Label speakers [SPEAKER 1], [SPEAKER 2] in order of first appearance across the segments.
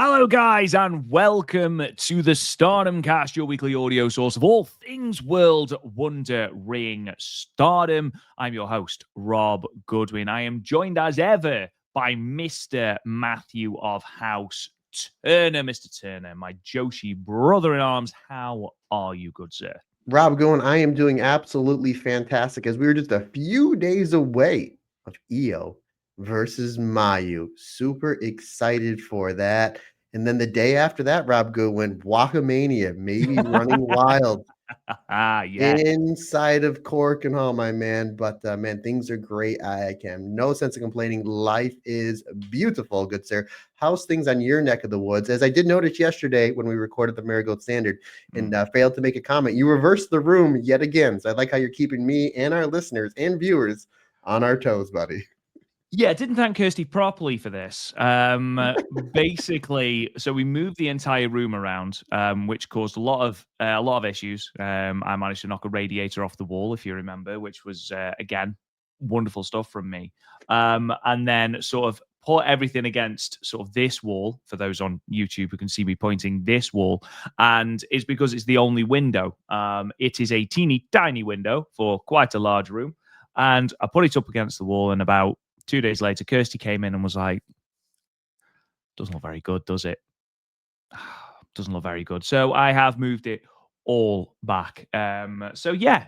[SPEAKER 1] Hello, guys, and welcome to the Stardom Cast, your weekly audio source of all things World Wonder Ring Stardom. I'm your host, Rob Goodwin. I am joined as ever by Mr. Matthew of House Turner. Mr. Turner, my Joshi brother-in-arms, how are you, good sir?
[SPEAKER 2] Rob going, I am doing absolutely fantastic as we were just a few days away of Io versus Mayu. Super excited for that. And then the day after that, Rob Goodwin, Wakamania, maybe running wild
[SPEAKER 1] Yes.
[SPEAKER 2] inside of Cork and Hall, my man. But man, things are great. I can no sense of complaining. Life is beautiful, good sir. How's things on your neck of the woods? As I did notice yesterday when we recorded the Marigold Standard and failed to make a comment, you reversed the room yet again. So I like how you're keeping me and our listeners and viewers on our toes, buddy.
[SPEAKER 1] Yeah, didn't thank Kirsty properly for this. Basically, so we moved the entire room around, which caused a lot of issues. I managed to knock a radiator off the wall, if you remember, which was again wonderful stuff from me. And then sort of put everything against sort of this wall. For those on YouTube who can see me pointing this wall, and it's because it's the only window. It is a teeny tiny window for quite a large room, and I put it up against the wall, and about 2 days later, Kirsty came in and was like, doesn't look very good, does it? Doesn't look very good. So I have moved it all back. So yeah,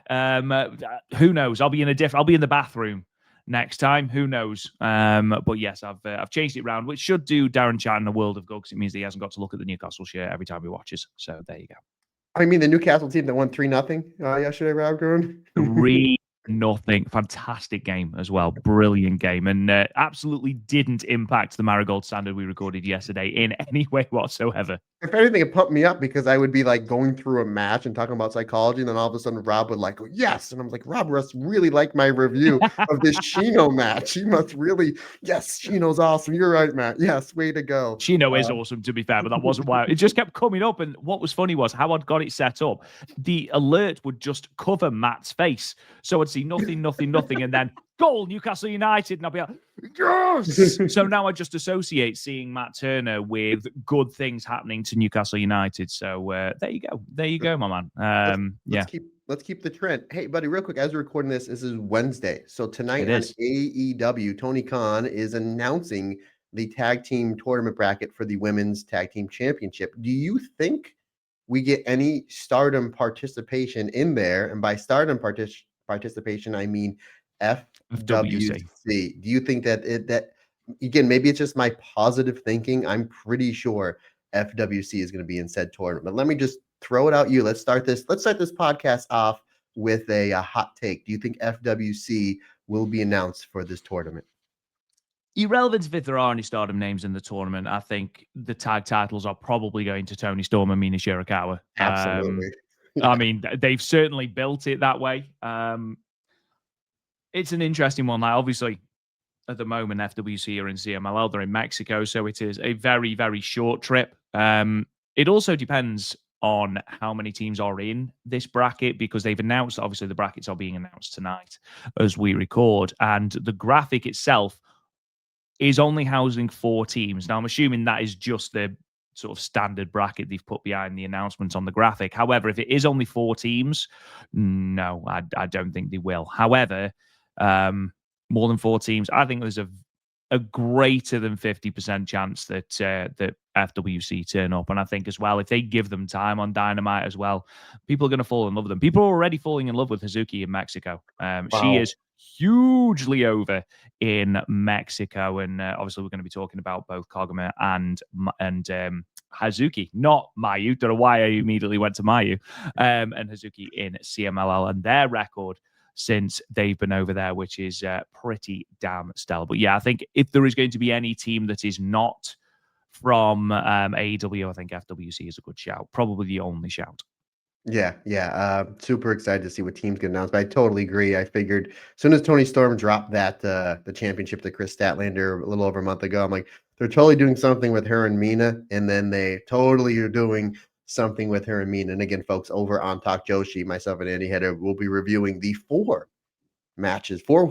[SPEAKER 1] who knows? I'll be in the bathroom next time. Who knows? But yes, I've changed it around, which should do Darren Chan a world of good because it means that he hasn't got to look at the Newcastle shirt every time he watches. So there you go.
[SPEAKER 2] I mean, the Newcastle team that won 3-0 yesterday, Rob Goodwin.
[SPEAKER 1] 3-0. Fantastic game as well. Brilliant game. And absolutely didn't impact the Marigold Standard we recorded yesterday in any way whatsoever.
[SPEAKER 2] If anything, it pumped me up because I would be like going through a match and talking about psychology, and then all of a sudden Rob would like go, yes. And I'm like, Rob must really like my review of this Shino match. He must really, yes, Shino's awesome. You're right, Matt. Yes, way to go.
[SPEAKER 1] Shino is awesome, to be fair, but that wasn't why. It just kept coming up. And what was funny was how I'd got it set up. The alert would just cover Matt's face. So I'd see nothing, and then goal, Newcastle United. And I'd be like, yes! So now I just associate seeing Matt Turner with good things happening to Newcastle United. So there you go. There you go, my man.
[SPEAKER 2] Let's keep the trend. Hey, buddy, real quick, as we're recording this is Wednesday. So tonight on AEW, Tony Khan is announcing the tag team tournament bracket for the women's tag team championship. Do you think we get any Stardom participation in there? And by Stardom participation, I mean FWC. Do you think that again, maybe it's just my positive thinking. I'm pretty sure FWC is going to be in said tournament. Let me just throw it out you. Let's start this podcast off with a hot take. Do you think FWC will be announced for this tournament?
[SPEAKER 1] Irrelevant if there are any Stardom names in the tournament, I think the tag titles are probably going to Tony Storm and Mina Shirakawa.
[SPEAKER 2] Absolutely.
[SPEAKER 1] I mean, they've certainly built it that way. It's an interesting one. Like, obviously, at the moment, FWC are in CMLL. They're in Mexico, so it is a very, very short trip. It also depends on how many teams are in this bracket because they've announced, obviously, the brackets are being announced tonight as we record, and the graphic itself is only housing 4 teams. Now, I'm assuming that is just the sort of standard bracket they've put behind the announcement on the graphic. However, if it is only 4 teams, no, I don't think they will. However, more than 4 teams, I think there's a greater than 50% chance that that FWC turn up. And I think as well, if they give them time on Dynamite as well, people are going to fall in love with them. People are already falling in love with Hazuki in Mexico. Wow. She is hugely over in Mexico. And obviously we're going to be talking about both Koguma and Hazuki, not Mayu. Don't know why I immediately went to Mayu, and Hazuki in CMLL and their record since they've been over there, which is pretty damn stellar. But yeah, I think if there is going to be any team that is not from AEW, I think FWC is a good shout. Probably the only shout.
[SPEAKER 2] Yeah. Super excited to see what teams get announced. But I totally agree. I figured as soon as Tony Storm dropped that the championship to Chris Statlander a little over a month ago, I'm like, they're totally doing something with her and Mina, and then they totally are doing something with her and Mina. And again, folks, over on Talk Joshi, myself and Andy Header will be reviewing the 4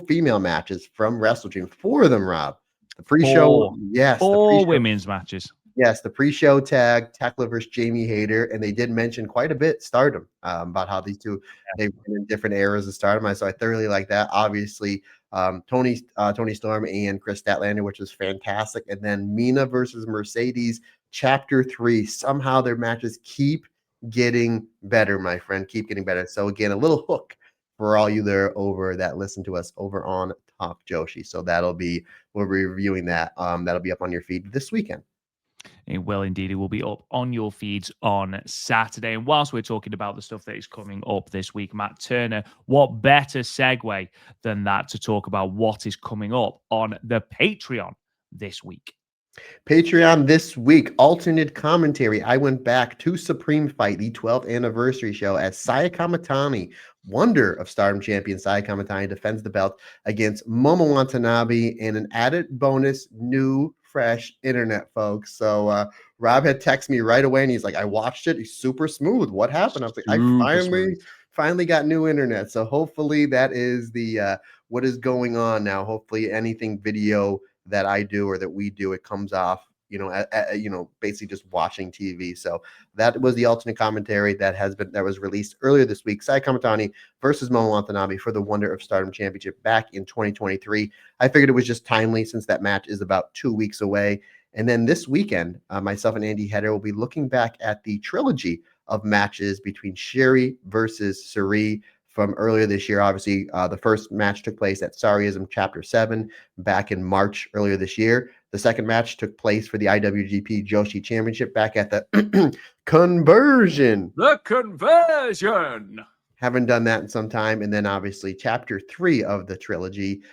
[SPEAKER 2] female matches from Wrestle Dream. 4 of them, Rob. The pre-show, yes.
[SPEAKER 1] 4 women's matches.
[SPEAKER 2] Yes, the pre-show tag, Tekla versus Jamie Hayter, and they did mention quite a bit Stardom, about how these two, they've been in different eras of Stardom. So I thoroughly like that. Obviously, Tony Storm and Chris Statlander, which was fantastic. And then Mina versus Mercedes, Chapter 3. Somehow their matches keep getting better, my friend. Keep getting better. So again, a little hook for all you there over that listen to us over on Talk Joshi. So we'll be reviewing that. That'll be up on your feed this weekend.
[SPEAKER 1] It will indeed. It will be up on your feeds on Saturday. And whilst we're talking about the stuff that is coming up this week, Matt Turner, what better segue than that to talk about what is coming up on the Patreon this week?
[SPEAKER 2] Patreon this week, alternate commentary. I went back to Supreme Fight, the 12th anniversary show, as Saya Kamatani, wonder of Stardom champion Saya Kamatani, defends the belt against Momo Watanabe in an added bonus, new, fresh internet, folks. So Rob had texted me right away, and he's like, I watched it. He's super smooth. What happened? I was like, I finally got new internet. So hopefully that is the what is going on now. Hopefully anything video that I do or that we do, it comes off, basically just watching TV. So that was the alternate commentary that was released earlier this week. Sai Kamatani versus Momo Watanabe for the Wonder of Stardom Championship back in 2023. I figured it was just timely since that match is about 2 weeks away. And then this weekend, myself and Andy Heder will be looking back at the trilogy of matches between Sherry versus Suri from earlier this year. Obviously, the first match took place at Sariism Chapter 7 back in March earlier this year. The second match took place for the IWGP Joshi Championship back at the Conversion.
[SPEAKER 1] The Conversion!
[SPEAKER 2] Haven't done that in some time. And then obviously Chapter 3 of the trilogy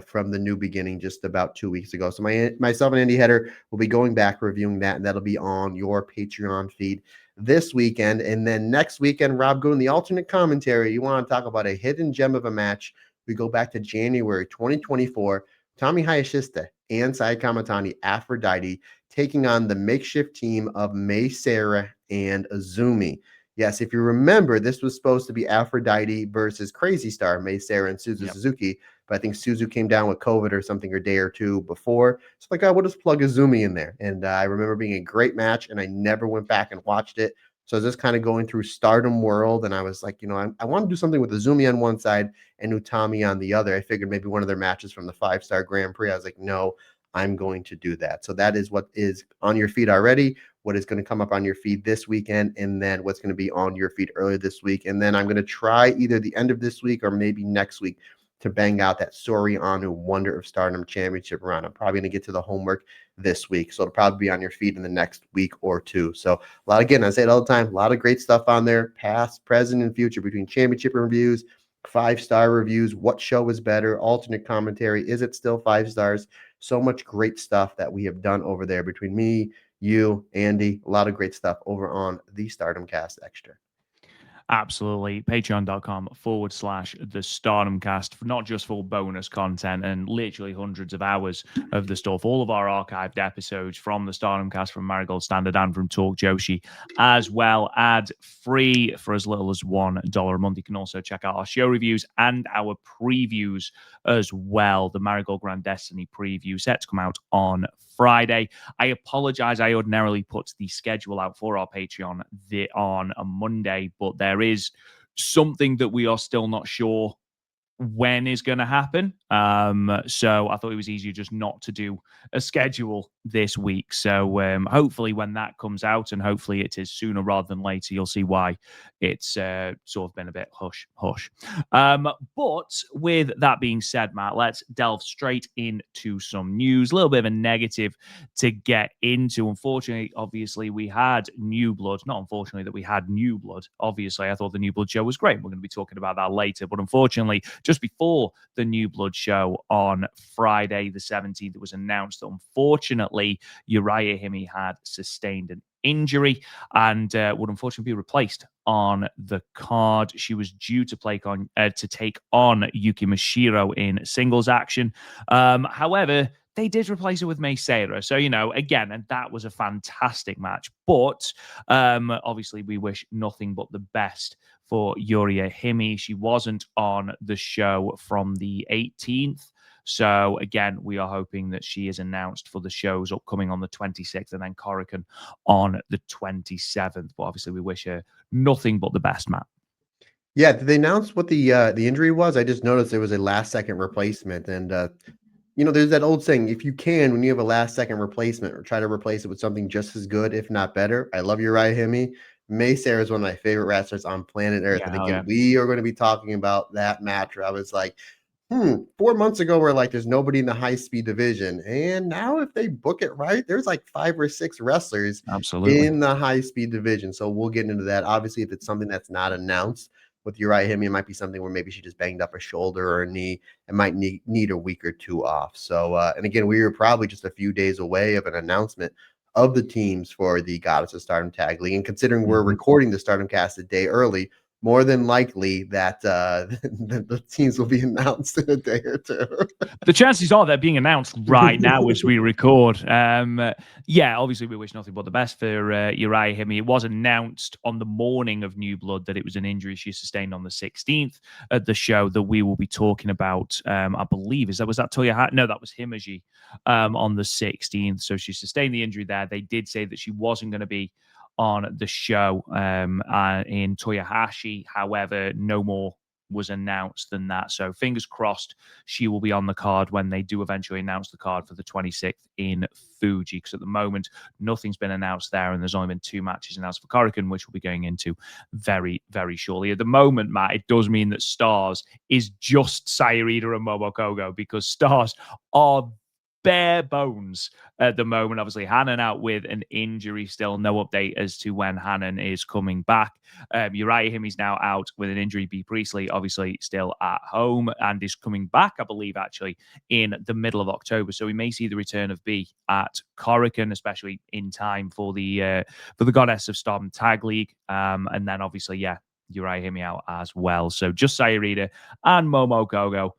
[SPEAKER 2] from the new beginning just about 2 weeks ago. So myself and Andy Heder will be going back reviewing that, and that'll be on your Patreon feed this weekend. And then next weekend, Rob, going the alternate commentary. You want to talk about a hidden gem of a match. We go back to January 2024. Tommy Hayashishita and Sai Kamatani, Aphrodite, taking on the makeshift team of Mei Seira and Azumi. Yes, if you remember, this was supposed to be Aphrodite versus Crazy Star, Mei Seira and Suzuki. But I think Suzu came down with COVID or something a day or two before. So like, we'll just plug Azumi in there. And I remember being a great match, and I never went back and watched it. So I was just kind of going through Stardom World, and I was like, I want to do something with Azumi on one side and Utami on the other. I figured maybe one of their matches from the 5-star Grand Prix. I was like, no, I'm going to do that. So that is what is on your feed already, what is going to come up on your feed this weekend, and then what's going to be on your feed earlier this week. And then I'm going to try either the end of this week or maybe next week to bang out that Sori Anu Wonder of Stardom Championship run. I'm probably going to get to the homework this week. So it'll probably be on your feed in the next week or two. So again, I say it all the time, a lot of great stuff on there, past, present, and future, between championship reviews, 5-star reviews, what show is better, alternate commentary, is it still 5 stars? So much great stuff that we have done over there between me, you, Andy, a lot of great stuff over on the Stardom Cast Extra.
[SPEAKER 1] Absolutely. Patreon.com/the Stardom Cast, not just full bonus content and literally hundreds of hours of the stuff, all of our archived episodes from the Stardom Cast, from Marigold Standard and from Talk Joshi, as well, ad free for as little as $1 a month. You can also check out our show reviews and our previews as well. The Marigold Grand Destiny preview set to come out on Friday. I apologize. I ordinarily put the schedule out for our Patreon on a Monday, but there is something that we are still not sure when is going to happen. So I thought it was easier just not to do a schedule this week. So hopefully when that comes out, and hopefully it is sooner rather than later, you'll see why it's sort of been a bit hush. But with that being said, Matt, let's delve straight into some news. A little bit of a negative to get into. Unfortunately, obviously, we had New Blood. Not unfortunately that we had New Blood. Obviously, I thought the New Blood show was great. We're going to be talking about that later. But unfortunately, just before the New Blood show on Friday the 17th, it was announced that unfortunately Uriah Hime had sustained an injury and would unfortunately be replaced on the card. She was due to take on Yuki Mashiro in singles action. However, they did replace her with Mei Seira. So, again, and that was a fantastic match. But obviously, we wish nothing but the best for Uriah Hime. She wasn't on the show from the 18th So again, we are hoping that she is announced for the shows upcoming on the 26th and then Korakuen on the 27th. But obviously, we wish her nothing but the best, Matt.
[SPEAKER 2] Yeah, did they announce what the injury was? I just noticed there was a last second replacement, and there's that old saying: if you can, when you have a last second replacement, or try to replace it with something just as good, if not better. I love Uriah Hime. May Sarah is one of my favorite wrestlers on planet Earth,
[SPEAKER 1] Yeah,
[SPEAKER 2] and
[SPEAKER 1] hell
[SPEAKER 2] again,
[SPEAKER 1] yeah.
[SPEAKER 2] we are going to be talking about that match where I was like, 4 months ago, we're like, there's nobody in the high speed division. And now, if they book it right, there's like 5 or 6 wrestlers
[SPEAKER 1] Absolutely.
[SPEAKER 2] in the high speed division. So we'll get into that. Obviously, if it's something that's not announced with Uriah Hime, it might be something where maybe she just banged up a shoulder or a knee and might need a week or two off. So, and again, we were probably just a few days away of an announcement of the teams for the Goddess of Stardom Tag League. And considering we're recording the Stardom Cast a day early, more than likely that the teams will be announced in a day or two.
[SPEAKER 1] The chances are they're being announced right now as we record. Yeah, obviously we wish nothing but the best for Uriah Hime. It was announced on the morning of New Blood that it was an injury she sustained on the 16th at the show that we will be talking about. I believe was that Toyohashi? No, that was Himeji on the 16th. So she sustained the injury there. They did say that she wasn't going to be on the show in Toyohashi. However, no more was announced than that. So fingers crossed she will be on the card when they do eventually announce the card for the 26th in Fuji. Because at the moment, nothing's been announced there, and there's only been 2 matches announced for Korakuen, which we'll be going into very, very shortly. At the moment, Matt, it does mean that Stars is just Sayurida and Momokogo because Stars are bare bones at the moment. Obviously, Hanan out with an injury still. No update as to when Hanan is coming back. Uriah Hime is now out with an injury. B. Priestley, obviously, still at home and is coming back, I believe, actually, in the middle of October. So we may see the return of B at Korakuen, especially in time for the Goddess of Stardom Tag League. And then, obviously, yeah, Uriah Hime out as well. So just Sayurida and Momokogo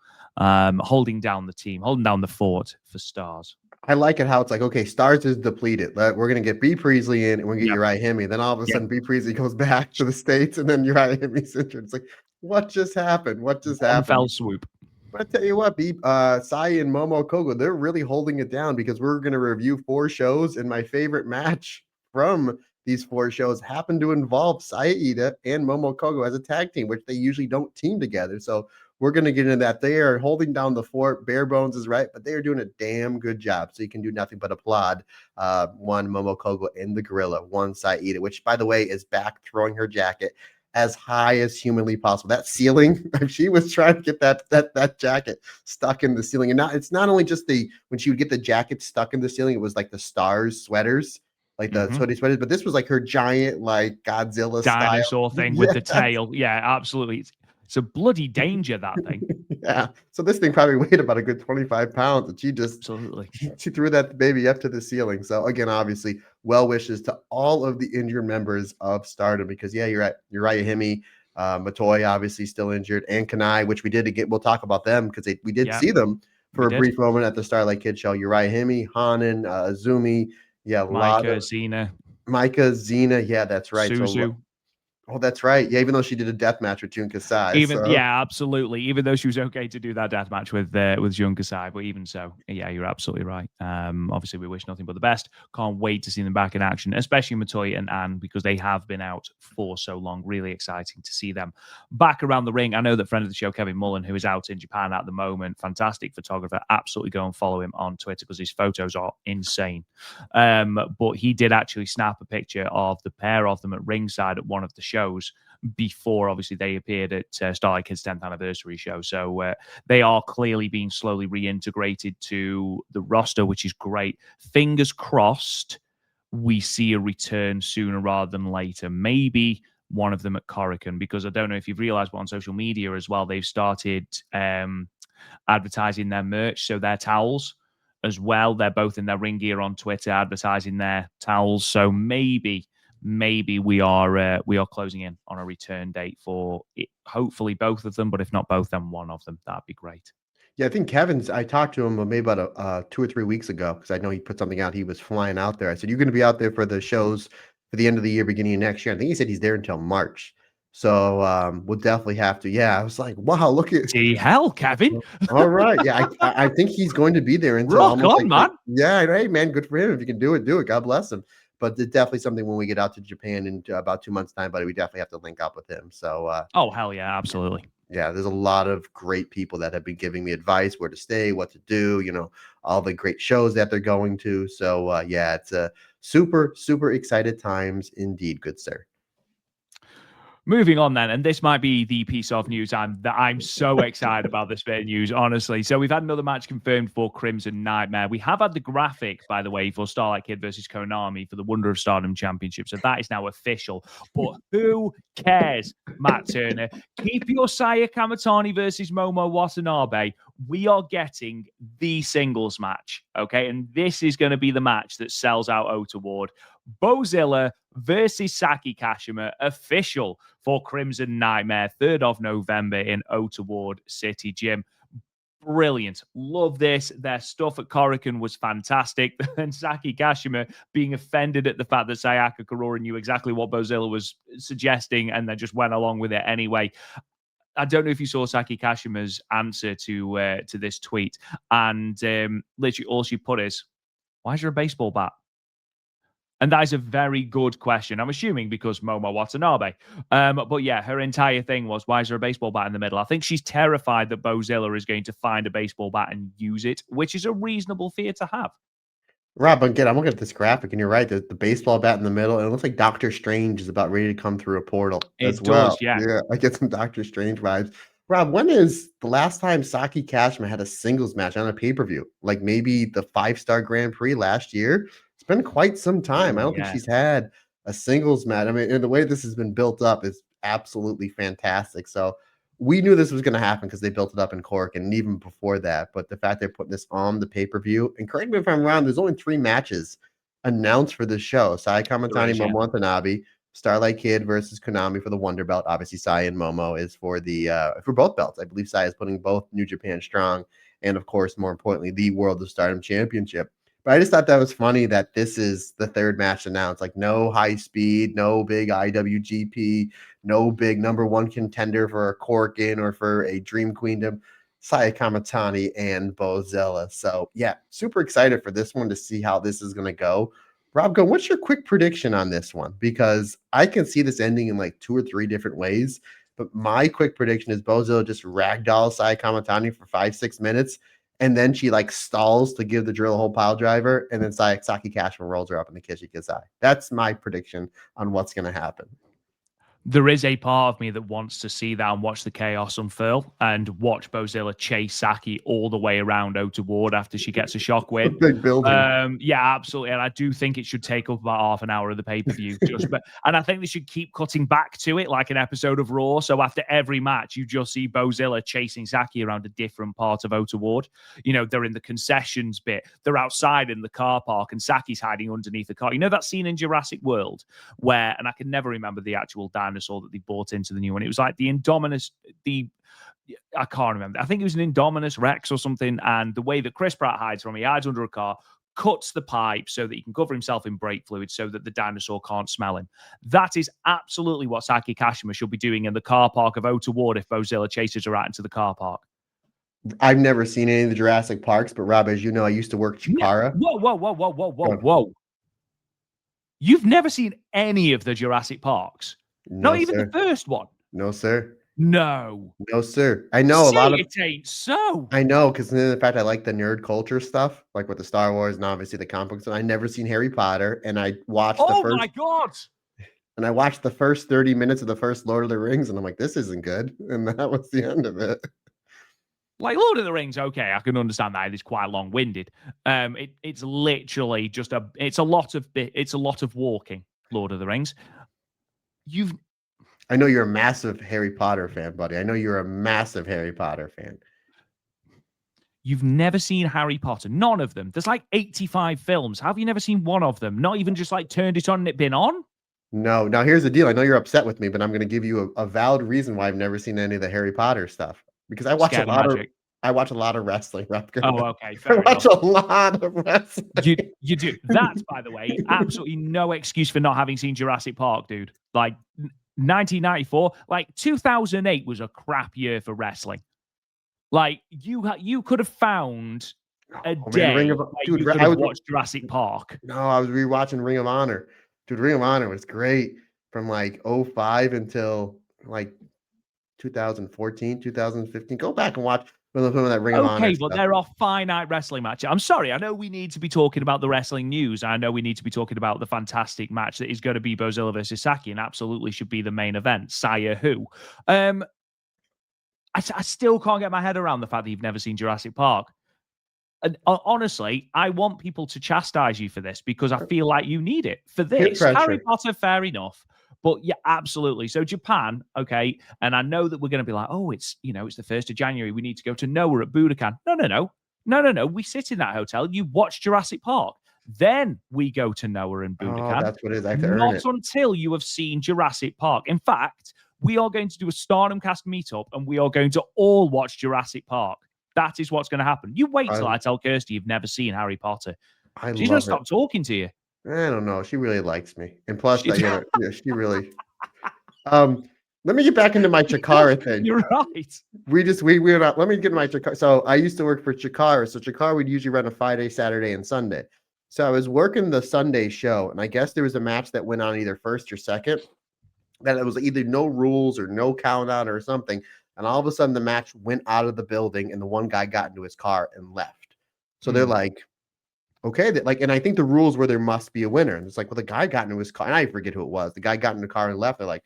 [SPEAKER 1] holding down the team, holding down the fort for Stars.
[SPEAKER 2] I like it how it's like, okay, Stars is depleted. We're going to get B. Priestley in and we're going to get Uriah Hime. Then all of a sudden, B. Priestley goes back to the States and then Uriah Hime's injured. It's like, what just happened? What just
[SPEAKER 1] One
[SPEAKER 2] happened?
[SPEAKER 1] fell swoop.
[SPEAKER 2] But I tell you what, Sai and Momokogo, they're really holding it down because we're going to review 4 shows, and my favorite match from these 4 shows happened to involve Iida and Momokogo as a tag team, which they usually don't team together. So we're going to get into that. They are holding down the fort. Bare bones is right, but they are doing a damn good job. So you can do nothing but applaud one Momokogo and the Gorilla, one Iida, which, by the way, is back throwing her jacket as high as humanly possible. That ceiling, she was trying to get that jacket stuck in the ceiling. And it's not only just when she would get the jacket stuck in the ceiling, it was like the Stars sweaters, like the sweaters, but this was like her giant, like Godzilla
[SPEAKER 1] dinosaur
[SPEAKER 2] style
[SPEAKER 1] thing with the tail. Yeah, absolutely. It's a bloody danger, that thing.
[SPEAKER 2] Yeah. So this thing probably weighed about a good 25 pounds, and she
[SPEAKER 1] absolutely
[SPEAKER 2] she threw that baby up to the ceiling. So again, obviously, well wishes to all of the injured members of Stardom because you're right. Uriah Hime, Matoy obviously still injured, and Kanai, which we did get. We'll talk about them because we did see them for a brief moment at the Starlight Kid show. Uriah Hime, Hanan, Azumi,
[SPEAKER 1] Micah, Xena.
[SPEAKER 2] Micah, Xena, yeah, that's right.
[SPEAKER 1] Suzu.
[SPEAKER 2] So oh, that's right. Yeah, even though she did a death match with Jun Kasai.
[SPEAKER 1] Yeah, absolutely. Even though she was okay to do that death match with Jun Kasai, but even so, yeah, you're absolutely right. Obviously, we wish nothing but the best. Can't wait to see them back in action, especially Matoy and Anne, because they have been out for so long. Really exciting to see them back around the ring. I know that friend of the show, Kevin Mullen, who is out in Japan at the moment, fantastic photographer. Absolutely go and follow him on Twitter because his photos are insane. But he did actually snap a picture of the pair of them at ringside at one of the shows before obviously they appeared at Starlight Kid's 10th anniversary show. So they are clearly being slowly reintegrated to the roster, which is great. Fingers crossed we see a return sooner rather than later. Maybe one of them at Korakuen, because I don't know if you've realized, but on social media as well, they've started advertising their merch, so their towels as well. They're both in their ring gear on Twitter advertising their towels. So maybe we are closing in on a return date for hopefully both of them, but if not both, then one of them. That'd be great.
[SPEAKER 2] Yeah, I think I talked to him maybe about 2 or 3 weeks ago because I know he put something out. He was flying out there. I said, "You're going to be out there for the shows for the end of the year, beginning of next year." I think he said he's there until March. So we'll definitely have to. Yeah, I was like, wow, look at.
[SPEAKER 1] The hell, Kevin.
[SPEAKER 2] All right, yeah, I think he's going to be there until
[SPEAKER 1] Rock
[SPEAKER 2] almost
[SPEAKER 1] on, man.
[SPEAKER 2] yeah, hey man, good for him. If you can do it, do it. God bless him. But it's definitely something when we get out to Japan in about 2 months' time, buddy. We definitely have to link up with him. So
[SPEAKER 1] Oh, hell yeah, absolutely.
[SPEAKER 2] yeah, there's a lot of great people that have been giving me advice where to stay, what to do, all the great shows that they're going to. So yeah, it's a super excited times indeed, good sir.
[SPEAKER 1] Moving on then, and this might be the piece of news I'm so excited about this bit of news, honestly. So we've had another match confirmed for Crimson Nightmare. We have had the graphic, by the way, for Starlight Kid versus Konami for the Wonder of Stardom Championship. So that is now official. But who cares, Matt Turner? Keep your Saya Kamatani versus Momo Watanabe. We are getting the singles match, okay? And this is going to be the match that sells out Ota Ward. Bozilla versus Saki Kashima, official for Crimson Nightmare, 3rd of November in Ota Ward City Gym. Brilliant. Love this. Their stuff at Korakuen was fantastic. And Saki Kashima being offended at the fact that Sayaka Karura knew exactly what Bozilla was suggesting and then just went along with it anyway. I don't know if you saw Saki Kashima's answer to this tweet. And literally all she put is, why is there a baseball bat? And that is a very good question. I'm assuming because Momo Watanabe. But yeah, her entire thing was, why is there a baseball bat in the middle? I think she's terrified that Bozilla is going to find a baseball bat and use it, which is a reasonable fear to have.
[SPEAKER 2] Rob, I'm looking at this graphic, and you're right. The baseball bat in the middle, and it looks like Doctor Strange is about ready to come through a portal as
[SPEAKER 1] It
[SPEAKER 2] well.
[SPEAKER 1] does, yeah.
[SPEAKER 2] Yeah, I get some Doctor Strange vibes. Rob, when is the last time Saki Kashima had a singles match on a pay-per-view? Like maybe the 5-star Grand Prix last year? It's been quite some time.
[SPEAKER 1] Oh,
[SPEAKER 2] I don't think
[SPEAKER 1] yeah.
[SPEAKER 2] she's had a singles match. I mean, and the way this has been built up is absolutely fantastic. So we knew this was going to happen because they built it up in Cork and even before that. But the fact they're putting this on the pay per view, and correct me if I'm wrong, there's only 3 matches announced for this show: Sai
[SPEAKER 1] There
[SPEAKER 2] Kamatani,
[SPEAKER 1] is, yeah.
[SPEAKER 2] Momo Watanabe, Starlight Kid versus Konami for the Wonder Belt. Obviously, Sai and Momo is for the for both belts. I believe Sai is putting both New Japan Strong and, of course, more importantly, the World of Stardom Championship. But I just thought that was funny that this is the 3rd match announced. Like no high speed, no big IWGP, no big number 1 contender for a Corkin or for a Dream Queendom. Saya Kamatani and Bozilla. So yeah, super excited for this one to see how this is going to go. Rob, what's your quick prediction on this one? Because I can see this ending in like 2 or 3 different ways. But my quick prediction is Bozilla just ragdoll Saya Kamatani for 5-6 minutes. And then she like stalls to give the drill a whole pile driver. And then Saki Kashima rolls her up in the Kishikazai. That's my prediction on what's going to happen.
[SPEAKER 1] There is a part of me that wants to see that and watch the chaos unfurl and watch Bozilla chase Saki all the way around Ota Ward after she gets a shock win.
[SPEAKER 2] Big building.
[SPEAKER 1] Yeah, absolutely. And I do think it should take up about half an hour of the pay-per-view. And I think they should keep cutting back to it like an episode of Raw. So after every match, you just see Bozilla chasing Saki around a different part of Ota Ward. They're in the concessions bit. They're outside in the car park and Saki's hiding underneath the car. You know that scene in Jurassic World where, and I can never remember the actual dinosaur that they brought into the new one. It was like the Indominus, I can't remember. I think it was an Indominus Rex or something. And the way that Chris Pratt hides from him, he hides under a car, cuts the pipe so that he can cover himself in brake fluid so that the dinosaur can't smell him. That is absolutely what Saki Kashima should be doing in the car park of Ota Ward if Bozilla chases her out into the car park.
[SPEAKER 2] I've never seen any of the Jurassic Parks, but Rob, as you know, I used to work Chikara.
[SPEAKER 1] Whoa. You've never seen any of the Jurassic Parks?
[SPEAKER 2] No,
[SPEAKER 1] Not even
[SPEAKER 2] sir.
[SPEAKER 1] the first one?
[SPEAKER 2] No, sir.
[SPEAKER 1] No.
[SPEAKER 2] No, sir. I know a lot of.
[SPEAKER 1] It ain't so.
[SPEAKER 2] I know, because in fact, I like the nerd culture stuff, like with the Star Wars and obviously the comic books. And I never seen Harry Potter, and I watched the first.
[SPEAKER 1] Oh my god!
[SPEAKER 2] And I watched the first 30 minutes of the first Lord of the Rings, and I'm like, this isn't good. And that was the end of it.
[SPEAKER 1] Like Lord of the Rings, okay, I can understand that it's quite long-winded. It's literally just it's a lot of walking. Lord of the Rings.
[SPEAKER 2] I know you're a massive Harry Potter fan, buddy. I know you're a massive Harry Potter fan.
[SPEAKER 1] You've never seen Harry Potter. None of them. There's like 85 films. How have you never seen one of them? Not even just like turned it on and it been on?
[SPEAKER 2] No. Now, here's the deal. I know you're upset with me, but I'm going to give you a valid reason why I've never seen any of the Harry Potter stuff. Because I watch a lot of wrestling.
[SPEAKER 1] Oh, okay.
[SPEAKER 2] I watch a lot of wrestling.
[SPEAKER 1] You do. That's, by the way, absolutely no excuse for not having seen Jurassic Park, dude. Like, 1994, like 2008 was a crap year for wrestling. Like you could have found a day where
[SPEAKER 2] Dude,
[SPEAKER 1] you could have watched Jurassic Park.
[SPEAKER 2] No, I was rewatching Ring of Honor. Dude, Ring of Honor was great from like 05 until like 2014, 2015. Go back and watch some of that Ring of Honor
[SPEAKER 1] Okay, but
[SPEAKER 2] stuff.
[SPEAKER 1] there are finite wrestling matches. I'm sorry. I know we need to be talking about the wrestling news. I know we need to be talking about the fantastic match that is going to be Bozilla versus Saki and absolutely should be the main event. Sire who? I still can't get my head around the fact that you've never seen Jurassic Park. And honestly, I want people to chastise you for this because I feel like you need it for this. Harry Potter, fair enough. But yeah, absolutely. So Japan, okay, and I know that we're going to be like, oh, it's it's the 1st of January. We need to go to Noah at Budokan. No. We sit in that hotel. You watch Jurassic Park. Then we go to Noah and Budokan.
[SPEAKER 2] Oh, that's what it is. I have to earn it.
[SPEAKER 1] Not until you have seen Jurassic Park. In fact, we are going to do a Stardom Cast meetup and we are going to all watch Jurassic Park. That is what's going to happen. You wait till I tell Kirsty you've never seen Harry Potter. She's going to stop talking to you.
[SPEAKER 2] I don't know. She really likes me. And plus, she really... let me get back into my Chikara thing.
[SPEAKER 1] You're right.
[SPEAKER 2] We're not... Let me get my Chikara. So I used to work for Chikara. So Chikara would usually run a Friday, Saturday, and Sunday. So I was working the Sunday show, and I guess there was a match that went on either first or second. That it was either no rules or no count out or something. And all of a sudden, the match went out of the building, and the one guy got into his car and left. So they're like, okay, and I think the rules were there must be a winner. And it's like, well, the guy got into his car, and I forget who it was. The guy got in the car and left. They're like,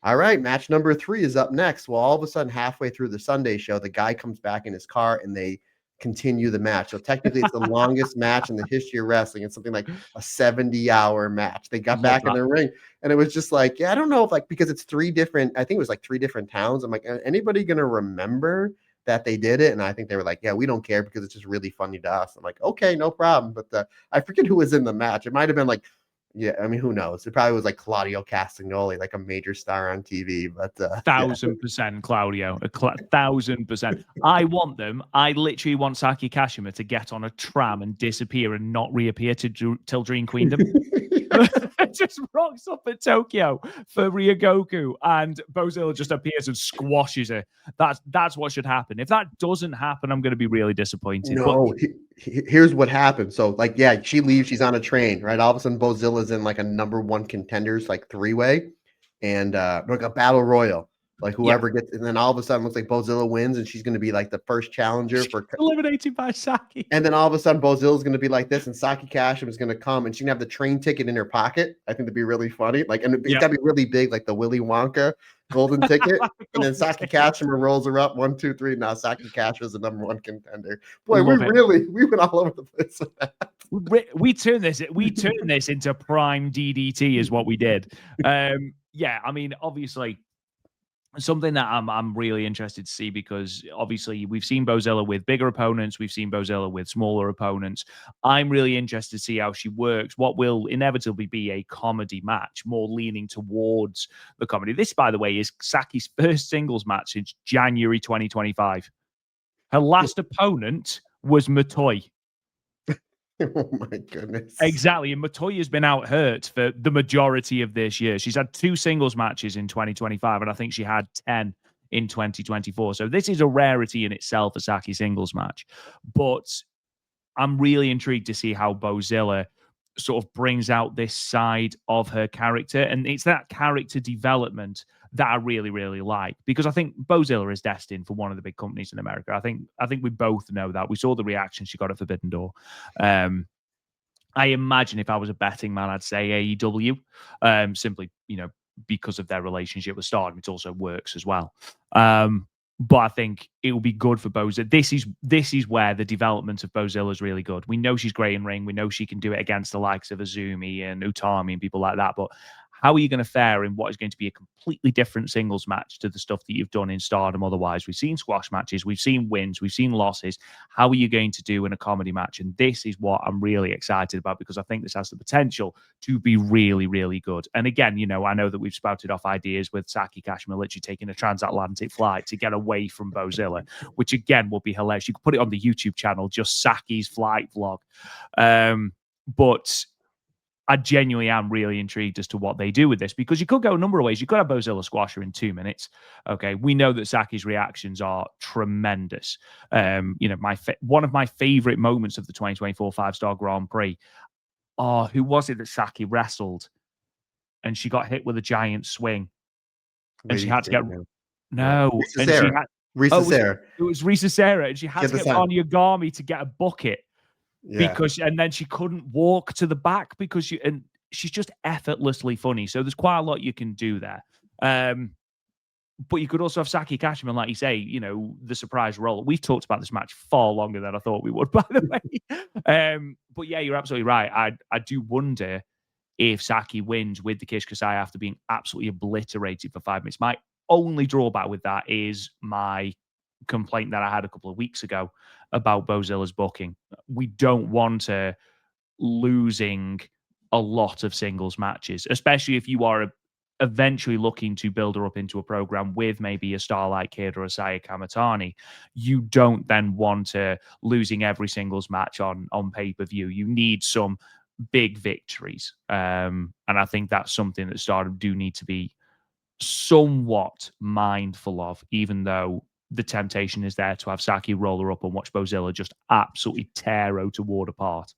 [SPEAKER 2] all right, match number 3 is up next. Well, all of a sudden, halfway through the Sunday show, the guy comes back in his car and they continue the match. So technically, it's the longest match in the history of wrestling. It's something like a 70-hour match. They got back in the ring, and it was just like, yeah, I don't know if because it's 3 different, I think it was like 3 different towns. I'm like, anybody going to remember that they did it? And I think they were like, yeah, we don't care because it's just really funny to us. I'm like, okay, no problem. But I forget who was in the match. It might have been like, yeah, I mean, who knows? It probably was like Claudio Castagnoli, like a major star on TV. But
[SPEAKER 1] 1,000% Claudio, 1,000%. I want them. I literally want Saki Kashima to get on a tram and disappear and not reappear till Dream Queendom. Just rocks up at Tokyo for Ryogoku, and Bozilla just appears and squashes her. That's what should happen. If that doesn't happen, I'm going to be really disappointed.
[SPEAKER 2] No, here's what happened. So, like, yeah, she leaves. She's on a train, right? All of a sudden, Bozilla's in like a #1 contenders, like 3-way, and like a battle royal. Like whoever gets, and then all of a sudden, looks like Bozilla wins, and she's going to be like the first challenger for
[SPEAKER 1] eliminated by Saki.
[SPEAKER 2] And then all of a sudden, Bozilla's going to be like this, and Saki Kashima is going to come, and she can have the train ticket in her pocket. I think that'd be really funny. Like, and it's got to be really big, like the Willy Wonka golden ticket. And then Saki Kashima rolls her up 1, 2, 3. Now Saki Kashima is the #1 contender. Boy, we went all over the place with that.
[SPEAKER 1] We turned this into prime DDT, is what we did. Yeah, I mean, obviously, something that I'm really interested to see, because obviously we've seen Bozilla with bigger opponents, we've seen Bozilla with smaller opponents. I'm really interested to see how she works. What will inevitably be a comedy match, more leaning towards the comedy. This, by the way, is Saki's first singles match since January 2025. Her last opponent was Motoi.
[SPEAKER 2] Oh my goodness.
[SPEAKER 1] Exactly. And Motoi has been out hurt for the majority of this year. She's had 2 singles matches in 2025, and I think she had 10 in 2024. So this is a rarity in itself, a Saki singles match. But I'm really intrigued to see how Bozilla sort of brings out this side of her character. And it's that character development that I really, really like, because I think Bozilla is destined for one of the big companies in America. I think we both know that. We saw the reaction she got at Forbidden Door. I imagine if I was a betting man, I'd say AEW, simply, because of their relationship with Stardom. It also works as well. But I think it will be good for Bozilla. This is where the development of Bozilla is really good. We know she's great in ring. We know she can do it against the likes of Azumi and Utami and people like that. But how are you going to fare in what is going to be a completely different singles match to the stuff that you've done in Stardom otherwise? We've seen squash matches, we've seen wins, we've seen losses. How are you going to do in a comedy match? And this is what I'm really excited about, because I think this has the potential to be really, really good. And again, I know that we've spouted off ideas with Saki Kashima literally taking a transatlantic flight to get away from Bozilla, which again will be hilarious. You could put it on the YouTube channel, just Saki's flight vlog. But I genuinely am really intrigued as to what they do with this, because you could go a number of ways. You could have Bozilla squash her in 2 minutes. Okay, we know that Saki's reactions are tremendous. One of my favorite moments of the 2024 5-star Grand Prix. Oh, who was it that Saki wrestled and she got hit with a giant swing and she
[SPEAKER 2] Lady
[SPEAKER 1] had to get
[SPEAKER 2] Kid, no.
[SPEAKER 1] no,
[SPEAKER 2] Risa
[SPEAKER 1] and she
[SPEAKER 2] Sera.
[SPEAKER 1] had
[SPEAKER 2] Risa Sera.
[SPEAKER 1] it was Risa Sera, and she had
[SPEAKER 2] Get
[SPEAKER 1] to
[SPEAKER 2] the
[SPEAKER 1] get
[SPEAKER 2] sign.
[SPEAKER 1] Yagami to get a bucket
[SPEAKER 2] Yeah.
[SPEAKER 1] and then she couldn't walk to the back because she's just effortlessly funny. So there's quite a lot you can do there. But you could also have Saki Kashima, like you say, the surprise roll. We've talked about this match far longer than I thought we would, by the way. But yeah, you're absolutely right. I do wonder if Saki wins with the Kish Kasai after being absolutely obliterated for 5 minutes. My only drawback with that is my complaint that I had a couple of weeks ago about Bozilla's booking. We don't want her losing a lot of singles matches, especially if you are eventually looking to build her up into a program with maybe a Starlight Kid or a Saya Kamatani. You don't then want her losing every singles match on pay-per-view. You need some big victories. And I think that's something that Stardom do need to be somewhat mindful of, even though the temptation is there to have Saki roll her up and watch Bozilla just absolutely tear Ota Ward apart.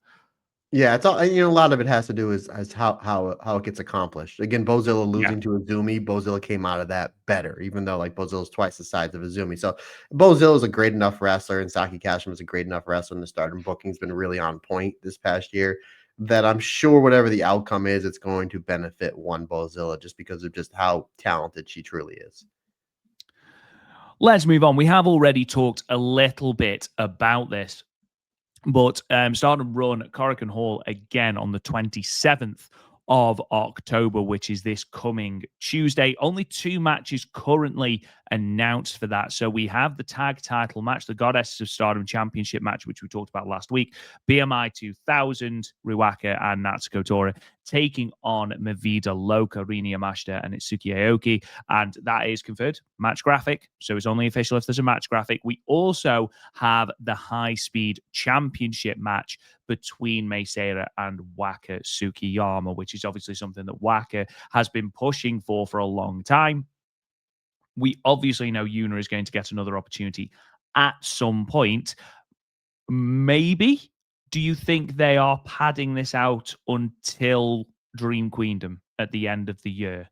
[SPEAKER 2] Yeah, it's all a lot of it has to do is as how it gets accomplished. Again, Bozilla
[SPEAKER 1] Yeah.
[SPEAKER 2] losing to Azumi, Bozilla came out of that better, even though like Bozilla's twice the size of Azumi. So Bozilla is a great enough wrestler, and Saki Kashima is a great enough wrestler, and the Stardom booking's been really on point this past year. That I'm sure whatever the outcome is, it's going to benefit one Bozilla just because of just how talented she truly is.
[SPEAKER 1] Let's move on. We have already talked a little bit about this, but Stardom run Korakuen Hall again on the 27th of October, which is this coming Tuesday. Only 2 matches currently announced for that. So we have the tag title match, the Goddesses of Stardom Championship match, which we talked about last week. BMI 2000, Ruaka and Natsuko Tora taking on Mavida Loca, Rini Yamashita, and Itsuki Aoki. And that is confirmed. Match graphic. So it's only official if there's a match graphic. We also have the High Speed Championship match between Meisera and Waka Tsukiyama, which is obviously something that Waka has been pushing for a long time. We obviously know Yuna is going to get another opportunity at some point. Maybe. Do you think they are padding this out until Dream Queendom at the end of the year?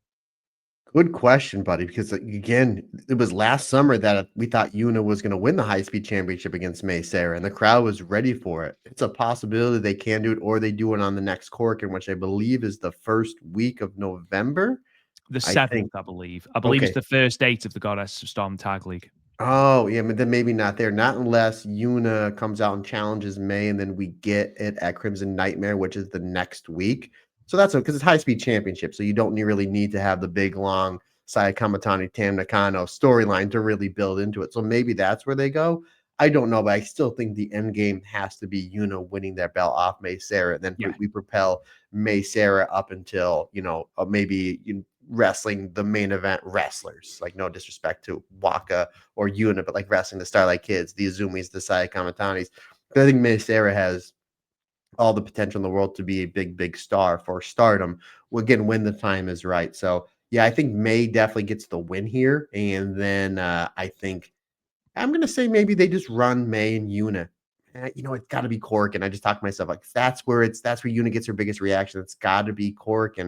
[SPEAKER 2] Good question, buddy, because again, it was last summer that we thought Yuna was going to win the high speed championship against May Sarah, and the crowd was ready for it. It's a possibility they can do it, or they do it on the next Corkin, which I believe is the first week of November.
[SPEAKER 1] The
[SPEAKER 2] I
[SPEAKER 1] 7th,
[SPEAKER 2] think.
[SPEAKER 1] I believe. I believe
[SPEAKER 2] Okay.
[SPEAKER 1] it's the first date of the Goddess of Storm Tag League.
[SPEAKER 2] Oh, yeah, but then maybe not there. Not unless Yuna comes out and challenges May, and then we get it at Crimson Nightmare, which is the next week. So that's because it's high speed championship. So you don't really need to have the big long Saya Kamatani Tam Nakano storyline to really build into it. So maybe that's where they go. I don't know, but I still think the end game has to be Yuna winning their belt off May Sarah. And then we propel May Sarah up until, maybe wrestling the main event wrestlers. Like, no disrespect to Waka or Yuna, but like wrestling the Starlight Kids, the Azumis, the Saya Kamatanis. But I think May Sarah has all the potential in the world to be a big, big star for Stardom. Well, again, when the time is right. So yeah, I think May definitely gets the win here. And then I think I'm gonna say maybe they just run May and Yuna. It's got to be Cork, and I just talked to myself like that's where Yuna gets her biggest reaction. It's got to be Cork,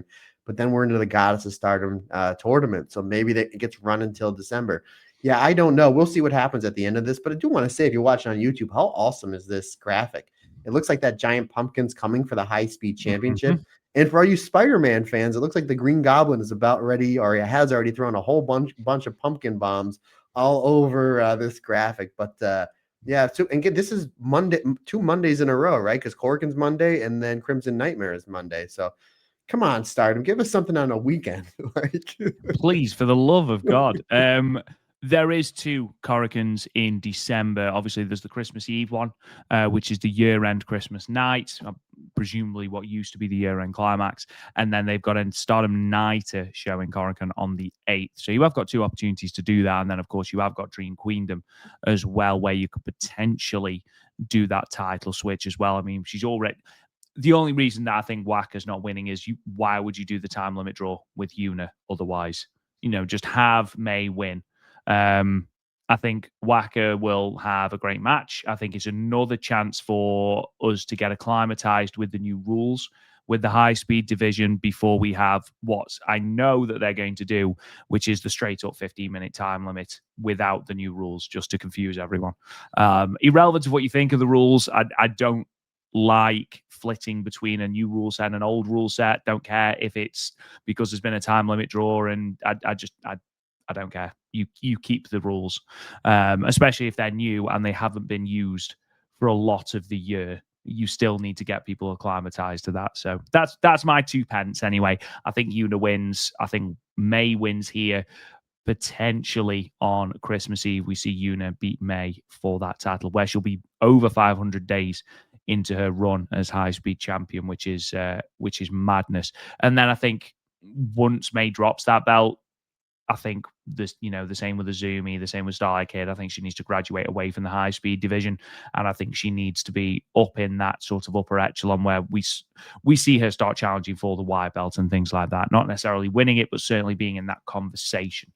[SPEAKER 2] but then we're into the Goddess of Stardom tournament, so maybe it gets run until December. Yeah, I don't know. We'll see what happens at the end of this, but I do want to say, if you're watching on YouTube, how awesome is this graphic? It looks like that giant pumpkin's coming for the high speed championship.
[SPEAKER 1] Mm-hmm.
[SPEAKER 2] And for all you Spider-Man fans, it looks like the Green Goblin is about ready, or has already thrown a whole bunch of pumpkin bombs all over this graphic. But yeah, so and this is Monday, 2 Mondays in a row, right? Because Corkin's Monday and then Crimson Nightmare is Monday. So come on, Stardom, give us something on a weekend.
[SPEAKER 1] Please, for the love of God. There is 2 Coracans in December. Obviously, there's the Christmas Eve one, which is the year-end Christmas night, presumably what used to be the year-end climax. And then they've got a Stardom Nighter show in Korakuen on the 8th. So you have got 2 opportunities to do that. And then, of course, you have got Dream Queendom as well, where you could potentially do that title switch as well. I mean, she's already... the only reason that I think Waka's not winning is why would you do the time limit draw with Yuna otherwise? Just have May win. I think Waka will have a great match. I think it's another chance for us to get acclimatized with the new rules, with the high speed division before we have what I know that they're going to do, which is the straight up 15-minute time limit without the new rules, just to confuse everyone. Irrelevant of what you think of the rules, I don't like flitting between a new rule set and an old rule set. Don't care if it's because there's been a time limit draw, and I don't care. You keep the rules, especially if they're new and they haven't been used for a lot of the year. You still need to get people acclimatized to that. So that's my 2 pence anyway. I think Yuna wins. I think May wins here. Potentially on Christmas Eve, we see Yuna beat May for that title, where she'll be over 500 days into her run as high speed champion, which is madness. And then I think once May drops that belt, I think this, the same with Azumi, the same with Starlight Kid. I think she needs to graduate away from the high speed division, and I think she needs to be up in that sort of upper echelon where we see her start challenging for the white belt and things like that. Not necessarily winning it, but certainly being in that conversation.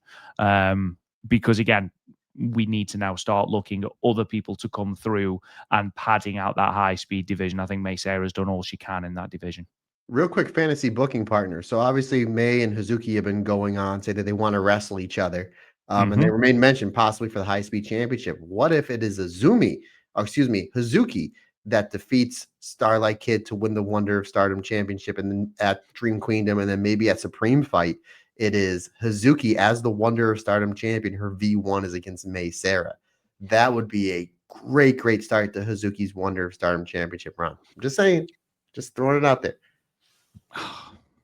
[SPEAKER 1] Because again, we need to now start looking at other people to come through and padding out that high speed division. I think May Sarah's done all she can in that division.
[SPEAKER 2] Real quick fantasy booking partner. So obviously May and Hazuki have been going on, say that they want to wrestle each other. And they remain mentioned possibly for the high speed championship. What if it is Hazuki that defeats Starlight Kid to win the Wonder of Stardom championship, and then at Dream Queendom, and then maybe at Supreme Fight, it is Hazuki as the Wonder of Stardom champion. Her V1 is against May Sarah. That would be a great start to Hazuki's Wonder of Stardom championship run. I'm just saying, just throwing it out there.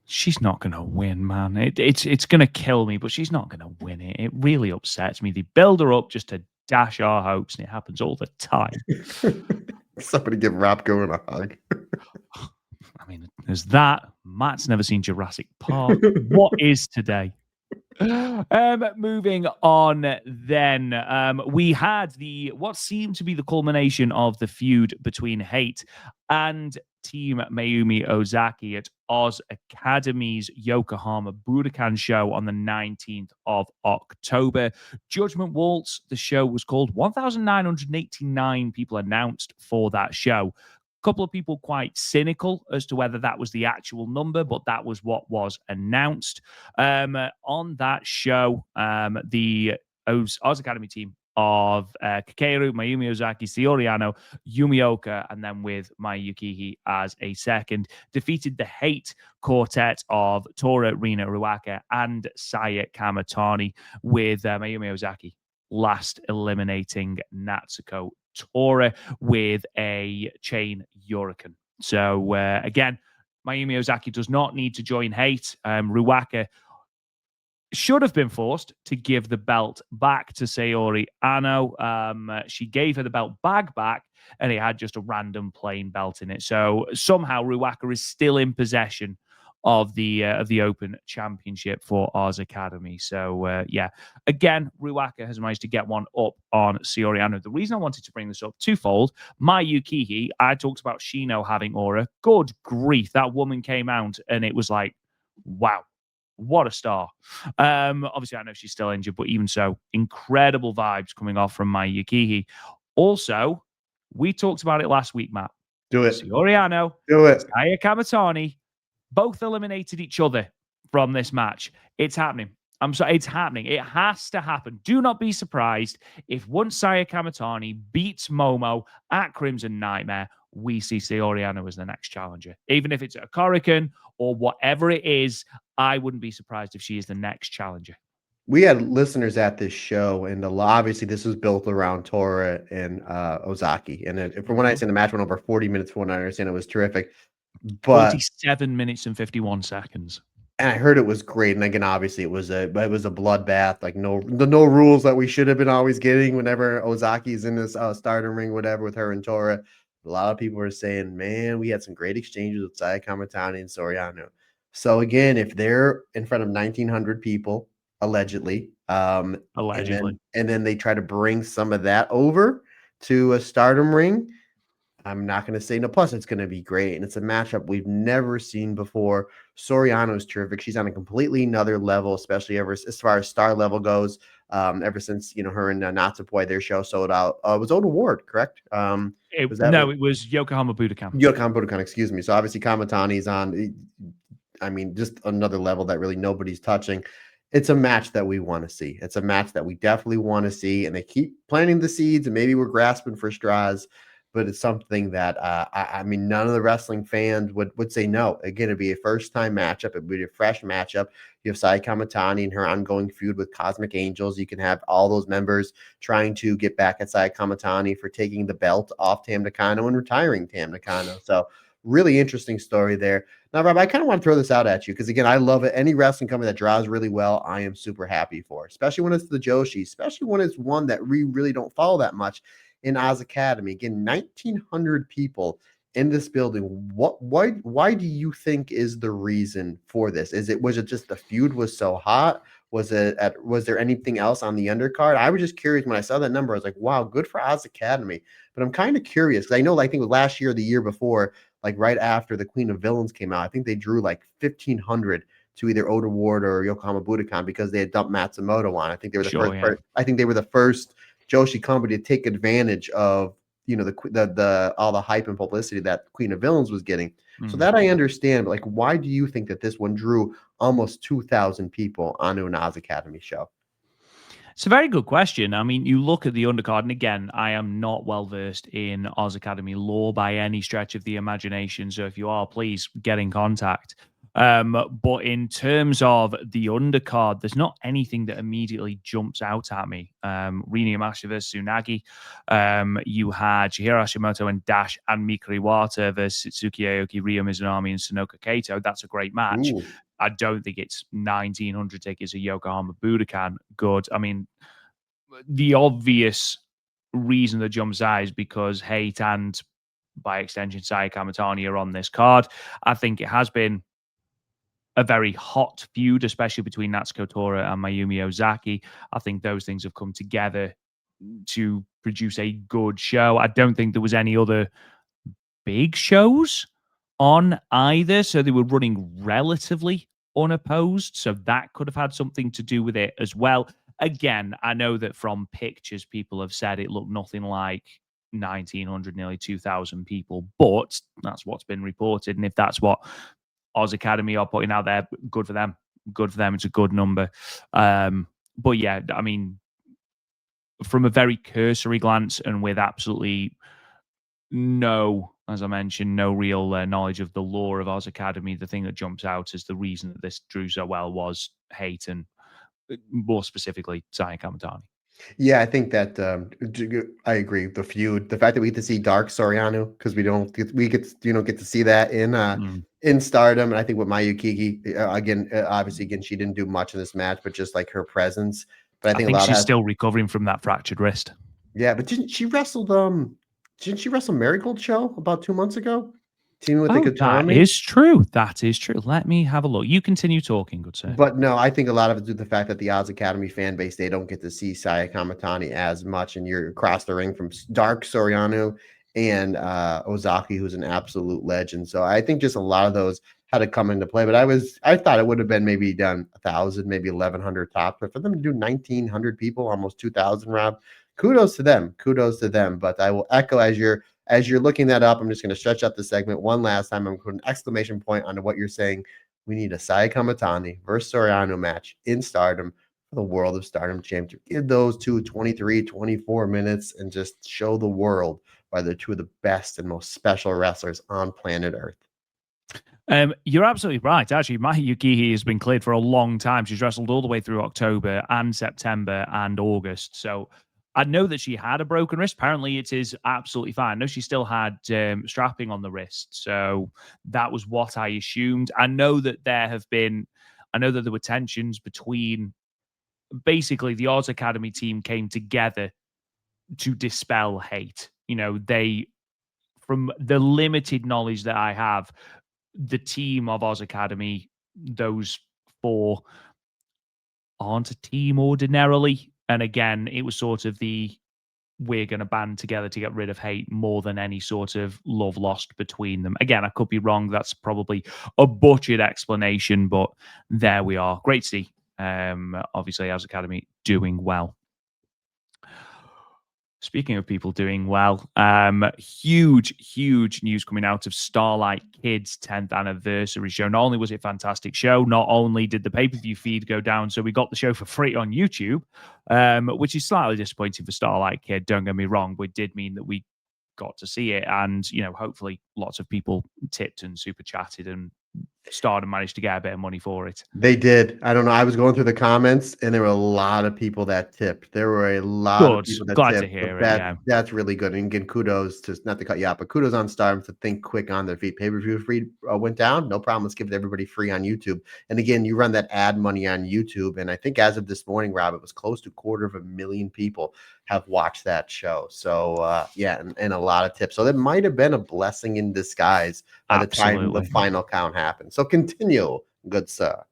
[SPEAKER 1] She's not going to win, man. It's going to kill me, but she's not going to win it. It really upsets me. They build her up just to dash our hopes, and it happens all the time.
[SPEAKER 2] Somebody give Rapco a hug.
[SPEAKER 1] I mean, there's that. Matt's never seen Jurassic Park. What is today? Moving on then, we had what seemed to be the culmination of the feud between Hate and Team Mayumi Ozaki at Oz Academy's Yokohama Budokan show on the 19th of October. Judgment Waltz, the show was called. 1,989 people announced for that show. Couple of people quite cynical as to whether that was the actual number, but that was what was announced. On that show, the Oz Academy team of Kakeru, Mayumi Ozaki, Saori Anou, Yumioka, and then with Mai Yukihi as a second, defeated the Hate quartet of Tora, Rina Ruaka, and Saya Kamatani, with Mayumi Ozaki last eliminating Natsuko Tora with a chain Hurricane. So again, Mayumi Ozaki does not need to join Hate. Ruaka should have been forced to give the belt back to Saori Anou. She gave her the belt back, and it had just a random plain belt in it. So somehow Ruaka is still in possession of the Open Championship for Oz Academy. So yeah, again, Ruaka has managed to get one up on Saori Anou. The reason I wanted to bring this up, twofold. Mai Yukihi, I talked about Shino having aura. Good grief, that woman came out and it was like, wow. What a star. Obviously, I know she's still injured, but even so, incredible vibes coming off from Mai Yukihi. Also, we talked about it last week, Matt.
[SPEAKER 2] Do it.
[SPEAKER 1] Saori Anou,
[SPEAKER 2] Do it.
[SPEAKER 1] Saya Kamatani, both eliminated each other from this match. It's happening. I'm sorry, it's happening. It has to happen. Do not be surprised if once Saya Kamatani beats Momo at Crimson Nightmare, we see Saori Anou as the next challenger. Even if it's a Korakuen or whatever it is, I wouldn't be surprised if she is the next challenger.
[SPEAKER 2] We had listeners at this show, and obviously this was built around Tora and Ozaki. And from when I seen the match went over 40 minutes, from what I understand, it was terrific. But
[SPEAKER 1] 47 minutes and 51 seconds.
[SPEAKER 2] And I heard it was great. And again, obviously it was a bloodbath, like no rules that we should have been always getting whenever Ozaki's in this stardom ring, whatever, with her and Tora. A lot of people were saying, man, we had some great exchanges with Saya Kamatani and Saori Anou. So again, if they're in front of 1,900 people, allegedly, and then they try to bring some of that over to a stardom ring, I'm not going to say no. Plus, it's going to be great, and it's a matchup we've never seen before. Soriano's terrific. She's on a completely another level, especially ever as far as star level goes. Ever since her and Natsupoi, their show sold out. It was Oda Ward, correct? Was that
[SPEAKER 1] No, it was Yokohama Budokan.
[SPEAKER 2] Yokohama Budokan? Excuse me. So obviously Kamatani's on. I mean, just another level that really nobody's touching. It's a match that we want to see. It's a match that we definitely want to see, and they keep planting the seeds, and maybe we're grasping for straws, but it's something that I mean, none of the wrestling fans would say no. Again, it'd be a first time matchup. It'd be a fresh matchup. You have Sai Kamatani and her ongoing feud with Cosmic Angels. You can have all those members trying to get back at Sai Kamatani for taking the belt off Tam Nakano and retiring Tam Nakano. So really interesting story there. Now, Rob, I kind of want to throw this out at you because, again, I love it. Any wrestling company that draws really well, I am super happy for, especially when it's the Joshi, especially when it's one that we really don't follow that much in Oz Academy. Again, 1,900 people in this building. Why do you think is the reason for this? Was it just the feud was so hot? Was there anything else on the undercard? I was just curious when I saw that number. I was like, wow, good for Oz Academy. But I'm kind of curious because I know, I think it was last year or the year before, like right after the Queen of Villains came out, I think they drew like 1,500 to either Oda Ward or Yokohama Budokan because they had dumped Matsumoto on. I think they were the
[SPEAKER 1] Sure,
[SPEAKER 2] first.
[SPEAKER 1] yeah.
[SPEAKER 2] I think they were the first Joshi company to take advantage of the all the hype and publicity that Queen of Villains was getting. So that I understand, but like, why do you think that this one drew almost 2,000 people onto an Oz Academy show?
[SPEAKER 1] It's a very good question. I mean, you look at the undercard, and again, I am not well versed in Oz Academy lore by any stretch of the imagination. So if you are, please get in contact. But in terms of the undercard, there's not anything that immediately jumps out at me. Rini Yamashita versus Tsunagi. You had Chihiro Hashimoto and Dash and Mikari Wata versus Tsuki Aoki, Ryo Mizunami, and Sonoka Kato. That's a great match.
[SPEAKER 2] Ooh.
[SPEAKER 1] I don't think it's 1,900 tickets at Yokohama Budokan good. I mean, the obvious reason that jumps out is because Hate and, by extension, Saya Kamatani are on this card. I think it has been a very hot feud, especially between Natsuko Tora and Mayumi Ozaki. I think those things have come together to produce a good show. I don't think there was any other big shows on either, so they were running relatively unopposed. So that could have had something to do with it as well. Again, I know that from pictures, people have said it looked nothing like 1,900, nearly 2,000 people, but that's what's been reported. And if that's what Oz Academy are putting out there, good for them. Good for them. It's a good number. But yeah, I mean, from a very cursory glance and with absolutely no, as I mentioned, no real knowledge of the lore of Oz Academy. The thing that jumps out as the reason that this drew so well was hate and more specifically Saya Kamatani.
[SPEAKER 2] Yeah, I think that I agree. The feud, the fact that we get to see Dark Soriano because we get to see that in Stardom, and I think with Mayukiki again, obviously again she didn't do much in this match, but just like her presence. But I
[SPEAKER 1] I
[SPEAKER 2] think a
[SPEAKER 1] think
[SPEAKER 2] lot
[SPEAKER 1] she's
[SPEAKER 2] has
[SPEAKER 1] still recovering from that fractured wrist.
[SPEAKER 2] yeah. But didn't she wrestle Marigold Show about 2 months ago, teaming with the
[SPEAKER 1] Oh, that
[SPEAKER 2] Katami?
[SPEAKER 1] is true. That is true. Let me have a look. You continue talking, good sir.
[SPEAKER 2] But no, I think a lot of it's due to the fact that the Oz Academy fan base, they don't get to see Saya Kamatani as much, and you're across the ring from Dark Soriano and Ozaki, who's an absolute legend. So I think just a lot of those had to come into play. But I thought it would have been maybe done 1,000, maybe 1,100 top, but for them to do 1,900 people, almost 2,000, Rob, kudos to them. Kudos to them. But I will echo as you're looking that up. I'm just going to stretch out the segment one last time. I'm going to put an exclamation point onto what you're saying. We need a Saya Kamatani versus Soriano match in Stardom for the World of Stardom Championship. Give those two 23, 24 minutes and just show the world why they're two of the best and most special wrestlers on planet Earth.
[SPEAKER 1] You're absolutely right. Actually, Mahi Yukihi has been cleared for a long time. She's wrestled all the way through October and September and August. So I know that she had a broken wrist. Apparently, it is absolutely fine. I know she still had strapping on the wrist. So that was what I assumed. I know that there were tensions between basically the Oz Academy team came together to dispel hate. From the limited knowledge that I have, the team of Oz Academy, those four aren't a team ordinarily. And again, it was sort of the we're going to band together to get rid of hate more than any sort of love lost between them. Again, I could be wrong. That's probably a butchered explanation, but there we are. Great to see, obviously, House Academy doing well. Speaking of people doing well, huge news coming out of Starlight Kid's 10th anniversary show. Not only was it a fantastic show, not only did the pay-per-view feed go down, so we got the show for free on YouTube, which is slightly disappointing for Starlight Kid, don't get me wrong, but it did mean that we got to see it, and, you know, hopefully lots of people tipped and super chatted, and Stardom managed to get a bit of money for it.
[SPEAKER 2] They did. I don't know. I was going through the comments, and there were a lot of people that tipped. There were a lot of
[SPEAKER 1] Good.
[SPEAKER 2] people that
[SPEAKER 1] Glad to
[SPEAKER 2] tipped. So
[SPEAKER 1] hear it, yeah.
[SPEAKER 2] that's really good. And again, kudos to, not to cut you out, but kudos on Stardom to think quick on their feet. Pay-per-view free went down. No problem. Let's give it everybody free on YouTube. And again, you run that ad money on YouTube, and I think as of this morning, Rob, it was close to 250,000 people have watched that show. So yeah, and a lot of tips. So that might have been a blessing in disguise by the time the final count happened. So continue, good sir.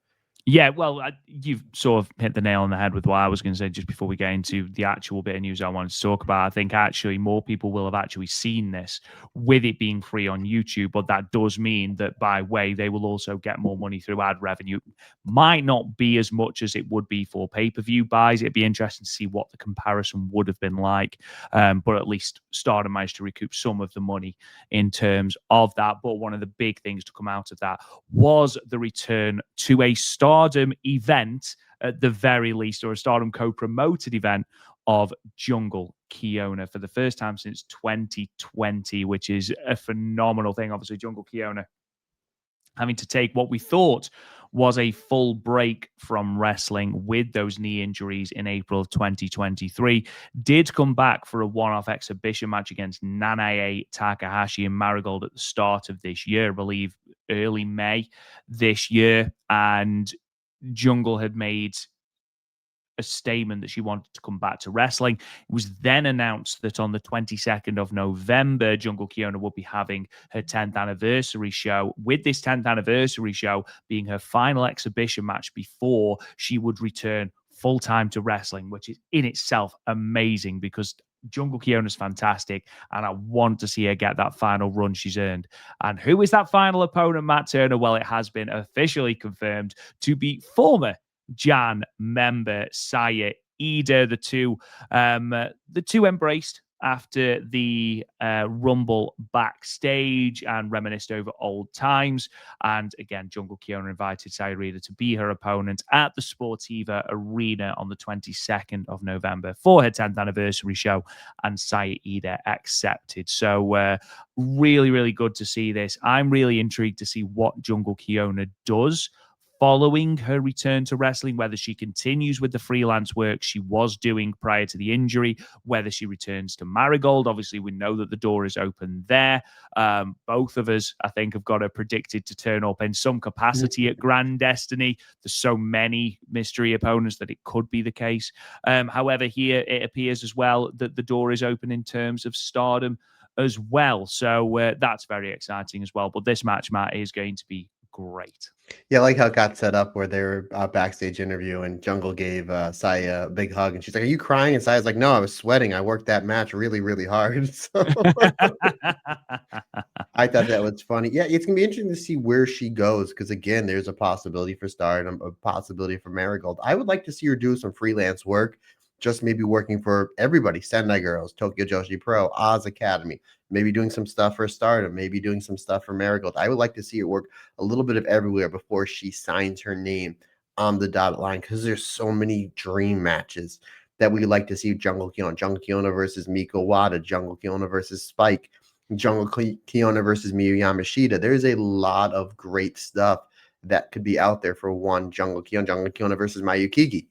[SPEAKER 1] Yeah, well, you've sort of hit the nail on the head with what I was going to say just before we get into the actual bit of news I wanted to talk about. I think actually more people will have actually seen this with it being free on YouTube, but that does mean that by way they will also get more money through ad revenue. Might not be as much as it would be for pay-per-view buys. It'd be interesting to see what the comparison would have been like, but at least Stardom managed to recoup some of the money in terms of that. But one of the big things to come out of that was the return to a Stardom event, at the very least, or a Stardom co-promoted event of Jungle Kyona for the first time since 2020, which is a phenomenal thing. Obviously, Jungle Kyona having to take what we thought was a full break from wrestling with those knee injuries in April of 2023, did come back for a one-off exhibition match against Nanae Takahashi and Marigold at the start of this year, I believe early May this year, and Jungle had made a statement that she wanted to come back to wrestling. It was then announced that on the 22nd of November, Jungle Kyona would be having her 10th anniversary show, with this 10th anniversary show being her final exhibition match before she would return full-time to wrestling, which is in itself amazing because Jungle Kyona is fantastic, and I want to see her get that final run she's earned. And who is that final opponent, Matt Turner? Well, it has been officially confirmed to be former Jan member Saya Iida. The two embraced after the Rumble backstage and reminisced over old times. And again, Jungle Kyona invited Saya Iida to be her opponent at the Sportiva Arena on the 22nd of November for her 10th anniversary show, and Saya Iida accepted. So really, really good to see this. I'm really intrigued to see what Jungle Kyona does following her return to wrestling, whether she continues with the freelance work she was doing prior to the injury, whether she returns to Marigold. Obviously, we know that the door is open there. Both of us, I think, have got her predicted to turn up in some capacity at Grand Destiny. There's so many mystery opponents that it could be the case. However, here it appears as well that the door is open in terms of Stardom as well. So that's very exciting as well. But this match, Matt, is going to be great.
[SPEAKER 2] Yeah, I like how it got set up where they were backstage interview and Jungle gave Saya a big hug and she's like, "Are you crying?" And Saya's like, "No, I was sweating. I worked that match really, really hard." So I thought that was funny. Yeah, it's gonna be interesting to see where she goes because again, there's a possibility for Stardom, a possibility for Marigold. I would like to see her do some freelance work, just maybe working for everybody, Sendai Girls, Tokyo Joshi Pro, Oz Academy, maybe doing some stuff for Stardom, maybe doing some stuff for Marigold. I would like to see her work a little bit of everywhere before she signs her name on the dotted line because there's so many dream matches that we like to see. Jungle Kyona versus Miko Wada, Jungle Kyona versus Spike, Jungle Kyona versus Miyu Yamashita. There's a lot of great stuff that could be out there for one Jungle Kyona versus Mayukigi,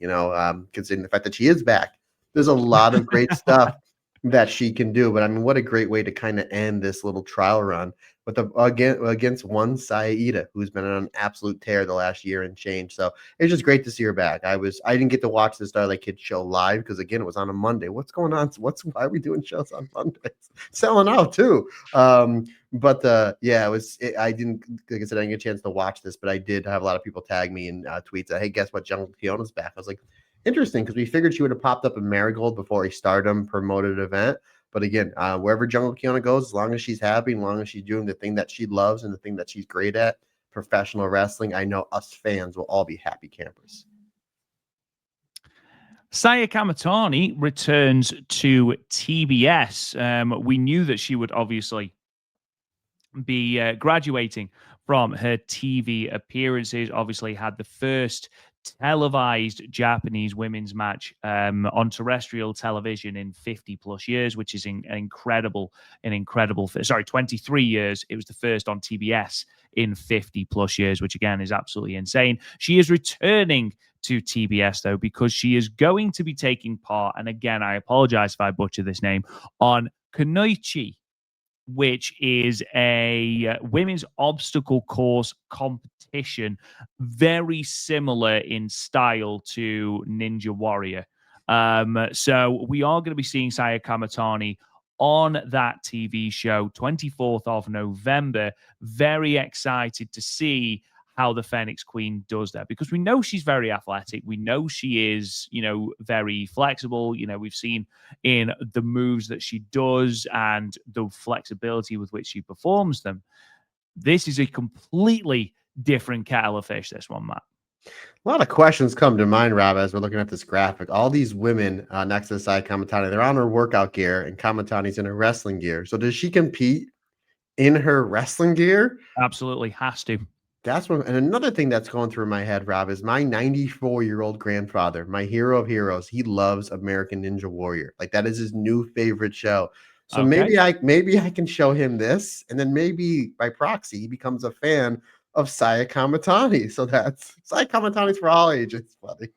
[SPEAKER 2] considering the fact that she is back. There's a lot of great stuff that she can do. But I mean, what a great way to kind of end this little trial run with against one Saya Iida, who's been on an absolute tear the last year and change. So it's just great to see her back. I didn't get to watch the Starlight Kid show live because again, it was on a Monday. What's going on? Why are we doing shows on Mondays? Selling out too. But yeah, I didn't, like I said, I didn't get a chance to watch this, but I did have a lot of people tag me in tweets that, "Hey, guess what? Jungle Kyona's back." I was like, Interesting, because we figured she would have popped up in Marigold before a Stardom promoted event. But again, wherever Jungle Kyona goes, as long as she's happy, as long as she's doing the thing that she loves and the thing that she's great at, professional wrestling, I know us fans will all be happy campers.
[SPEAKER 1] Saya Kamatani returns to TBS. We knew that she would obviously be graduating from her TV appearances. Obviously, had the first televised Japanese women's match on terrestrial television in 50 plus years, which is incredible. 23 years. It was the first on TBS in 50 plus years, which again is absolutely insane. She is returning to TBS though, because she is going to be taking part, and again, I apologize if I butcher this name, on Kunoichi, which is a women's obstacle course competition, very similar in style to Ninja Warrior. So we are going to be seeing Saya Kamatani on that TV show, 24th of November. Very excited to see how the Phoenix Queen does that, because we know she's very athletic. We know she is, very flexible. We've seen in the moves that she does and the flexibility with which she performs them. This is a completely different kettle of fish, this one, Matt.
[SPEAKER 2] A lot of questions come to mind, Rob, as we're looking at this graphic. All these women next to the side, Kamatani, they're on her workout gear, and Kamatani's in her wrestling gear. So does she compete in her wrestling gear?
[SPEAKER 1] Absolutely has to.
[SPEAKER 2] That's one. And another thing that's going through my head, Rob, is my 94-year-old grandfather, my hero of heroes. He loves American Ninja Warrior. Like, that is his new favorite show. So
[SPEAKER 1] Okay.
[SPEAKER 2] maybe I can show him this, and then maybe by proxy he becomes a fan of Saya Kamatani. So that's Saya Kamatani's for all ages, buddy.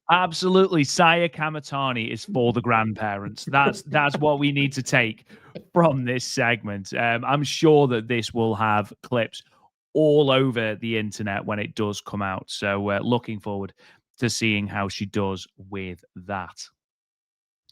[SPEAKER 1] Absolutely. Saya Kamatani is for the grandparents. That's what we need to take from this segment. I'm sure that this will have clips all over the internet when it does come out. So looking forward to seeing how she does with that.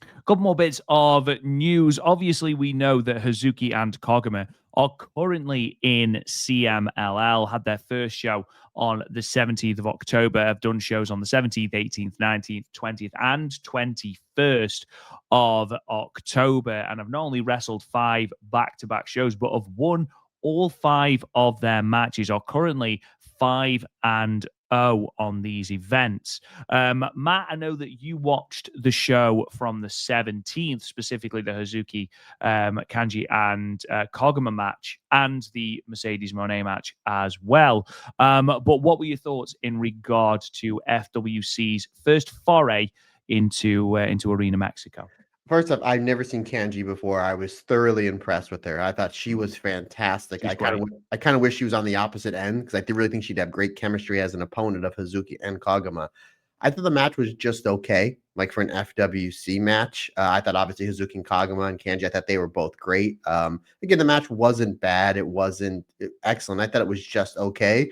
[SPEAKER 1] A couple more bits of news. Obviously, we know that Hazuki and Koguma are currently in CMLL, had their first show on the 17th of October, have done shows on the 17th, 18th, 19th, 20th, and 21st of October, and have not only wrestled 5 back-to-back shows, but have won all 5 of their matches, are currently 5-0 on these events. Matt, I know that you watched the show from the 17th, specifically the Hazuki, Kanji, and Koguma match, and the Mercedes Moné match as well. But what were your thoughts in regard to FWC's first foray into Arena Mexico?
[SPEAKER 2] First off, I've never seen Kanji before. I was thoroughly impressed with her. I thought she was fantastic.
[SPEAKER 1] She's great.
[SPEAKER 2] I kind of wish she was on the opposite end, because I really think she'd have great chemistry as an opponent of Hazuki and Koguma. I thought the match was just okay, like for an FWC match. I thought obviously Hazuki and Koguma and Kanji, I thought they were both great. Again, the match wasn't bad. It wasn't excellent. I thought it was just okay.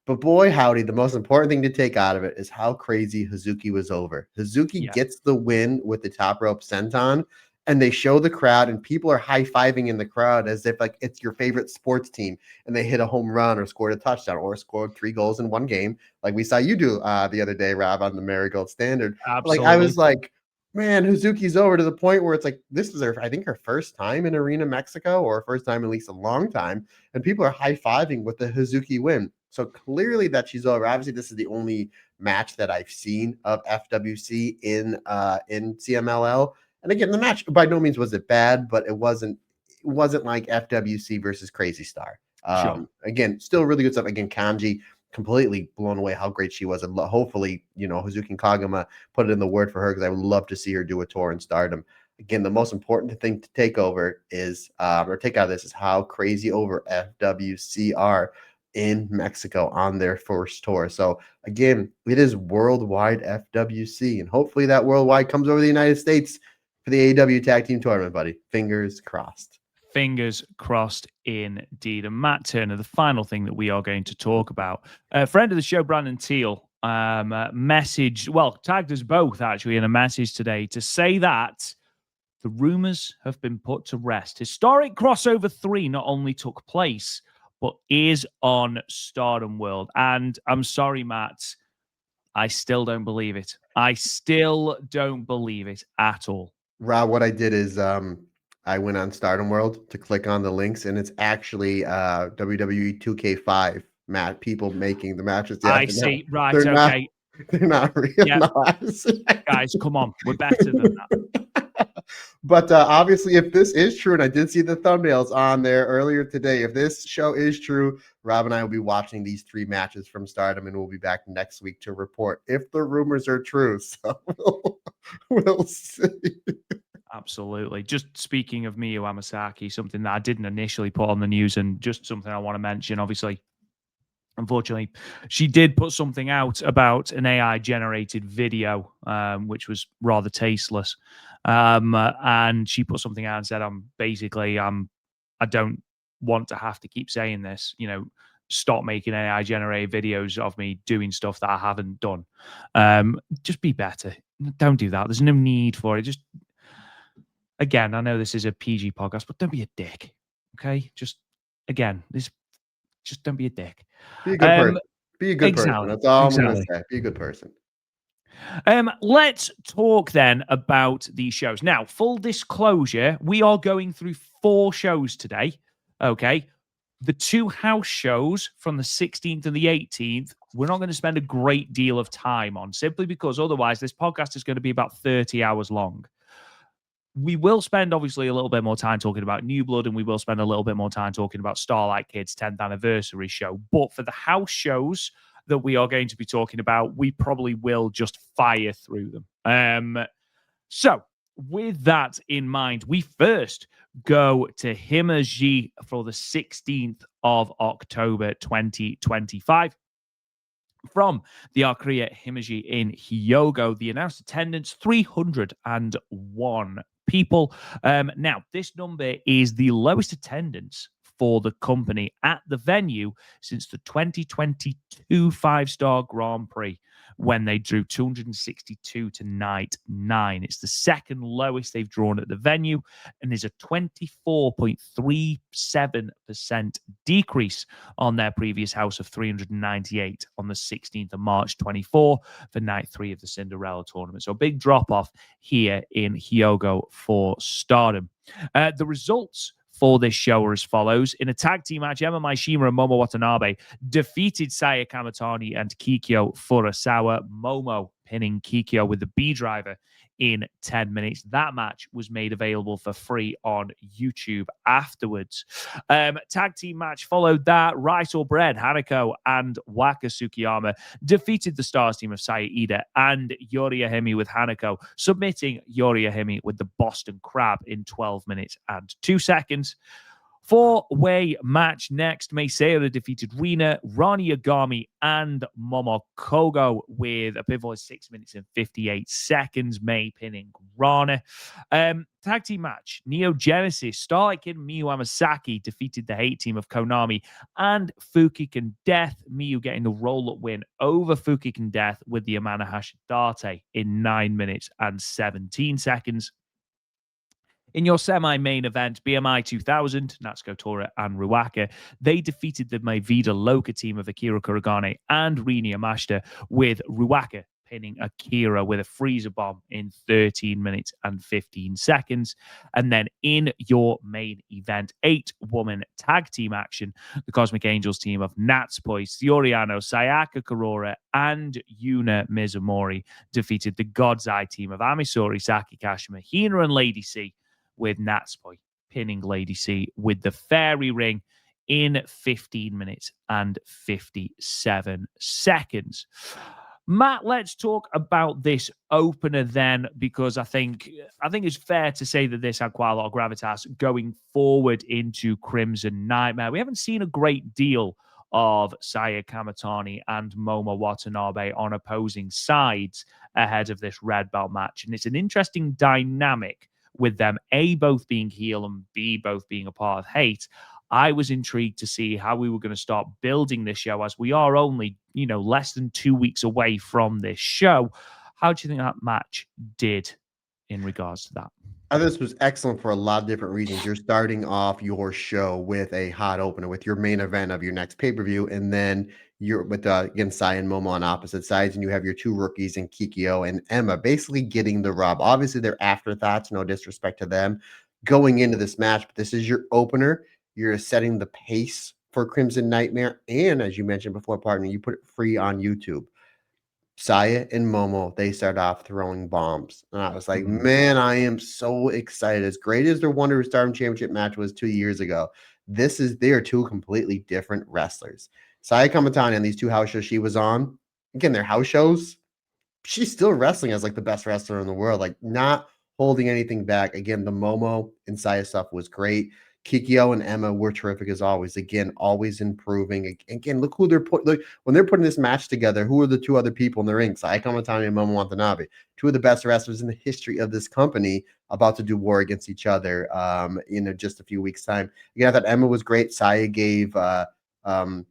[SPEAKER 2] But boy, howdy, the most important thing to take out of it is how crazy Hazuki was over. Hazuki gets the win with the top rope senton, and they show the crowd, and people are high-fiving in the crowd as if like it's your favorite sports team, and they hit a home run or scored a touchdown or scored 3 goals in one game, like we saw you do the other day, Rob, on the Marigold Standard. Like, I
[SPEAKER 1] Absolutely.
[SPEAKER 2] was like, man, Hazuki's over to the point where it's like this was her, I think, her first time in Arena Mexico, or first time in at least a long time, and people are high-fiving with the Hazuki win. So clearly that she's over. Obviously, this is the only match that I've seen of FWC in CMLL. And again, the match by no means was it bad, but it wasn't like FWC versus Crazy Star.
[SPEAKER 1] Sure.
[SPEAKER 2] Again, still really good stuff. Again, Kanji, completely blown away how great she was, and hopefully, Hazuki and Kagama put it in the word for her, because I would love to see her do a tour in Stardom. Again, the most important thing to take over is, or take out of this, is how crazy over FWC are in Mexico on their first tour. So again, it is worldwide FWC, and hopefully that worldwide comes over the United States for the AEW Tag Team Tournament, buddy. Fingers crossed.
[SPEAKER 1] Fingers crossed indeed. And Matt Turner, the final thing that we are going to talk about, a friend of the show, Brandon Teal, tagged us both actually in a message today to say that the rumors have been put to rest. Historic Crossover 3 not only took place, but is on Stardom World. And I'm sorry, Matt, I still don't believe it. I still don't believe it at all.
[SPEAKER 2] Rob, what I did is I went on Stardom World to click on the links, and it's actually WWE 2K5 match people making the matches. Yeah,
[SPEAKER 1] I see. Right.
[SPEAKER 2] they're not
[SPEAKER 1] Okay.
[SPEAKER 2] they're not real.
[SPEAKER 1] Yeah. Guys, come on. We're better than that.
[SPEAKER 2] But obviously, if this is true, and I did see the thumbnails on there earlier today, if this show is true, Rob and I will be watching these 3 matches from Stardom, and we'll be back next week to report if the rumors are true. So we'll see.
[SPEAKER 1] Absolutely. Just speaking of Miyu Amasaki, something that I didn't initially put on the news, and just something I want to mention, obviously. Unfortunately, she did put something out about an AI generated video, which was rather tasteless. And she put something out and said, I don't want to have to keep saying this, stop making AI generated videos of me doing stuff that I haven't done. Just be better. Don't do that. There's no need for it. Just, again, I know this is a PG podcast, but don't be a dick. Okay. Just don't be a dick.
[SPEAKER 2] Be a good person. Be a good person. That's all I'm going to say. Be a good person.
[SPEAKER 1] Let's talk then about these shows. Now, full disclosure, we are going through 4 shows today. Okay. The 2 house shows from the 16th and the 18th, we're not going to spend a great deal of time on, simply because otherwise this podcast is going to be about 30 hours long. We will spend obviously a little bit more time talking about New Blood, and we will spend a little bit more time talking about Starlight Kid's 10th anniversary show. But for the house shows that we are going to be talking about, we probably will just fire through them. So with that in mind, we first go to Himeji for the 16th of October 2025. From the Arcria Himeji in Hyogo, the announced attendance 301 people. Now, this number is the lowest attendance for the company at the venue since the 2022 5-star Grand Prix, when they drew 262 to night 9. It's the second lowest they've drawn at the venue, and is a 24.37% decrease on their previous house of 398 on the 16th of March 24 for night 3 of the Cinderella tournament. So a big drop off here in Hyogo for Stardom. The results for this show are as follows. In a tag team match, Emma Maishima and Momo Watanabe defeated Saya Kamatani and Kikyo Furusawa. Momo pinning Kikyo with the B driver in 10 minutes. That match was made available for free on YouTube afterwards. Tag team match followed that. Rice or Bread, Hanako and Waka Tsukiyama defeated the Stars team of Saya Iida and Yorihime with Hanako, submitting Yorihime with the Boston Crab in 12 minutes and 2 seconds. 4-way match next. Meisera defeated Rina, Rani Yagami, and Momokogo with a pivotal 6 minutes and 58 seconds. Mei pinning Rana. Tag team match. Neo Genesis, Starlight Kid, and Miyu Amasaki defeated the hate team of Konami and Fukigen Death. Miyu getting the roll-up win over Fukigen Death with the Amana Hashidate in 9 minutes and 17 seconds. In your semi-main event, BMI 2000, Natsuko Tora and Ruaka, they defeated the Maivida Loka team of Akira Kuragane and Rini Yamashita, with Ruaka pinning Akira with a freezer bomb in 13 minutes and 15 seconds. And then in your main event, 8-woman tag team action, the Cosmic Angels team of Natsupoi, Soriano, Sayaka Kurora, and Yuna Mizumori defeated the God's Eye team of Amisori, Saki Kashima, Hina, and Lady C, with Natsupoi pinning Lady C with the fairy ring in 15 minutes and 57 seconds. Matt, let's talk about this opener then, because I think it's fair to say that this had quite a lot of gravitas going forward into Crimson Nightmare. We haven't seen a great deal of Saya Kamatani and Momo Watanabe on opposing sides ahead of this red belt match, and it's an interesting dynamic with them, A, both being heel, and B, both being a part of hate. I was intrigued to see how we were going to start building this show, as we are only, less than 2 weeks away from this show. How do you think that match did in regards to that?
[SPEAKER 2] This was excellent for a lot of different reasons. You're starting off your show with a hot opener, with your main event of your next pay-per-view, and then you're with against Sai and Momo on opposite sides, and you have your two rookies in Kikyo and Emma basically getting the rub. Obviously, they're afterthoughts, no disrespect to them, going into this match, but this is your opener. You're setting the pace for Crimson Nightmare, and as you mentioned before, partner, you put it free on YouTube. Saya and Momo, they start off throwing bombs. And I was like, man, I am so excited. As great as their Wonder Stardom Championship match was 2 years ago, they are two completely different wrestlers. Saya Kamatani on these two house shows she was on, again, they're house shows. She's still wrestling as like the best wrestler in the world, like not holding anything back. Again, the Momo and Saya stuff was great. Kikyo and Emma were terrific as always. Again, always improving. Again, look who they're putting. Look, when they're putting this match together, who are the two other people in the ring? Sai Kamatani and Momo Watanabe, two of the best wrestlers in the history of this company, about to do war against each other. In just a few weeks' time. Again, I thought Emma was great. Saya gave Emma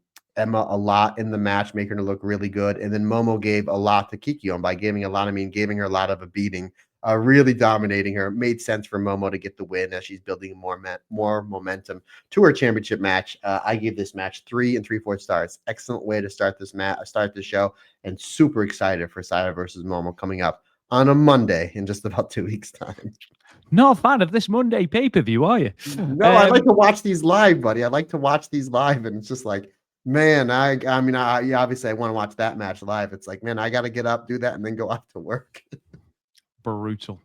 [SPEAKER 2] a lot in the match, making her look really good. And then Momo gave a lot to Kikyo. And by giving a lot, I mean giving her a lot of a beating, really dominating her. It made sense for Momo to get the win as she's building more momentum to her championship match. I gave this match 3 3/4 stars. Excellent way to start start the show, and super excited for Saya versus Momo coming up on a Monday in just about 2 weeks' time.
[SPEAKER 1] Not a fan of this Monday pay-per-view, are you?
[SPEAKER 2] No, I like to watch these live, buddy. I like to watch these live, and it's just like, man, I mean, yeah, obviously I want to watch that match live. It's like, man, I got to get up, do that, and then go off to work.
[SPEAKER 1] Brutal.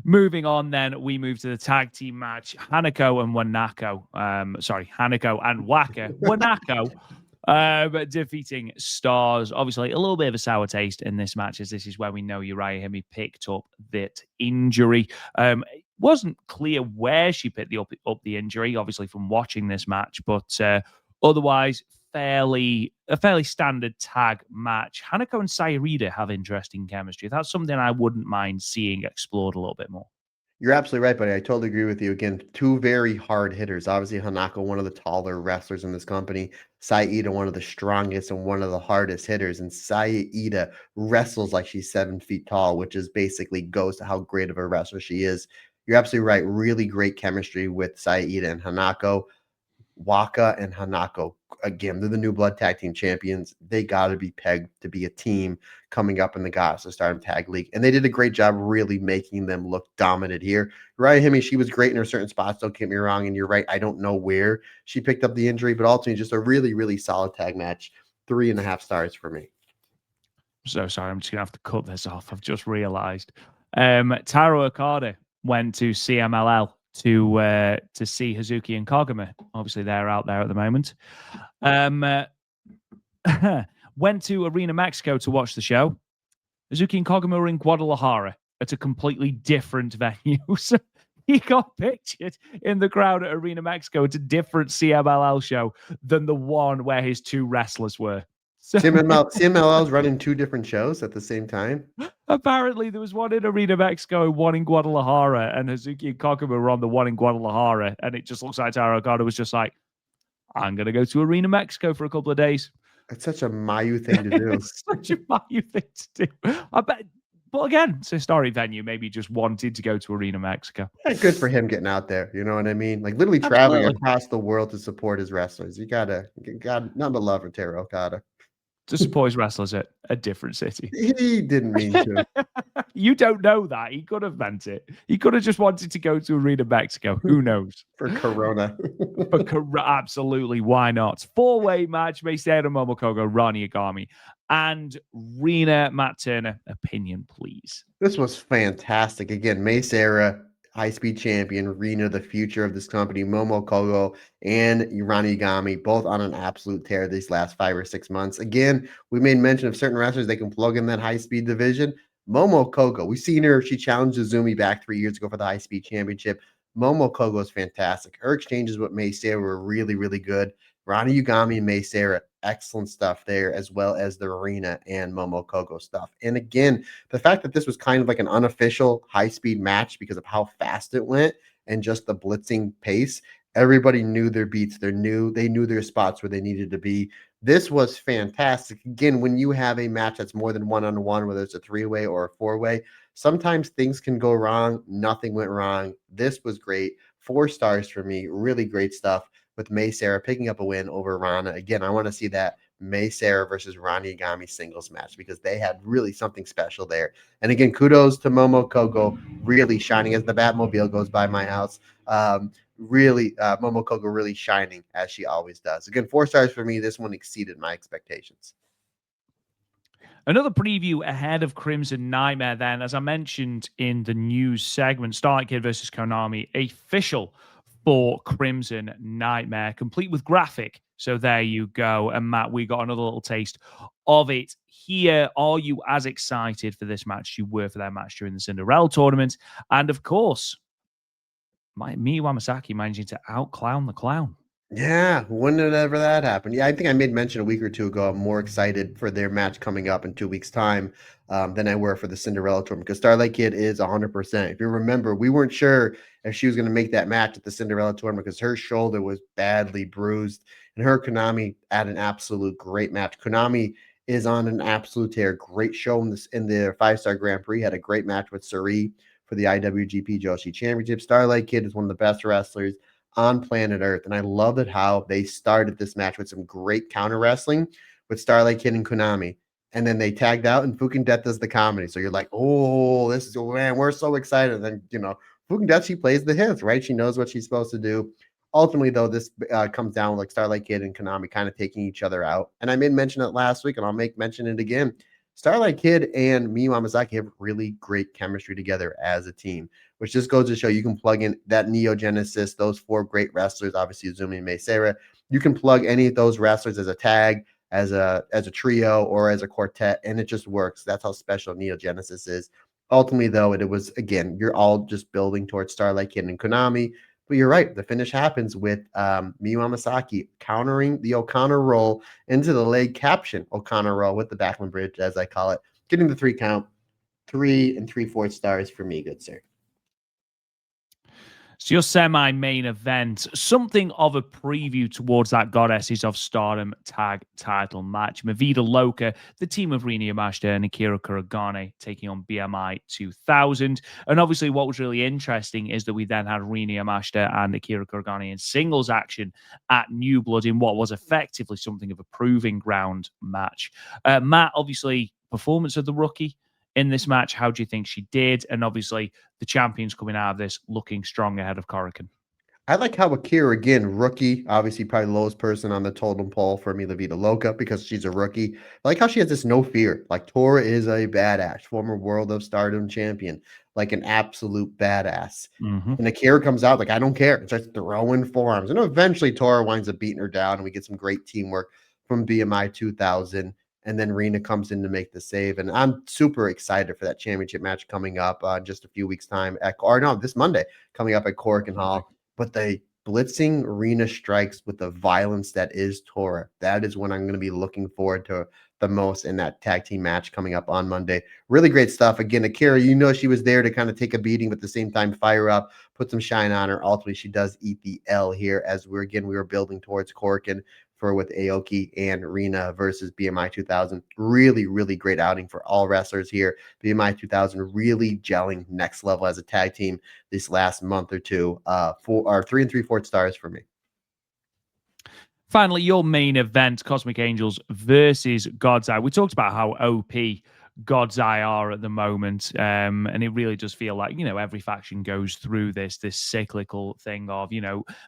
[SPEAKER 1] Moving on, then we move to the tag team match: Hanako and Wanako. Hanako and Waka. Wanako defeating Stars. Obviously, a little bit of a sour taste in this match, as this is where we know Uriah Hime picked up that injury. It wasn't clear where she picked up the injury, obviously, from watching this match, but otherwise, a fairly standard tag match. Hanako and Iida have interesting chemistry. That's something I wouldn't mind seeing explored a little bit more.
[SPEAKER 2] You're absolutely right, buddy. I totally agree with you. Again, two very hard hitters. Obviously, Hanako, one of the taller wrestlers in this company. Iida, one of the strongest and one of the hardest hitters. And Iida wrestles like she's 7 feet tall, which is basically goes to how great of a wrestler she is. You're absolutely right. Really great chemistry with Iida and Hanako. Waka and Hanako, again, they're the new blood tag team champions. They got to be pegged to be a team coming up in the Goddess of Stardom Tag League. And they did a great job really making them look dominant here. Uriah Hime, she was great in her certain spots, don't get me wrong. And you're right, I don't know where she picked up the injury, but ultimately just a really, really solid tag match. 3.5 stars for me.
[SPEAKER 1] So sorry, I'm just gonna have to cut this off. I've just realized. Taro Okada went to CMLL to see Hazuki and Koguma. Obviously, they're out there at the moment. Went to Arena Mexico to watch the show. Hazuki and Koguma were in Guadalajara at a completely different venue. So he got pictured in the crowd at Arena Mexico at a different CMLL show than the one where his two wrestlers were. So
[SPEAKER 2] CMLL is running 2 different shows at the same time.
[SPEAKER 1] apparently, there was one in Arena Mexico, one in Guadalajara, and Hazuki and Koguma were on the one in Guadalajara. And it just looks like Taro Okada was just like, I'm going to go to Arena Mexico for a couple of days.
[SPEAKER 2] It's such a Mayu thing to do.
[SPEAKER 1] It's such a Mayu thing to do. I bet. But again, it's a historic venue. Maybe he just wanted to go to Arena Mexico.
[SPEAKER 2] Yeah, good for him getting out there. You know what I mean? Like literally traveling across the world to support his wrestlers. You gotta, God, nothing but love for Taro Okada.
[SPEAKER 1] To support his wrestlers at a different city.
[SPEAKER 2] He didn't mean to.
[SPEAKER 1] You don't know that. He could have meant it. He could have just wanted to go to Arena Mexico. Who knows?
[SPEAKER 2] For Corona.
[SPEAKER 1] Absolutely. Why not? 4-way match. Meisera Momokogo, Ronnie Agami, and Rena Matt Turner. Opinion, please.
[SPEAKER 2] This was fantastic. Again, Meisera, high-speed champion, Rena, the future of this company, Momokogo, and Ronnie Agami, both on an absolute tear these last 5 or 6 months. Again, we made mention of certain wrestlers they can plug in that high-speed division. Momokogo, we've seen her. She challenged Azumi back 3 years ago for the high-speed championship. Momokogo is fantastic. Her exchanges with Meisera were really, really good. Ronnie Ugami and Meisera, excellent stuff there, as well as the Arena and Momokogo stuff. And again, the fact that this was kind of like an unofficial high-speed match because of how fast it went and just the blitzing pace, everybody knew their beats. They knew their spots where they needed to be. This was fantastic. Again, when you have a match that's more than one-on-one, whether it's a three-way or a four-way, sometimes things can go wrong. Nothing went wrong. This was great. 4 stars for me. Really great stuff with May Sarah picking up a win over Rana. Again, I want to see that May Sarah versus Ronnie Yagami singles match because they had really something special there. And again, kudos to Momo Kogo really shining as the Batmobile goes by my house. Really Momokoko really shining as she always does. Again, 4 stars for me. This one exceeded my expectations.
[SPEAKER 1] Another preview ahead of Crimson Nightmare, then, as I mentioned in the news segment, Starlight Kid versus Konami, official for Crimson Nightmare, complete with graphic. So there you go. And Matt, we got another little taste of it here. Are you as excited for this match you were for their match during the Cinderella tournament? And of course, Miyu Wamasaki managing to outclown the clown.
[SPEAKER 2] Yeah, when did ever that happen? Yeah, I think I made mention a week or two ago. I'm more excited for their match coming up in 2 weeks' time than I were for the Cinderella tournament because Starlight Kid is 100%. If you remember, we weren't sure if she was going to make that match at the Cinderella tournament because her shoulder was badly bruised, and her Konami had an absolute great match. Konami is on an absolute tear. Great show in the 5-star Grand Prix. Had a great match with Suri for the IWGP Joshi Championship. Starlight Kid is one of the best wrestlers on planet Earth. And I love it how they started this match with some great counter wrestling with Starlight Kid and Konami. And then they tagged out and Fukin Death does the comedy. So you're like, oh, this is, man, we're so excited. And then, Fukin Death, she plays the hits, right? She knows what she's supposed to do. Ultimately, though, this comes down with like Starlight Kid and Konami kind of taking each other out. And I made mention it last week, and I'll mention it again. Starlight Kid and Miyu Hamasaki have really great chemistry together as a team, which just goes to show you can plug in that Neo Genesis, those 4 great wrestlers, obviously Izumi and Mei Seira. You can plug any of those wrestlers as a tag, as a trio, or as a quartet, and it just works. That's how special Neo Genesis is. Ultimately, though, it was, again, you're all just building towards Starlight Kid and Konami. But you're right. The finish happens with Miyu Hamasaki countering the O'Connor roll into the leg caption O'Connor roll with the Backman Bridge, as I call it, getting the 3 count. 3 3/4 stars for me, good sir.
[SPEAKER 1] So your semi-main event, something of a preview towards that Goddesses of Stardom tag title match. Mavida Loca, the team of Rina Yamashita and Akira Kurogane taking on BMI 2000. And obviously what was really interesting is that we then had Rina Yamashita and Akira Kurogane in singles action at New Blood in what was effectively something of a proving ground match. Matt, obviously, performance of the rookie in this match, how do you think she did? And obviously, the champions coming out of this looking strong ahead of Korakuen.
[SPEAKER 2] I like how Akira, again, rookie, obviously probably the lowest person on the totem pole for me, La Vida Loca, because she's a rookie. I like how she has this no fear. Like, Tora is a badass, former World of Stardom champion, like an absolute badass.
[SPEAKER 1] Mm-hmm.
[SPEAKER 2] And Akira comes out like, I don't care. And starts throwing forearms. And eventually Tora winds up beating her down, and we get some great teamwork from BMI 2000. And then Rena comes in to make the save. And I'm super excited for that championship match coming up just a few weeks' time. This Monday, coming up at Korakuen Hall. But the blitzing arena strikes with the violence that is Tora. That is when I'm going to be looking forward to the most in that tag team match coming up on Monday. Really great stuff. Again, Akira, she was there to kind of take a beating, but at the same time fire up, put some shine on her. Ultimately, she does eat the L here as we were building towards Korakuen with Aoki and Rina versus BMI 2000. Really, really great outing for all wrestlers here. BMI 2000 really gelling next level as a tag team this last month or two. 3 3/4 stars for me.
[SPEAKER 1] Finally, your main event, Cosmic Angels versus God's Eye. We talked about how OP God's Eye are at the moment, and it really does feel like, every faction goes through this cyclical thing of,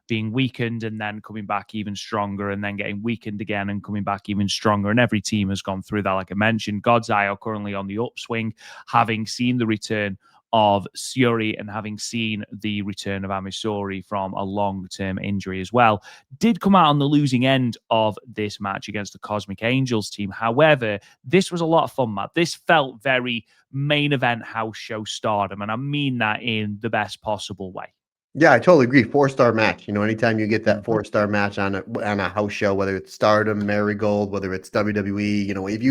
[SPEAKER 1] being weakened and then coming back even stronger and then getting weakened again and coming back even stronger. And every team has gone through that, like I mentioned. God's Eye are currently on the upswing, having seen the return of Syuri and having seen the return of Amisori from a long-term injury as well, did come out on the losing end of this match against the Cosmic Angels team. However, this was a lot of fun, Matt. This felt very main event house show Stardom, and I mean that in the best possible way.
[SPEAKER 2] Yeah, I totally agree. 4-star match. Anytime you get that 4-star match on a house show, whether it's Stardom, Marigold, whether it's WWE, if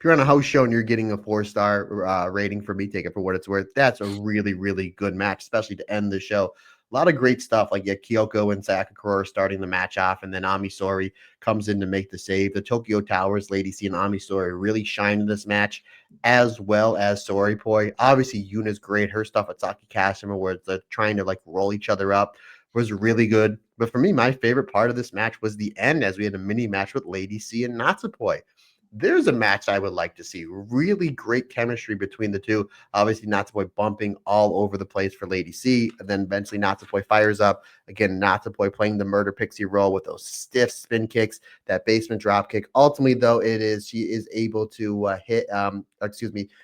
[SPEAKER 2] you're on a house show and you're getting a 4-star rating for me, take it for what it's worth. That's a really, really good match, especially to end the show. A lot of great stuff. Like, yeah, Kyoko and Sakakura starting the match off, and then Ami Sohrei comes in to make the save. The Tokyo Towers, Lady C and Ami Sohrei really shine in this match, as well as Sohrei Poi. Obviously, Yuna's great. Her stuff at Saki Kashima, where they're trying to like roll each other up, was really good. But for me, my favorite part of this match was the end, as we had a mini match with Lady C and Natsupoi. There's a match I would like to see. Really great chemistry between the two. Obviously, Natsupoi bumping all over the place for Lady C. And then eventually Natsupoi fires up. Again, Natsupoi playing the murder pixie role with those stiff spin kicks, that basement drop kick. Ultimately, though, she is able to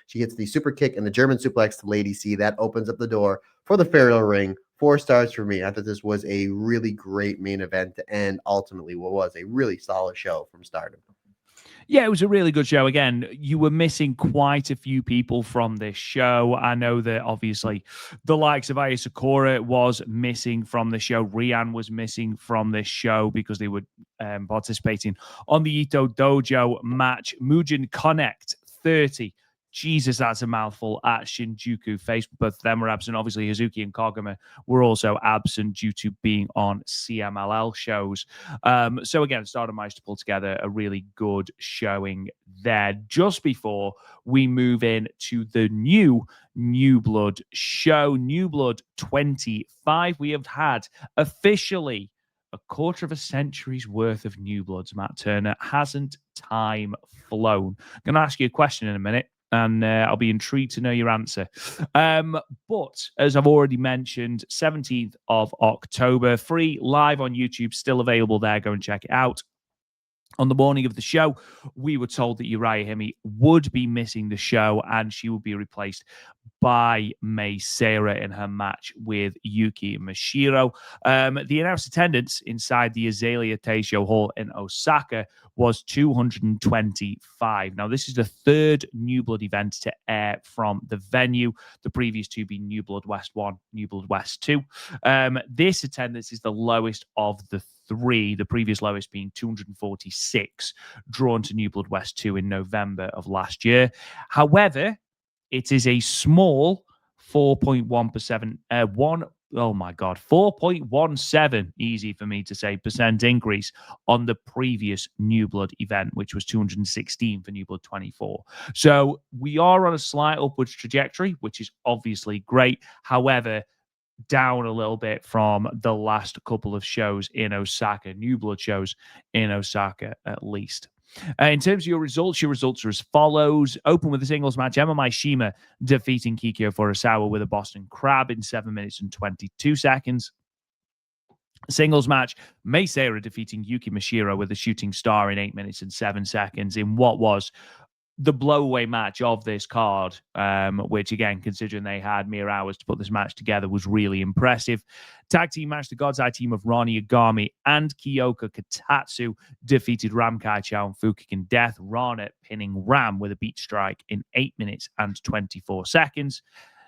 [SPEAKER 2] she hits the super kick and the German suplex to Lady C. That opens up the door for the Pharaoh ring. 4 stars for me. I thought this was a really great main event to end ultimately what was a really solid show from Stardom.
[SPEAKER 1] Yeah, it was a really good show. Again, you were missing quite a few people from this show. I know that obviously the likes of Aya Sakura was missing from the show. Rian was missing from this show because they were participating on the Ito Dojo match. Mugen Connect 30. Jesus, that's a mouthful at Shinjuku Face. Both of them were absent. Obviously, Hazuki and Koguma were also absent due to being on CMLL shows. So again, Stardom managed to pull together a really good showing there just before we move in to the New Blood show. New Blood 25. We have had officially a quarter of a century's worth of New Bloods, Matt Turner. Hasn't time flown? I'm going to ask you a question in a minute, and I'll be intrigued to know your answer. But as I've already mentioned, 17th of October, free live on YouTube, still available there. Go and check it out. On the morning of the show, we were told that Uriah Hime would be missing the show and she would be replaced by Mei Seira in her match with Yuki Mashiro. The announced attendance inside the Azalea Teisho Hall in Osaka was 225. Now, this is the third New Blood event to air from the venue, the previous two being New Blood West 1, New Blood West 2. This attendance is the lowest of the three, the previous lowest being 246, drawn to New Blood West 2 in November of last year. However, it is a small 4.1%, 4.17, easy for me to say, percent increase on the previous New Blood event, which was 216 for New Blood 24. So we are on a slight upwards trajectory, which is obviously great. However, down a little bit from the last couple of shows in Osaka, New Blood shows in Osaka at least. In terms of your results are as follows. Open with a singles match. Emma Maishima defeating Kikyo Furusawa with a Boston Crab in 7 minutes and 22 seconds. Singles match, Mei Seira defeating Yuki Mashiro with a shooting star in 8 minutes and 7 seconds in what was the blowaway match of this card, which again, considering they had mere hours to put this match together, was really impressive. Tag team match, the God's Eye team of Ronnie Agami and Kyoka Katatsu defeated Ram Kai Chao and Fukigen Death. Rana pinning Ram with a beat strike in 8 minutes and 24 seconds.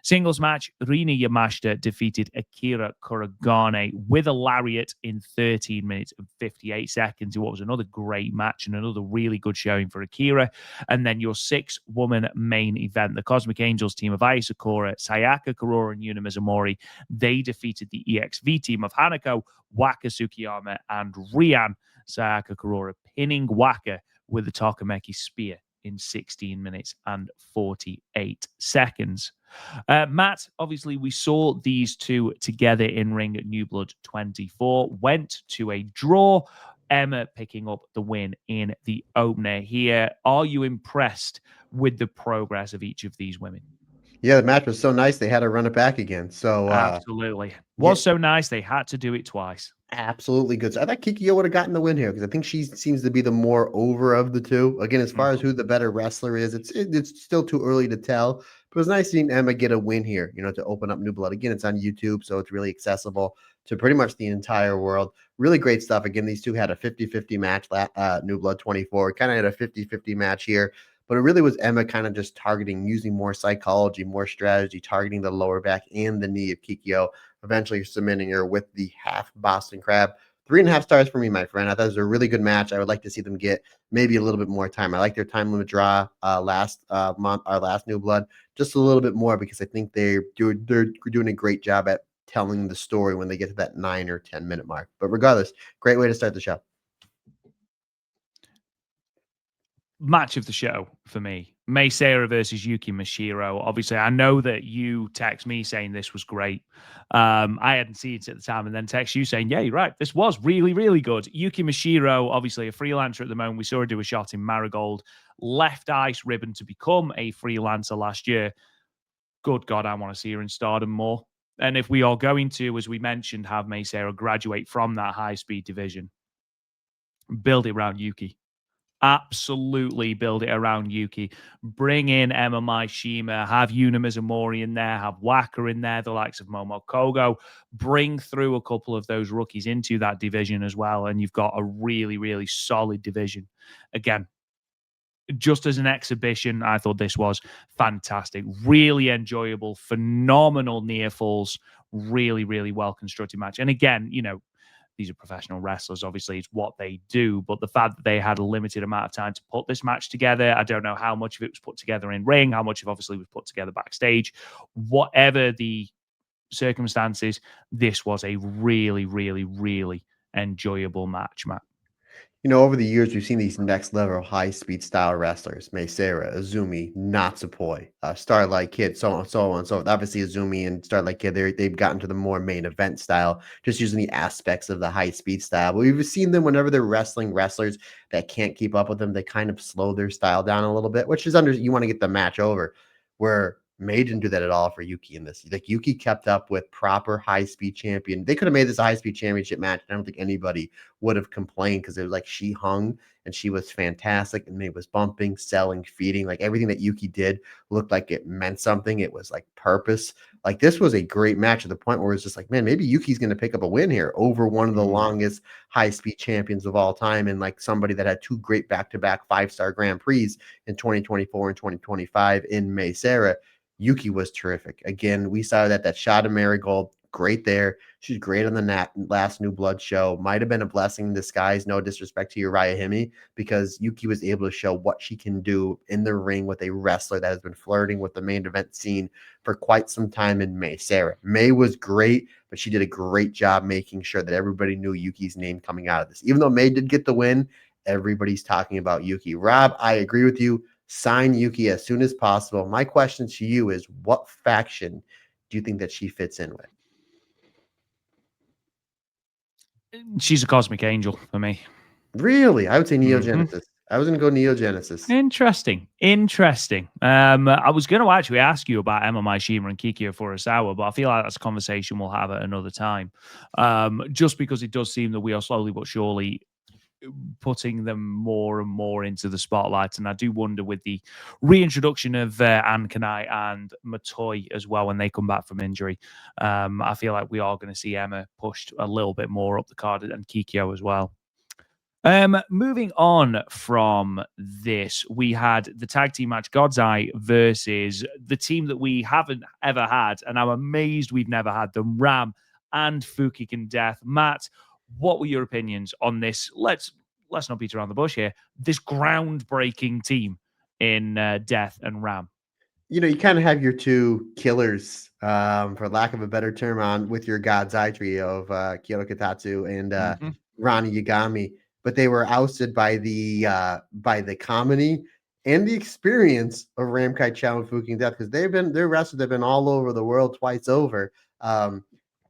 [SPEAKER 1] Singles match, Rina Yamashita defeated Akira Kuragane with a lariat in 13 minutes and 58 seconds. It was another great match and another really good showing for Akira. And then your 6-woman main event, the Cosmic Angels team of Aya Sakura, Sayaka Kurora, and Yuna Mizumori, they defeated the EXV team of Hanako, Waka Tsukiyama, and Rian. Sayaka Kurora pinning Waka with the Takameki spear in 16 minutes and 48 seconds. Matt, obviously, we saw these two together in ring at New Blood 24, went to a draw. Emma picking up the win in the opener here. Are you impressed with the progress of each of these women?
[SPEAKER 2] Yeah, the match was so nice they had to run it back again. So
[SPEAKER 1] absolutely.
[SPEAKER 2] Yeah.
[SPEAKER 1] Was so nice they had to do it twice.
[SPEAKER 2] Absolutely good. So I thought Kikyo would have gotten the win here because I think she seems to be the more over of the two. Again, as far as who the better wrestler is, it's still too early to tell. But it was nice seeing Emma get a win here, to open up New Blood. Again, it's on YouTube, so it's really accessible to pretty much the entire world. Really great stuff. Again, these two had a 50-50 match, New Blood 24. Kind of had a 50-50 match here. But it really was Emma kind of just targeting, using more psychology, more strategy, targeting the lower back and the knee of Kikyo, eventually submitting her with the half Boston Crab. 3.5 stars for me, my friend. I thought it was a really good match. I would like to see them get maybe a little bit more time. I like their time limit draw last month, our last New Blood, just a little bit more because I think they're doing a great job at telling the story when they get to that 9 or 10-minute mark. But regardless, great way to start the show.
[SPEAKER 1] Match of the show for me. Mei Seira versus Yuki Mashiro. Obviously, I know that you text me saying this was great. I hadn't seen it at the time, and then text you saying, yeah, you're right. This was really, really good. Yuki Mashiro, obviously a freelancer at the moment. We saw her do a shot in Marigold. Left ice ribbon to become a freelancer last year. Good God, I want to see her in Stardom more. And if we are going to, as we mentioned, have Mei Seira graduate from that high-speed division, build it around Yuki. Absolutely build it around Yuki. Bring in Emma Maishima, have Yuna Mizumori in there, have Waka in there, the likes of Momo Kogo. Bring through a couple of those rookies into that division as well, and you've got a really, really solid division. Again, just as an exhibition, I thought this was fantastic. Really enjoyable, phenomenal near falls, really, really well constructed match. And again, these are professional wrestlers. Obviously, it's what they do. But the fact that they had a limited amount of time to put this match together, I don't know how much of it was put together in ring, how much of obviously was put together backstage. Whatever the circumstances, this was a really, really, really enjoyable match, Matt.
[SPEAKER 2] Over the years, we've seen these next level high-speed style wrestlers, Mei Seira, Azumi, Natsupoi, Starlight Kid, so on and so on. So obviously Azumi and Starlight Kid, they've gotten to the more main event style, just using the aspects of the high-speed style. But we've seen them whenever they're wrestling wrestlers that can't keep up with them, they kind of slow their style down a little bit, which is you want to get the match over. Where May didn't do that at all for Yuki in this. Like Yuki kept up with proper high-speed champion. They could have made this a high-speed championship match. I don't think anybody would have complained because it was like she hung and she was fantastic and May was bumping, selling, feeding. Like everything that Yuki did looked like it meant something. It was like purpose. Like this was a great match to the point where it's just like, man, maybe Yuki's going to pick up a win here over one of the longest high-speed champions of all time and like somebody that had two great back-to-back 5-star Grand Prix in 2024 and 2025 in Mei Seira. Yuki was terrific. Again, we saw that shot of Marigold, great there. She's great on the last New Blood show. Might have been a blessing in disguise, no disrespect to Uriah Hime, because Yuki was able to show what she can do in the ring with a wrestler that has been flirting with the main event scene for quite some time in Mei Seira. May was great, but she did a great job making sure that everybody knew Yuki's name coming out of this. Even though May did get the win, everybody's talking about Yuki. Rob, I agree with you. Sign Yuki as soon as possible. My question to you is, what faction do you think that she fits in with?
[SPEAKER 1] She's a cosmic angel for me.
[SPEAKER 2] Really? I would say Neo Genesis. I was going to go Neo Genesis.
[SPEAKER 1] Interesting. I was going to actually ask you about Emma Maishima and Kikyo Furusawa, but I feel like that's a conversation we'll have at another time. Just because it does seem that we are slowly but surely putting them more and more into the spotlight. And I do wonder with the reintroduction of Ann Kanai and Matoi as well when they come back from injury, I feel like we are going to see Emma pushed a little bit more up the card and Kikyo as well. Moving on from this, we had the tag team match God's Eye versus the team that we haven't ever had, and I'm amazed we've never had them, Ram and Fukigen Death. Matt, what were your opinions on this? Let's not beat around the bush here. This groundbreaking team in Death and Ram.
[SPEAKER 2] You kind of have your two killers, for lack of a better term, on with your God's Eye trio of Kyoto Katatsu and Rani Yagami, but they were ousted by the comedy and the experience of Ramkai Chow and Fukigen Death because their wrestlers have been all over the world twice over.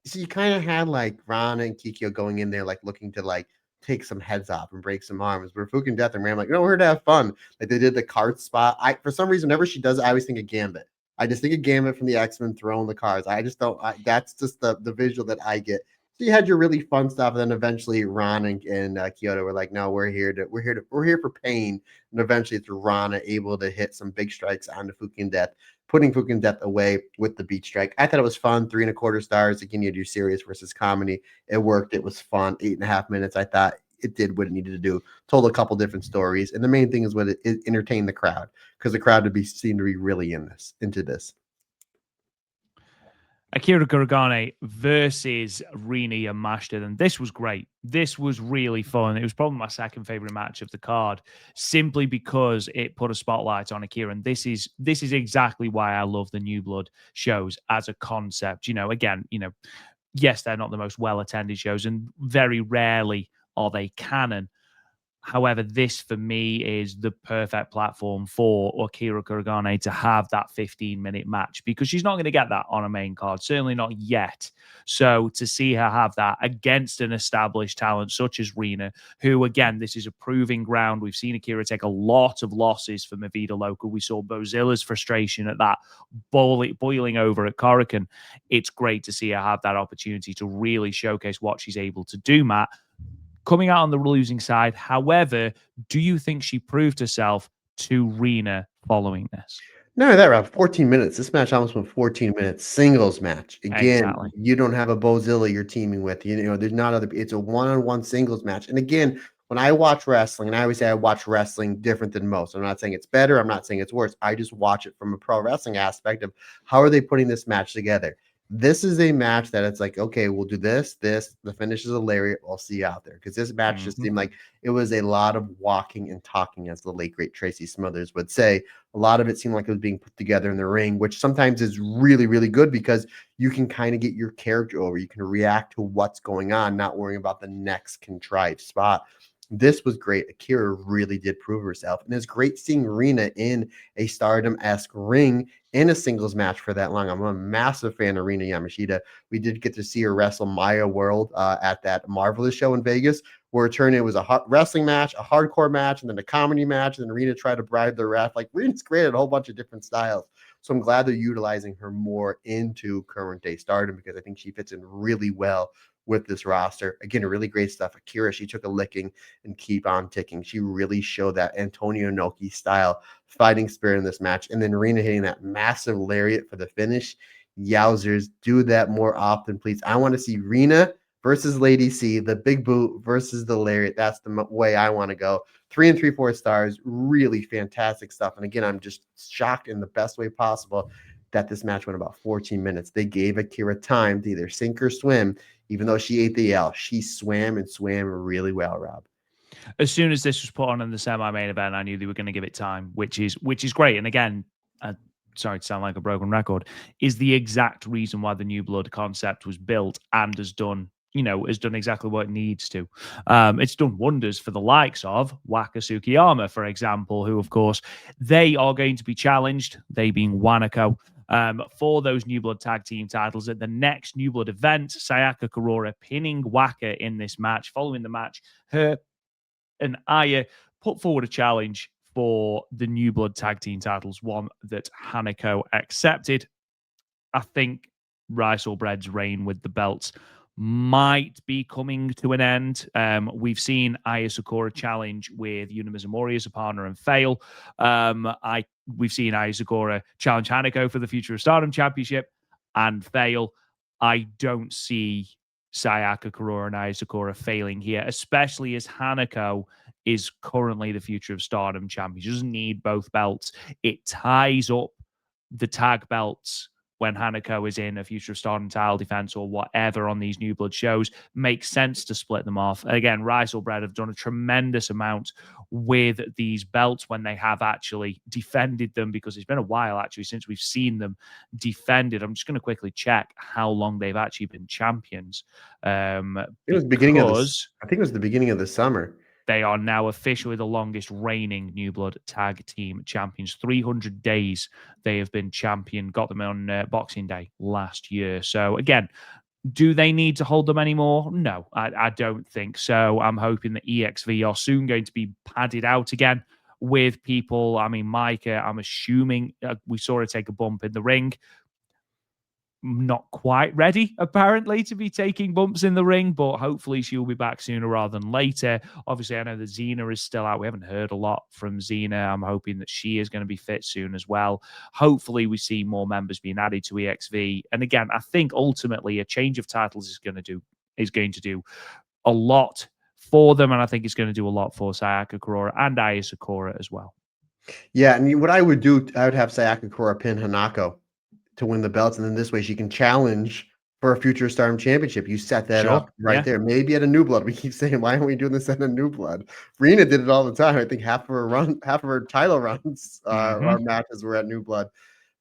[SPEAKER 2] So you kind of had like Rana and Kikyo going in there like looking to like take some heads off and break some arms. Where Fukigen Death and Ram like, no, we're here to have fun. Like they did the cart spot. For some reason, whenever she does it, I always think of Gambit. I just think of Gambit from the X-Men throwing the cards. I just don't. That's just the visual that I get. So you had your really fun stuff, and then eventually Ron and Kyoto were like, "No, we're here for pain." And eventually, it's Rana able to hit some big strikes onto Fukigen Death, putting Fukigen Death away with the beat strike. I thought it was fun. 3.25 stars. Again, you do serious versus comedy. It worked. It was fun. 8.5 minutes. I thought it did what it needed to do. Told a couple different stories, and the main thing is what it entertained the crowd because the crowd seemed to be really into this.
[SPEAKER 1] Akira Kurogane versus Rina Yamashita, and this was great. This was really fun. It was probably my second favorite match of the card, simply because it put a spotlight on Akira. And this is exactly why I love the New Blood shows as a concept. Again, yes, they're not the most well attended shows, and very rarely are they canon. However, this for me is the perfect platform for Akira Kurogane to have that 15-minute match, because she's not going to get that on a main card, certainly not yet. So to see her have that against an established talent such as Rina, who, again, this is a proving ground. We've seen Akira take a lot of losses from Vida Local. We saw Bozilla's frustration at that boiling over at Korakuen. It's great to see her have that opportunity to really showcase what she's able to do, Matt, coming out on the losing side. However, do you think she proved herself to Rina following this?
[SPEAKER 2] No, that round 14 minutes. This match almost went 14 minutes. Singles match. Again,
[SPEAKER 1] Exactly.
[SPEAKER 2] you don't have a Bozilla you're teaming with. There's not other. It's a one-on-one singles match. And again, when I watch wrestling, and I always say I watch wrestling different than most. I'm not saying it's better. I'm not saying it's worse. I just watch it from a pro wrestling aspect of how are they putting this match together. This is a match that it's like, okay, we'll do this. The finish is a lariat. I'll see you out there. Because this match just seemed like it was a lot of walking and talking, as the late great Tracy Smothers would say. A lot of it seemed like it was being put together in the ring, which sometimes is really, really good because you can kind of get your character over. You can react to what's going on, not worrying about the next contrived spot. This was great. Akira really did prove herself. And it's great seeing Rina in a Stardom-esque ring in a singles match for that long. I'm a massive fan of Rina Yamashita. We did get to see her wrestle Maya World at that Marvelous show in Vegas, where it was a wrestling match, a hardcore match, and then a comedy match. And then Rina tried to bribe the ref. Like, Rina's created a whole bunch of different styles. So I'm glad they're utilizing her more into current day Stardom, because I think she fits in really well with this roster. Again, really great stuff. Akira, she took a licking and keep on ticking. She really showed that Antonio Inoki style fighting spirit in this match. And then Rina hitting that massive lariat for the finish. Yowzers, do that more often, please. I want to see Rina versus Lady C, the big boot versus the lariat. That's the way I want to go. 3 3/4 stars. Really fantastic stuff. And again, I'm just shocked in the best way possible that this match went about 14 minutes. They gave Akira time to either sink or swim. Even though she ate the L, she swam and swam really well, Rob.
[SPEAKER 1] As soon as this was put on in the semi-main event, I knew they were going to give it time, which is great. And again, sorry to sound like a broken record, is the exact reason why the New Blood concept was built and has done exactly what it needs to. It's done wonders for the likes of Waka Tsukiyama, for example, who, of course, they are going to be challenged, they being Wanako, for those New Blood tag team titles at the next New Blood event. Sayaka Kurora pinning Waka in this match. Following the match, her and Aya put forward a challenge for the New Blood tag team titles, one that Hanako accepted. I think Rice or Bread's reign with the belts might be coming to an end. We've seen Aya Sakura challenge with Yuna Mizumori as a partner and fail. We've seen Aya Sakura challenge Hanako for the Future of Stardom Championship and fail. I don't see Sayaka Kurora and Aya Sakura failing here, especially as Hanako is currently the Future of Stardom champion. She doesn't need both belts. It ties up the tag belts when Hanako is in a Future of Stardom title defense or whatever on these New Blood shows. Makes sense to split them off. Again, Rice or Bread have done a tremendous amount with these belts when they have actually defended them, because it's been a while actually since we've seen them defended. I'm just going to quickly check how long they've actually been champions.
[SPEAKER 2] It was beginning of this. I think it was the beginning of the summer.
[SPEAKER 1] They are now officially the longest reigning New Blood tag team champions. 300 days they have been champion. Got them on Boxing Day last year. So again, do they need to hold them anymore? No, I don't think so. I'm hoping that EXV are soon going to be padded out again with people. I mean, Micah, I'm assuming we saw her take a bump in the ring. Not quite ready, apparently, to be taking bumps in the ring, but hopefully she'll be back sooner rather than later. Obviously, I know that Xena is still out. We haven't heard a lot from Xena. I'm hoping that she is going to be fit soon as well. Hopefully, we see more members being added to EXV. And again, I think ultimately a change of titles is going to do a lot for them, and I think it's going to do a lot for Sayaka Kurora and Aya Sakura as well.
[SPEAKER 2] Yeah, and what I would do, I would have Sayaka Kurora pin Hanako. to win the belts, and then this way she can challenge for a future Stardom Championship. You set that
[SPEAKER 1] Sure.
[SPEAKER 2] up right there. Maybe at a New Blood. We keep saying, why aren't we doing this at a New Blood? Rena did it all the time. I think half of her title runs, our matches were at New Blood.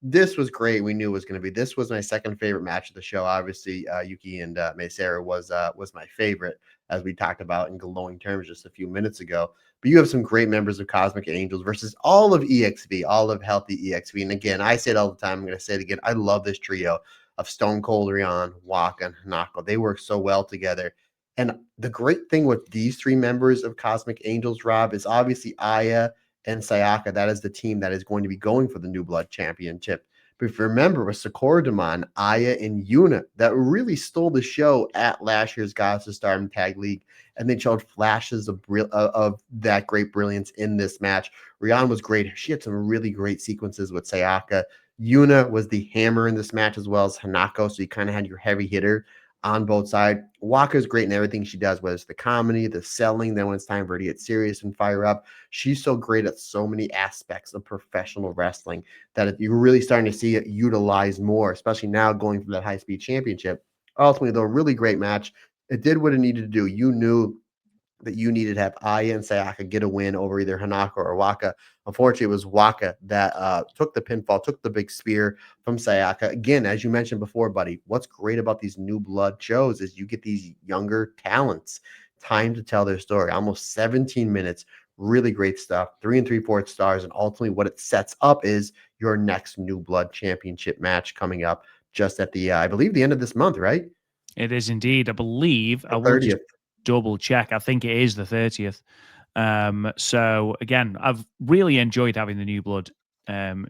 [SPEAKER 2] This was great. We knew it was going to be. This was my second favorite match of the show. Obviously, Yuki and Meisera was my favorite, as we talked about in glowing terms just a few minutes ago. But you have some great members of Cosmic Angels versus all of EXV, all of healthy EXV. And again, I say it all the time. I'm going to say it again. I love this trio of Stone Cold Ryan, Waka, and Hanako. They work so well together. And the great thing with these three members of Cosmic Angels, Rob, is obviously Aya and Sayaka. That is the team that is going to be going for the New Blood Championship. But if you remember, with Sakura Daman, Aya, and Yuna, that really stole the show at last year's Goddess of Stardom Tag League, and they showed flashes of that great brilliance in this match. Rian was great. She had some really great sequences with Sayaka. Yuna was the hammer in this match as well as Hanako, so you kind of had your heavy hitter on both sides. Waka's great in everything she does, whether it's the comedy, the selling, then when it's time for her to get serious and fire up. She's so great at so many aspects of professional wrestling that you're really starting to see it utilized more, especially now going for that high-speed championship. Ultimately, though, really great match. It did what it needed to do. You knew that you needed to have Aya and Sayaka get a win over either Hanako or Waka. Unfortunately, it was Waka that took the pinfall, took the big spear from Sayaka. Again, as you mentioned before, buddy, what's great about these New Blood shows is you get these younger talents time to tell their story. Almost 17 minutes, really great stuff. 3 3/4 stars, and ultimately what it sets up is your next New Blood Championship match coming up just at the, I believe, the end of this month, right?
[SPEAKER 1] It is indeed. I believe.
[SPEAKER 2] The
[SPEAKER 1] I will just
[SPEAKER 2] 30th.
[SPEAKER 1] double check. I think it is the 30th. So again, I've really enjoyed having the New Blood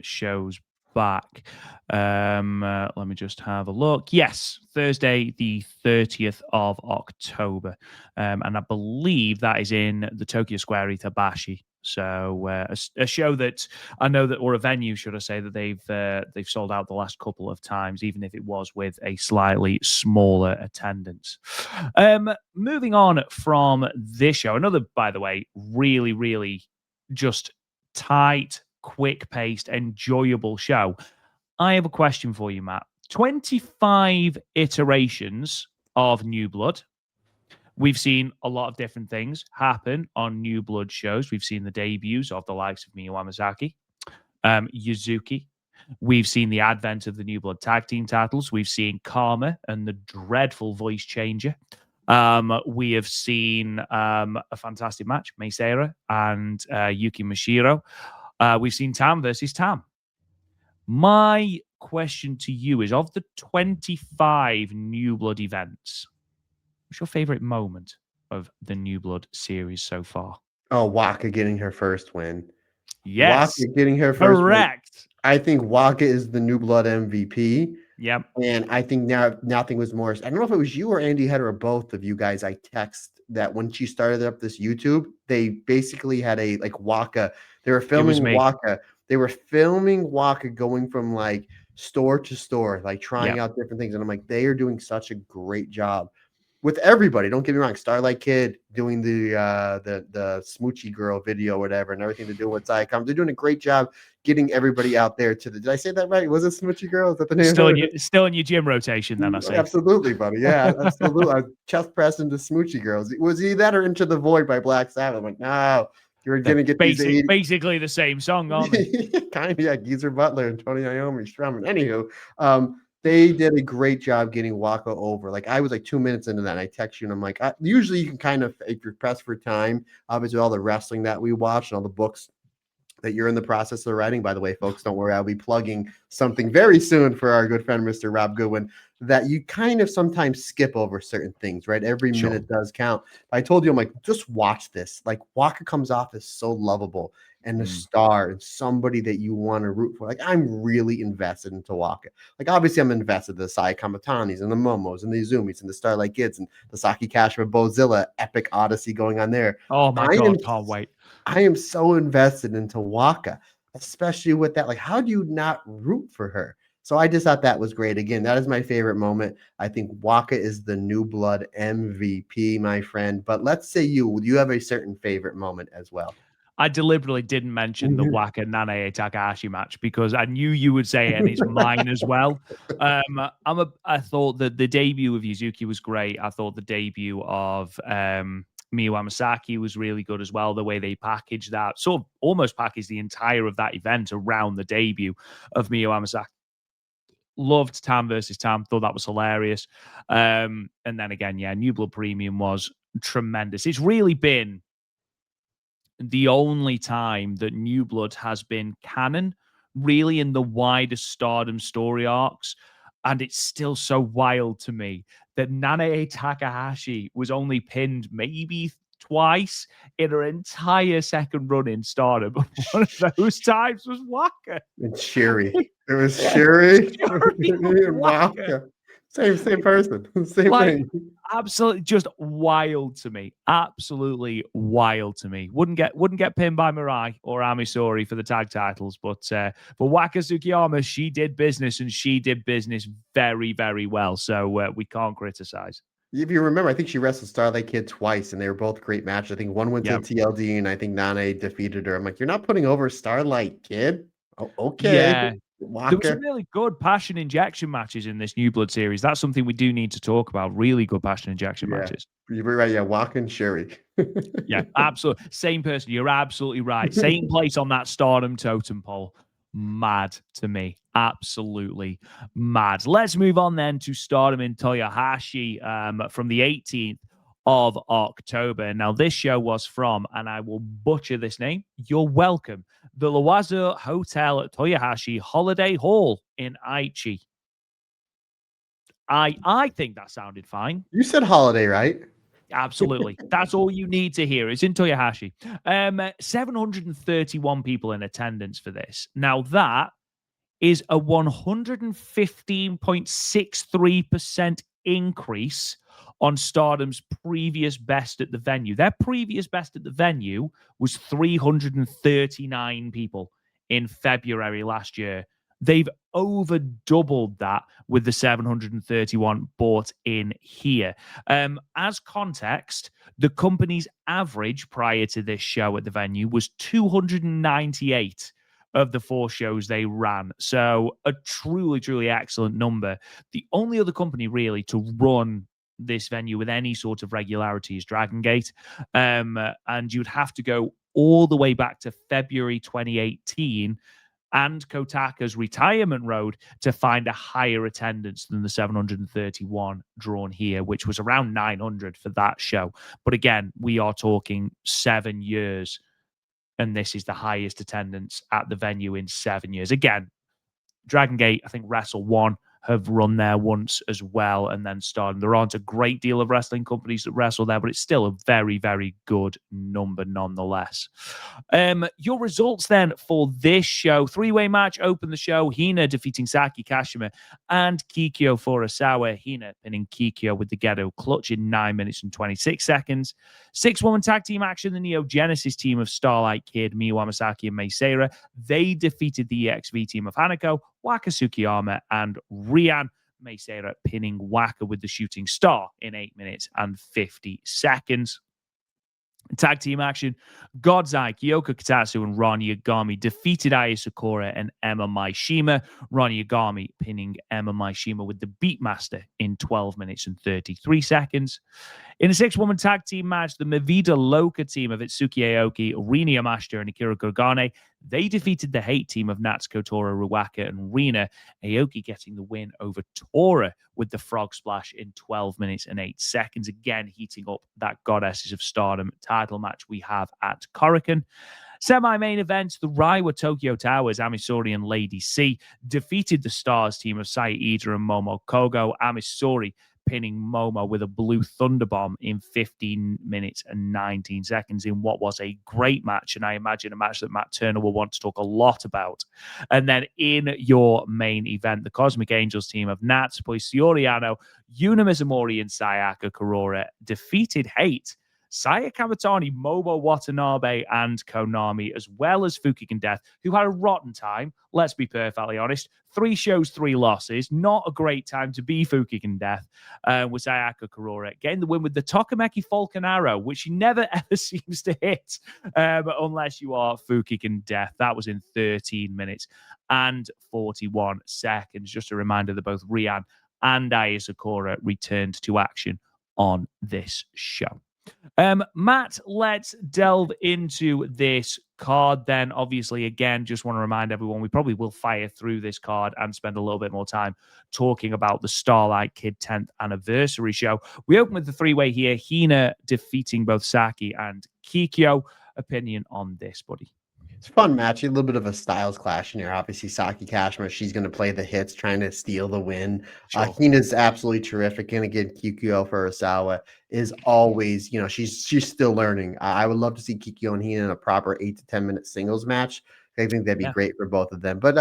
[SPEAKER 1] shows back. Let me just have a look. Yes, Thursday, the 30th of October. And I believe that is in the Tokyo Square Itabashi. So a show that I know that, or a venue, should I say, that they've sold out the last couple of times, even if it was with a slightly smaller attendance. Moving on from this show, another, by the way, really, really just tight, quick-paced, enjoyable show. I have a question for you, Matt. 25 iterations of New Blood. We've seen a lot of different things happen on New Blood shows. We've seen the debuts of the likes of Miyu Wamasaki, Yuzuki. We've seen the advent of the New Blood tag team titles. We've seen Karma and the dreadful voice changer. We have seen a fantastic match, Meisera and Yuki Mashiro. We've seen Tam versus Tam. My question to you is, of the 25 New Blood events, what's your favorite moment of the New Blood series so far?
[SPEAKER 2] Oh, Waka getting her first win.
[SPEAKER 1] Yes,
[SPEAKER 2] Waka getting her first win.
[SPEAKER 1] correct.
[SPEAKER 2] I think Waka is the New Blood MVP.
[SPEAKER 1] Yep.
[SPEAKER 2] And I think now nothing was more. I don't know if it was you or Andy Head or both of you guys. I text that when she started up this YouTube, they basically had a like Waka. They were filming Waka. They were filming Waka going from like store to store, like trying out different things. And I'm like, they are doing such a great job with everybody. Don't get me wrong. Starlight Kid doing the Smoochy Girl video, whatever, and everything to do with Icon. They're doing a great job getting everybody out there to the. Did I say that right? Was it Smoochy Girl? Is that the name?
[SPEAKER 1] Still in your gym rotation, then I see.
[SPEAKER 2] Absolutely, buddy. Yeah, absolutely. I chest press into Smoochy Girls. Was he that or Into the Void by Black Sabbath? I'm like, no, you're gonna get
[SPEAKER 1] basically the same song, aren't they?
[SPEAKER 2] Kind of, yeah. Geezer Butler and Tony Iommi strumming. Anywho, they did a great job getting Waka over. Like I was like 2 minutes into that, and I text you, and I'm like, usually you can kind of, if you're pressed for time, obviously all the wrestling that we watch and all the books that you're in the process of writing. By the way, folks, don't worry. I'll be plugging something very soon for our good friend, Mr. Rob Goodwin, that you kind of sometimes skip over certain things, right? Every minute does count. I told you, I'm like, just watch this. Like Waka comes off as so lovable and a star and somebody that you want to root for. Like I'm really invested into Waka. Like obviously I'm invested in the Sai Kamatanis and the Momos and the Izumis and the Starlight Kids and the Saki Kashima Bozilla epic odyssey going on there.
[SPEAKER 1] Oh my God, can't wait.
[SPEAKER 2] I am so invested into Waka, especially with that. Like, how do you not root for her? So I just thought that was great. Again, that is my favorite moment. I think Waka is the New Blood MVP, my friend. But let's say you have a certain favorite moment as well.
[SPEAKER 1] I deliberately didn't mention the Waka Nanae Takahashi match because I knew you would say it, and it's mine as well. I thought that the debut of Yuzuki was great. I thought the debut of Miyu Amasaki was really good as well. The way they packaged that, sort of almost packaged the entire of that event around the debut of Miyu Amasaki. Loved Tam versus Tam. Thought that was hilarious. And then again, yeah, New Blood Premium was tremendous. It's really been the only time that New Blood has been canon, really, in the wider Stardom story arcs. And it's still so wild to me that Nanae Takahashi was only pinned maybe twice in her entire second run in Stardom. One of those times was Waka.
[SPEAKER 2] And Sherry. It was Sherry and
[SPEAKER 1] Waka.
[SPEAKER 2] Waka. Same person. Same thing.
[SPEAKER 1] Absolutely just wild to me. Absolutely wild to me. Wouldn't get pinned by Mirai or Amisori for the tag titles, but Waka Tsukiyama, she did business, and she did business very, very well. So we can't criticize.
[SPEAKER 2] If you remember, I think she wrestled Starlight Kid twice, and they were both great matches. I think one went to TLD, and I think Nanae defeated her. I'm like, you're not putting over Starlight Kid? Oh, okay.
[SPEAKER 1] Yeah. Waka. There was some really good passion injection matches in this New Blood series. That's something we do need to talk about. Really good passion injection matches.
[SPEAKER 2] You're right. Yeah, Waka and Sherry.
[SPEAKER 1] Yeah, absolutely. Same person. You're absolutely right. Same place on that Stardom totem pole. Mad to me. Absolutely mad. Let's move on then to Stardom in Toyohashi from the 18th of October. Now, this show was from, and I will butcher this name, you're welcome, the Loiseau Hotel at Toyohashi Holiday Hall in Aichi. I think that sounded fine.
[SPEAKER 2] You said holiday, right?
[SPEAKER 1] Absolutely. That's all you need to hear. It's in Toyohashi. 731 people in attendance for this. Now, that is a 115.63% increase on Stardom's previous best at the venue. Their previous best at the venue was 339 people in February last year. They've over doubled that with the 731 bought in here. As context, the company's average prior to this show at the venue was 298 of the 4 shows they ran. So a truly, truly excellent number. The only other company really to run this venue with any sort of regularity is Dragon Gate. And you'd have to go all the way back to February 2018 and Kotaka's retirement road to find a higher attendance than the 731 drawn here, which was around 900 for that show. But again, we are talking 7 years, and this is the highest attendance at the venue in 7 years. Again, Dragon Gate, I think Wrestle One have run there once as well, and then Stardom. There aren't a great deal of wrestling companies that wrestle there, but it's still a very, very good number nonetheless. Your results then for this show: 3-way match opened the show. Hina defeating Saki Kashima and Kikyo Furusawa. Hina pinning Kikyo with the Gedo clutch in 9 minutes and 26 seconds. 6-woman tag team action. The Neo Genesis team of Starlight Kid, Miyu Amasaki, and Mei Seira. They defeated the EXV team of Hanako, Waka Tsukiyama, and Rian. Mei Seira pinning Waka with the shooting star in 8 minutes and 50 seconds. Tag team action. God's Eye, Kyoko Kitatsu, and Ron Yagami defeated Aya Sakura and Emma Maishima. Ron Yagami pinning Emma Maishima with the Beatmaster in 12 minutes and 33 seconds. In a 6-woman tag team match, the Mavida Loka team of Itsuki Aoki, Rina Yamashita, and Akira Gorgane, they defeated the Hate team of Natsuko Tora, Ruaka, and Rina. Aoki getting the win over Tora with the Frog Splash in 12 minutes and 8 seconds. Again, heating up that Goddesses of Stardom title match we have at Korakuen. Semi-main event, the Reiwa Tokyo Towers, Amisori and Lady C defeated the Stars team of Saya Iida and Momo Kogo. Amisori pinning Momo with a blue thunderbomb in 15 minutes and 19 seconds in what was a great match, and I imagine a match that Matt Turner will want to talk a lot about. And then in your main event, the Cosmic Angels team of Nats, Poi Sioriano, Yuna Mizumori, and Sayaka Kurora defeated Hate Saya Kamatani, Momo Watanabe, and Konami, as well as Fukigen Death, who had a rotten time. Let's be perfectly honest. 3 shows, 3 losses. Not a great time to be Fukigen Death. With Sayaka Kurora getting the win with the Tokameki Falcon Arrow, which she never ever seems to hit unless you are Fukigen Death. That was in 13 minutes and 41 seconds. Just a reminder that both Rian and Aya Sakura returned to action on this show. Matt, let's delve into this card then. Obviously, again, just want to remind everyone we probably will fire through this card and spend a little bit more time talking about the Starlight Kid 10th anniversary show. We open with the 3-way here, Hina defeating both Saki and Kikyo. Opinion on this, buddy?
[SPEAKER 2] It's a fun match. A little bit of a styles clash in here. Obviously, Saki Kashima, she's going to play the hits, trying to steal the win.
[SPEAKER 1] Sure.
[SPEAKER 2] Hina's absolutely terrific. And again, Kikyo Furusawa is always, she's still learning. I would love to see Kikyo and Hina in a proper 8 to 10 minute singles match. I think that'd be great for both of them. But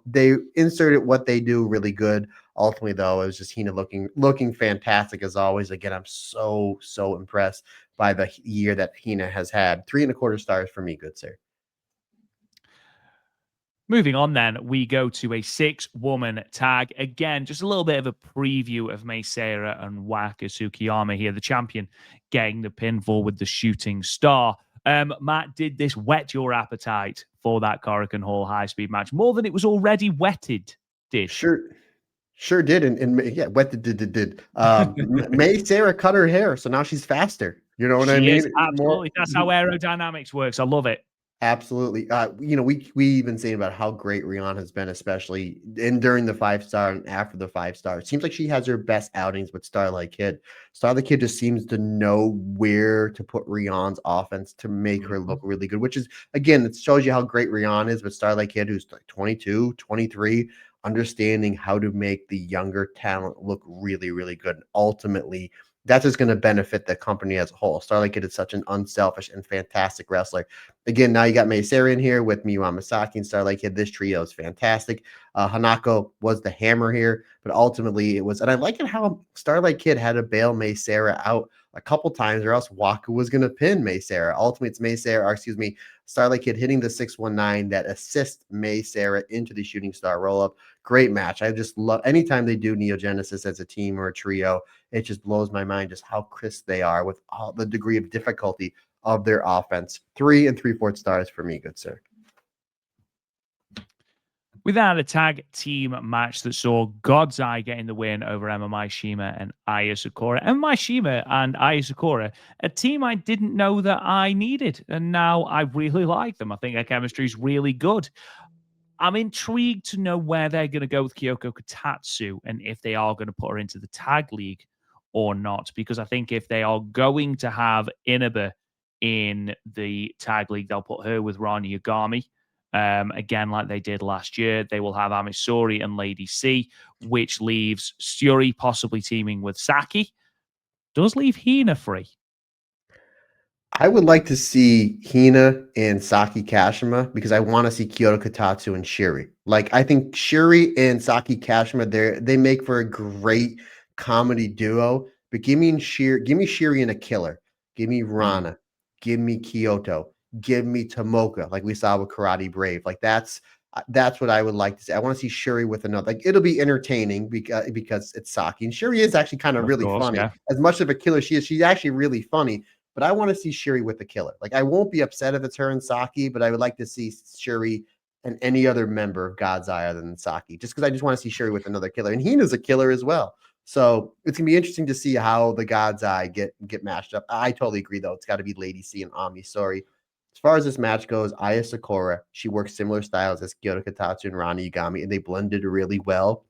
[SPEAKER 2] they inserted what they do really good. Ultimately, though, it was just Hina looking fantastic as always. Again, I'm so impressed by the year that Hina has had. 3.25 stars for me, good sir.
[SPEAKER 1] Moving on, then, we go to a 6-woman tag. Again, just a little bit of a preview of Mei Seira and Waka Tsukiyama here. The champion getting the pinfall with the shooting star. Matt, did this whet your appetite for that Korakuen Hall high-speed match more than it was already wetted?
[SPEAKER 2] Sure did. And yeah, wetted did. Mei Seira cut her hair, so now she's faster. You know what I mean?
[SPEAKER 1] Is, absolutely. That's how aerodynamics works. I love it.
[SPEAKER 2] Absolutely. We even saying about how great Rion has been, especially during the 5-star and after the 5-star. It seems like she has her best outings with Starlight Kid. Starlight Kid just seems to know where to put Rion's offense to make her look really good, which is, again, it shows you how great Rion is, but Starlight Kid, who's like 22, 23, understanding how to make the younger talent look really, really good. And ultimately, that's just going to benefit the company as a whole. Starlight Kid is such an unselfish and fantastic wrestler. Again, now you got Mei Seira in here with Miwa Masaki and Starlight Kid. This trio is fantastic. Hanako was the hammer here, but ultimately it was, and I like it how Starlight Kid had to bail Mei Seira out a couple times, or else Waka was going to pin Mei Seira. Ultimately, it's Mei Seira, or excuse me, Starlight Kid hitting the 619 that assists Mei Seira into the shooting star roll up. Great match. I just love anytime they do Neo Genesis as a team or a trio. It just blows my mind just how crisp they are with all the degree of difficulty of their offense. 3 3/4 stars for me, good sir.
[SPEAKER 1] We then had a tag team match that saw God's Eye getting the win over Emma Maishima and Aya Sakura. Emma Maishima and Aya Sakura, a team I didn't know that I needed, and now I really like them. I think their chemistry is really good. I'm intrigued to know where they're going to go with Kyoko Katatsu and if they are going to put her into the tag league or not. Because I think if they are going to have Inaba in the tag league, they'll put her with Rani Yagami. Again, like they did last year, they will have Amisori and Lady C, which leaves Suri possibly teaming with Saki. Does leave Hina free.
[SPEAKER 2] I would like to see Hina and Saki Kashima because I want to see Kyoto Katatsu and Shuri. Like, I think Shuri and Saki Kashima, they make for a great comedy duo. But give me Shuri and a killer. Give me Rana. Give me Kyoto. Give me Tomoka, like we saw with Karate Brave. Like that's what I would like to see. I want to see Shuri with another. Like it'll be entertaining because it's Saki, and Shuri is actually kind of really funny. Yeah. As much of a killer she is, she's actually really funny. But I want to see Shuri with the killer. Like, I won't be upset if it's her and Saki, but I would like to see Shuri and any other member of God's Eye other than Saki, just because I just want to see Shuri with another killer. And Hina's a killer as well. So it's going to be interesting to see how the God's Eye get matched up. I totally agree, though. It's got to be Lady C and Ami. Sorry. As far as this match goes, Aya Sakura, she works similar styles as Kyoto Katatsu and Rani Yagami, and they blended really well,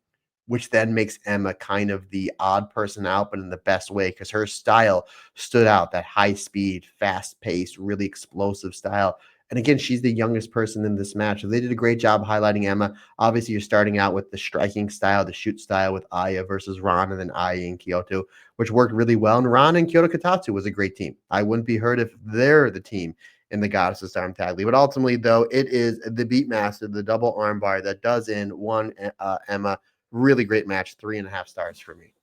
[SPEAKER 2] which then makes Emma kind of the odd person out, but in the best way, because her style stood out, that high speed, fast paced, really explosive style. And again, she's the youngest person in this match. So they did a great job highlighting Emma. Obviously, you're starting out with the striking style, the shoot style with Aya versus Ron, and then Aya and Kyoto, which worked really well. And Ron and Kyoto Katatsu was a great team. I wouldn't be hurt if they're the team in the Goddesses Arm Tag League. But ultimately, though, it is the Beatmaster, the double armbar that does in one Emma. Really great match. 3.5 stars for me.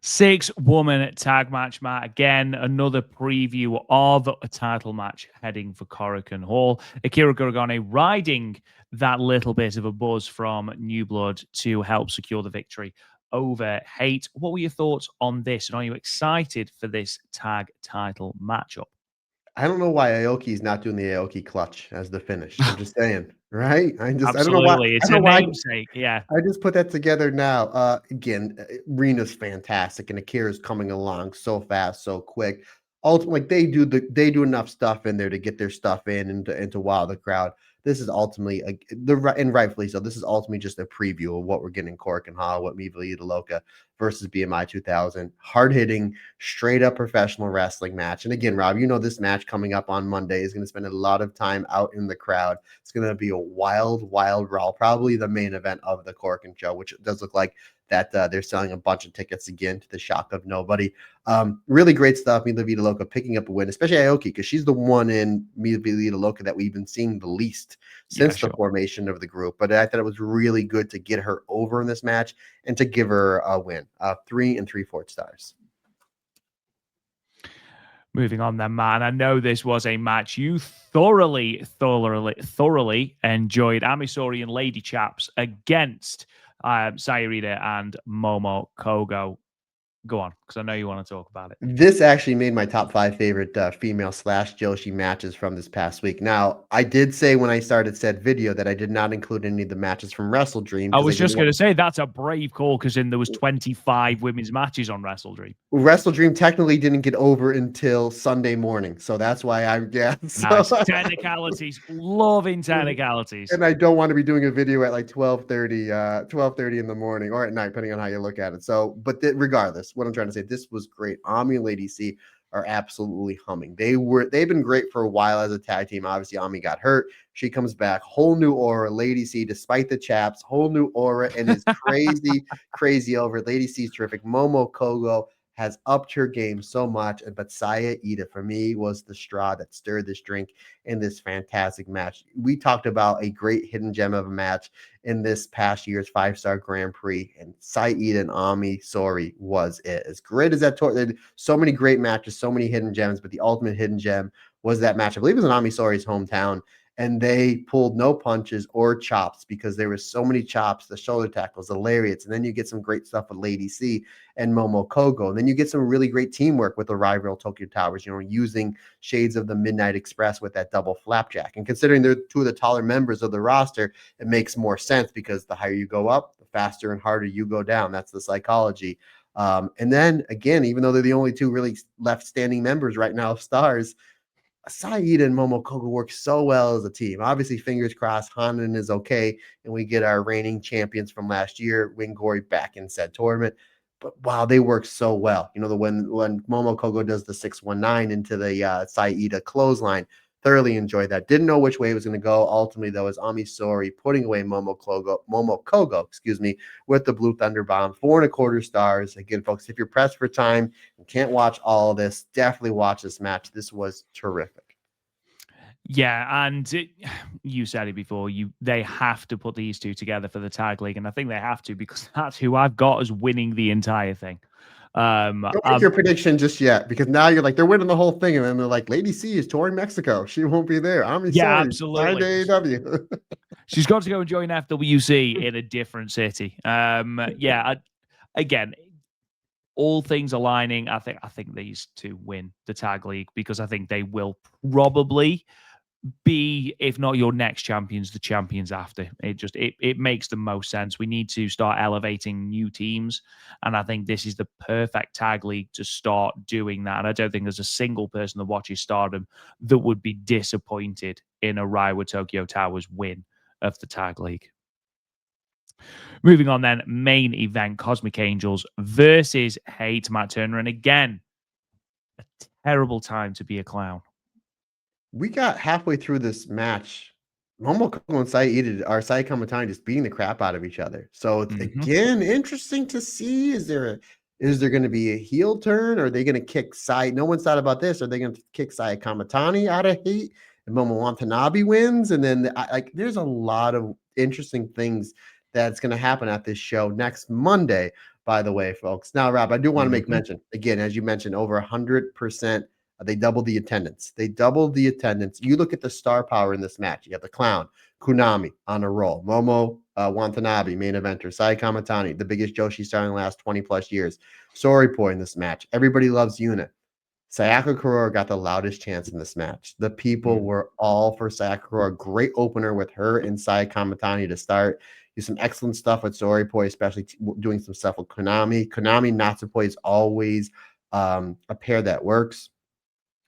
[SPEAKER 1] 6-woman tag match, Matt. Again, another preview of a title match heading for Korakuen Hall. Akira Kurogane riding that little bit of a buzz from New Blood to help secure the victory over Hate. What were your thoughts on this? And are you excited for this tag title matchup?
[SPEAKER 2] I don't know why Aoki's not doing the Aoki clutch as the finish. I'm just saying, right? I don't know why.
[SPEAKER 1] Absolutely.
[SPEAKER 2] I
[SPEAKER 1] It's
[SPEAKER 2] don't
[SPEAKER 1] a
[SPEAKER 2] know why.
[SPEAKER 1] namesake. Yeah.
[SPEAKER 2] I just put that together now. Again, Rena's fantastic, and Akira's coming along so fast, so quick. Ultimately, like they do enough stuff in there to get their stuff in and to wow the crowd. This is ultimately and rightfully so. This is ultimately just a preview of what we're getting in Cork and Hall, what Mivali Loca versus BMI 2000. Hard hitting, straight up professional wrestling match. And again, Rob, you know this match coming up on Monday is going to spend a lot of time out in the crowd. It's going to be a wild, wild brawl, probably the main event of the Corkin show, which it does look like that they're selling a bunch of tickets again to the shock of nobody. Really great stuff. Mila Vita Loca picking up a win, especially Aoki, because she's the one in Mila Vita Loca that we've been seeing the least since the formation of the group. But I thought it was really good to get her over in this match and to give her a win. 3 3/4 stars.
[SPEAKER 1] Moving on then, man. I know this was a match you thoroughly enjoyed. Amisori and Lady Chaps against Sayurida and Momo Kogo. Go on, because I know you want to talk about it.
[SPEAKER 2] This actually made my top 5 favorite female / Joshi matches from this past week. Now, I did say when I started said video that I did not include any of the matches from Wrestle Dream.
[SPEAKER 1] I was just going to say that's a brave call because there was 25 women's matches on Wrestle Dream.
[SPEAKER 2] Wrestle Dream technically didn't get over until Sunday morning, so that's why
[SPEAKER 1] Nice. Technicalities, loving technicalities.
[SPEAKER 2] And I don't want to be doing a video at like 12:30 in the morning or at night, depending on how you look at it. So, but regardless, what I'm trying to say, this was great. Ami and Lady C are absolutely humming. They've been great for a while as a tag team. Obviously, Ami got hurt. She comes back, whole new aura. Lady C, despite the chaps, whole new aura and is crazy, crazy over. Lady C's terrific. Momo Kogo has upped her game so much. But Saya Iida, for me, was the straw that stirred this drink in this fantastic match. We talked about a great hidden gem of a match in this past year's 5-star Grand Prix, and Saya Iida and Ami Sori was it. As great as that tour, so many great matches, so many hidden gems, but the ultimate hidden gem was that match. I believe it was in Ami Sori's hometown. And they pulled no punches or chops because there were so many chops, the shoulder tackles, the lariats, and then you get some great stuff with Lady C and Momo Kogo. And then you get some really great teamwork with the rival Tokyo Towers, using shades of the Midnight Express with that double flapjack. And considering they're 2 of the taller members of the roster, it makes more sense because the higher you go up, the faster and harder you go down. That's the psychology. And then again, even though they're the only 2 really left standing members right now of Stars, Saeed and Momo Kogo work so well as a team. Obviously, fingers crossed, Hanan is okay, and we get our reigning champions from last year, Wingori, back in said tournament. But wow, they work so well. When Momo Kogo does the 619 into the Saida clothesline, thoroughly enjoyed that. Didn't know which way it was going to go. Ultimately, though, is Ami Sori putting away Momo Kogo, with the Blue Thunder Bomb, 4 1/4 stars. Again, folks, if you're pressed for time and can't watch all of this, definitely watch this match. This was terrific.
[SPEAKER 1] Yeah, and you said it before. They have to put these 2 together for the tag league, and I think they have to because that's who I've got as winning the entire thing.
[SPEAKER 2] Don't make your prediction just yet because now you're like they're winning the whole thing, and then they're like, Lady C is touring Mexico. She won't be there.
[SPEAKER 1] Absolutely.
[SPEAKER 2] AEW.
[SPEAKER 1] She's got to go and join FWC in a different city. Again, all things aligning. I think these 2 win the tag league because I think they will probably be, if not your next champions, the champions after. It makes the most sense. We need to start elevating new teams, and I think this is the perfect tag league to start doing that. And I don't think there's a single person that watches Stardom that would be disappointed in a Reiwa Tokyo Towers win of the tag league. Moving on then, main event, Cosmic Angels versus Hate, Matt Turner. And again, a terrible time to be a clown.
[SPEAKER 2] We got halfway through this match. Momo Kogo and Sai Kamatani just beating the crap out of each other. So it's again interesting to see. Is there going to be a heel turn? Or are they going to kick Sai? No one's thought about this. Are they going to kick Sai Kamatani out of Hate? And Momo Watanabe wins? And then there's a lot of interesting things that's going to happen at this show next Monday. by the way, folks. Now, Rob, I do want to make
[SPEAKER 1] Mm-hmm.
[SPEAKER 2] mention, again, as you mentioned, over 100%. They doubled the attendance. They doubled the attendance. You look at the star power in this match. You have the Clown, Konami on a roll, Momo Watanabe, main eventer, Sai Kamatani, the biggest Joshi star in the last 20 plus years, Soripoi in this match. Everybody loves Yuna. Sayaka Kurora got the loudest chance in this match. The people were all for Sayaka Kurora. Great opener with her and Sai Kamatani to start. Do some excellent stuff with Soripoi, especially doing some stuff with Konami. Konami Natsupoi is always a pair that works.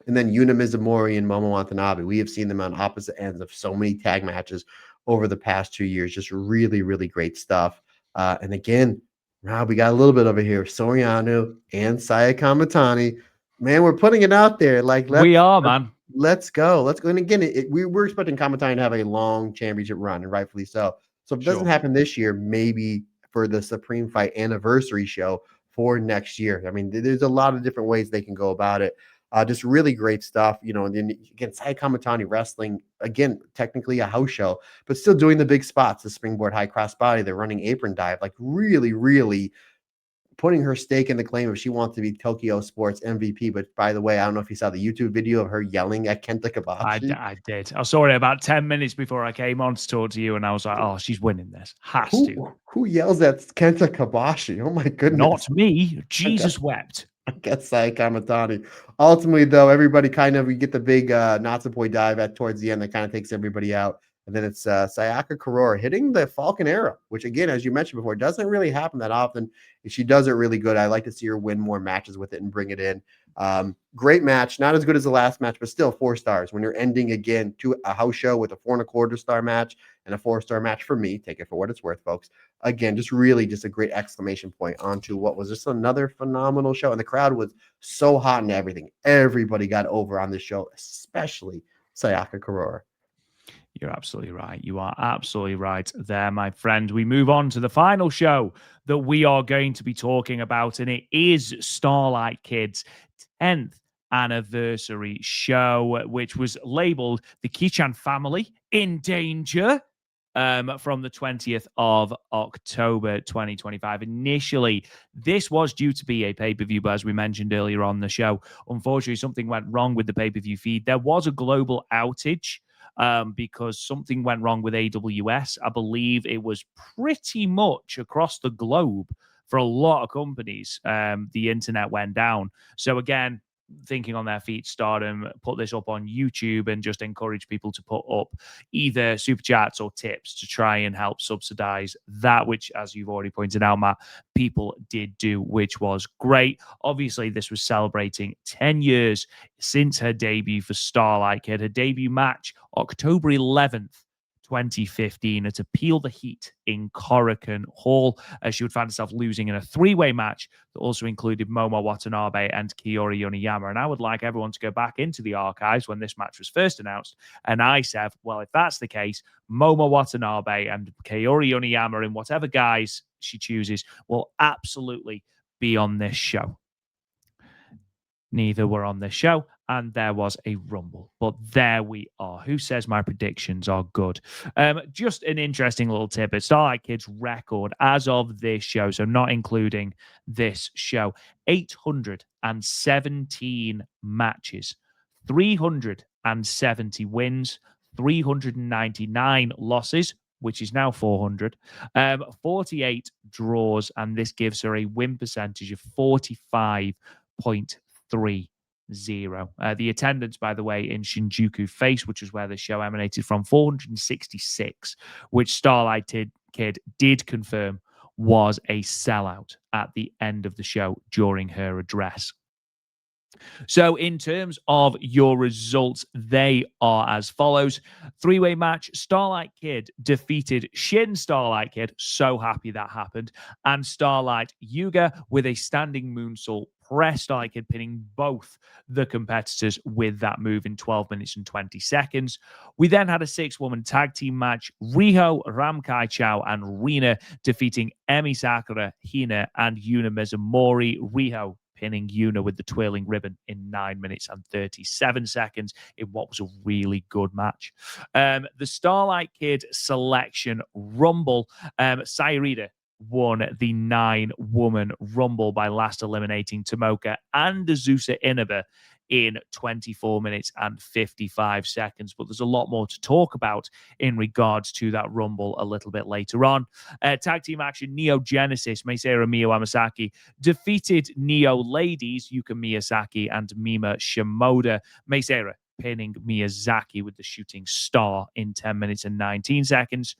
[SPEAKER 2] And then Yuna Mizumori and Momo Watanabe. We have seen them on opposite ends of so many tag matches over the past 2 years. Just really, really great stuff. And again, Rob, we got a little bit over here. Soriano and Saya Kamatani. Man, we're putting it out there. Like,
[SPEAKER 1] We are, man.
[SPEAKER 2] Let's go. Let's go. And again, we're expecting Kamatani to have a long championship run, and rightfully so. So if it doesn't happen this year, maybe for the Supreme Fight anniversary show for next year. I mean, there's a lot of different ways they can go about it. Just really great stuff, and then again, Sai Kamatani wrestling, again, technically a house show, but still doing the big spots, the springboard high cross body, the running apron dive, like really, really putting her stake in the claim if she wants to be Tokyo Sports MVP. But by the way, I don't know if you saw the YouTube video of her yelling at Kenta Kobashi.
[SPEAKER 1] I did. I saw it about 10 minutes before I came on to talk to you, and I was like, oh, she's winning this.
[SPEAKER 2] Who yells at Kenta Kobashi? Oh my goodness.
[SPEAKER 1] Not me. Jesus wept.
[SPEAKER 2] I guess Sai Kamatani. Ultimately, though, everybody we get the big Natsupoi dive towards the end that kind of takes everybody out. And then it's Sayaka Kurora hitting the Falcon Arrow, which, again, as you mentioned before, doesn't really happen that often. She does it really good. I like to see her win more matches with it and bring it in. Great match. Not as good as the last match, but still 4 stars. When you're ending, again, to a house show with a 4.25 star match and a 4-star match for me, take it for what it's worth, folks. Again, just a great exclamation point onto what was just another phenomenal show. And the crowd was so hot and everything. Everybody got over on this show, especially Sayaka Kurora.
[SPEAKER 1] You're absolutely right. You are absolutely right there, my friend. We move on to the final show that we are going to be talking about, and it is Starlight Kid's 10th anniversary show, which was labeled The Kichan Family in Danger. From the 20th of October 2025. Initially, this was due to be a pay-per-view, but as we mentioned earlier on the show, unfortunately, something went wrong with the pay-per-view feed. There was a global outage because something went wrong with AWS. I believe it was pretty much across the globe for a lot of companies. The internet went down. So again, thinking on their feet, Stardom put this up on YouTube and just encourage people to put up either super chats or tips to try and help subsidize that, which, as you've already pointed out, Matt, people did do, which was great. Obviously, this was celebrating 10 years since her debut for Starlight Kid. Her debut match, October 11th, 2015 at Appeal the Heat in Korakuen Hall. She would find herself losing in a 3-way match that also included Momo Watanabe and Kaori Yoneyama. And I would like everyone to go back into the archives when this match was first announced. And I said, well, if that's the case, Momo Watanabe and Kaori Yoneyama, in whatever guise she chooses, will absolutely be on this show. Neither were on this show, and there was a rumble. But there we are. Who says my predictions are good? Just an interesting little tidbit. Starlight Kid's record as of this show, so not including this show, 817 matches, 370 wins, 399 losses, which is now 400, 48 draws, and this gives her a win percentage of 45.30. The attendance, by the way, in Shinjuku Face, which is where the show emanated from, 466, which Starlight Kid did confirm was a sellout at the end of the show during her address. So in terms of your results, they are as follows. 3-way match, Starlight Kid defeated Shin Starlight Kid. So happy that happened. And Starlight Yuga with a standing moonsault press. Starlight Kid pinning both the competitors with that move in 12 minutes and 20 seconds. We then had a 6-woman tag team match. Riho, Ramkai Chow, and Rina defeating Emi Sakura, Hina, and Yuna Mizumori. Riho pinning Yuna with the twirling ribbon in 9 minutes and 37 seconds in what was a really good match. The Starlight Kid selection rumble, Sayurita won the 9-woman Rumble by last eliminating Tomoka and Azusa Inaba in 24 minutes and 55 seconds. But there's a lot more to talk about in regards to that Rumble a little bit later on. Tag team action, Neo Genesis, Meisera Miyo Amasaki defeated Neo Ladies, Yuka Miyazaki and Mima Shimoda. Meisera pinning Miyazaki with the shooting star in 10 minutes and 19 seconds.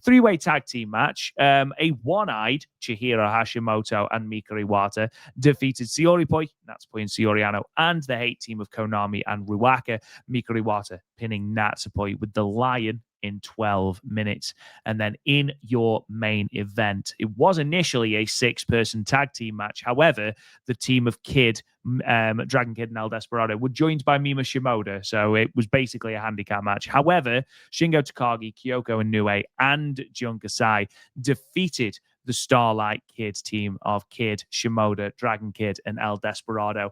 [SPEAKER 1] Three-way tag team match. A one-eyed Chihiro Hashimoto and Mika Iwata defeated Saori Poi, Natsupoi and Saoriano, and the hate team of Konami and Ruaka. Mika Iwata pinning Natsupoi with the Lion in 12 minutes. And then in your main event, it was initially a 6-person tag team match. However, the team of Kid, Dragon Kid and El Desperado were joined by Mima Shimoda. So it was basically a handicap match. However, Shingo Takagi, Kyoko Inoue, and Jun Kasai defeated the Starlight Kid team of Kid, Shimoda, Dragon Kid, and El Desperado.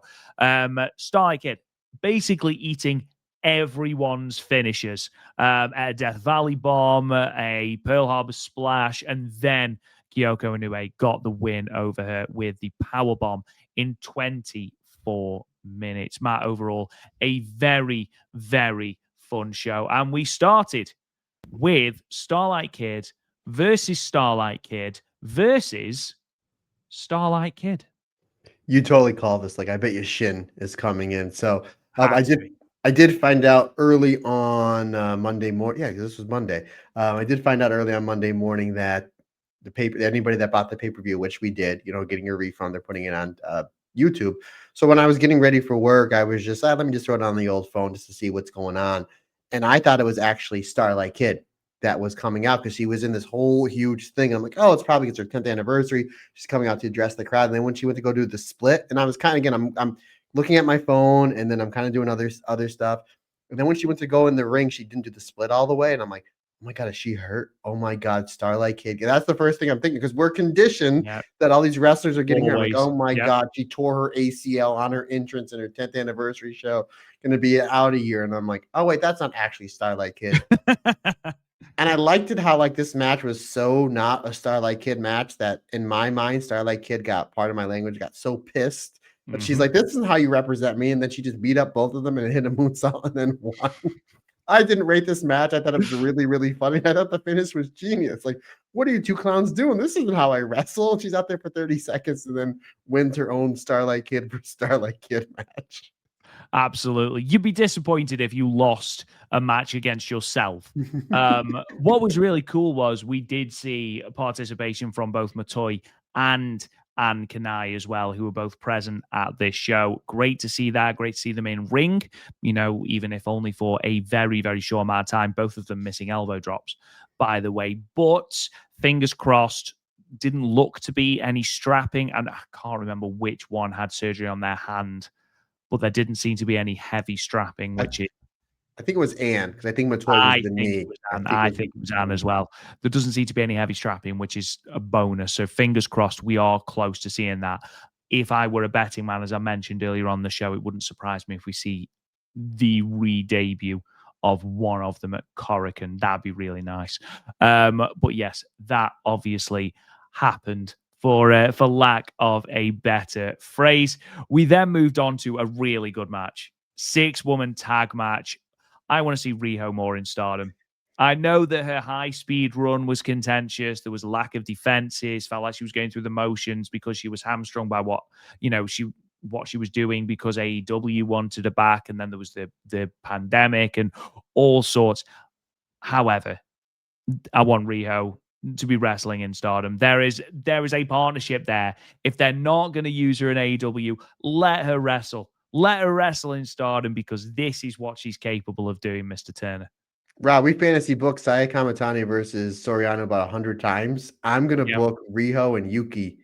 [SPEAKER 1] Starlight Kid basically eating everyone's finishers. A Death Valley Bomb, a Pearl Harbor Splash, and then Kyoko Inoue got the win over her with the Power Bomb in 24 minutes. Matt, overall, a very, very fun show. And we started with Starlight Kid versus Starlight Kid versus Starlight Kid.
[SPEAKER 2] You totally call this. Like, I bet you Shin is coming in. So
[SPEAKER 1] Has to be.
[SPEAKER 2] I did find out early on Monday morning. Yeah, 'cause this was Monday. I did find out early on Monday morning that anybody that bought the pay-per-view, which we did, getting a refund, they're putting it on YouTube. So when I was getting ready for work, I was just, let me just throw it on the old phone just to see what's going on. And I thought it was actually Starlight Kid that was coming out because she was in this whole huge thing. I'm like, oh, it's probably it's her 10th anniversary. She's coming out to address the crowd. And then when she went to go do the split, and I was kind of, again, I'm looking at my phone, and then I'm kind of doing other stuff. And then when she went to go in the ring, she didn't do the split all the way. And I'm like, oh my God, is she hurt? Oh my God, Starlight Kid. And that's the first thing I'm thinking because we're conditioned that all these wrestlers are getting hurt. Like, oh my God, she tore her ACL on her entrance in her 10th anniversary show. Going to be out a year. And I'm like, oh wait, that's not actually Starlight Kid. And I liked it how like this match was so not a Starlight Kid match that in my mind, Starlight Kid got got so pissed. But she's like, this is how you represent me. And then she just beat up both of them and hit a moonsault and then won. I didn't rate this match. I thought it was really, really funny. I thought the finish was genius. Like, what are you two clowns doing? This isn't how I wrestle. She's out there for 30 seconds and then wins her own Starlight Kid versus Starlight Kid match.
[SPEAKER 1] Absolutely. You'd be disappointed if you lost a match against yourself. What was really cool was we did see participation from both Matoi and Kanai as well, who were both present at this show. Great to see that. Great to see them in ring, even if only for a very, very short amount of time. Both of them missing elbow drops, by the way. But fingers crossed, didn't look to be any strapping. And I can't remember which one had surgery on their hand, but there didn't seem to be any heavy strapping, which is.
[SPEAKER 2] I think it was Anne, because I think Matoi was the knee.
[SPEAKER 1] I think it was Anne as well. There doesn't seem to be any heavy strapping, which is a bonus. So fingers crossed, we are close to seeing that. If I were a betting man, as I mentioned earlier on the show, it wouldn't surprise me if we see the re-debut of one of them at Korakuen. That'd be really nice. But yes, that obviously happened for lack of a better phrase. We then moved on to a really good match. 6-woman tag match. I want to see Riho more in Stardom. I know that her high-speed run was contentious. There was a lack of defenses. Felt like she was going through the motions because she was hamstrung by what she was doing because AEW wanted her back, and then there was the pandemic and all sorts. However, I want Riho to be wrestling in Stardom. There is a partnership there. If they're not going to use her in AEW, let her wrestle. Let her wrestle in Stardom because this is what she's capable of doing, Mr. Turner.
[SPEAKER 2] Rob, we fantasy booked Saya Kamatani versus Soriano about 100 times. I'm going to book Riho and Yuki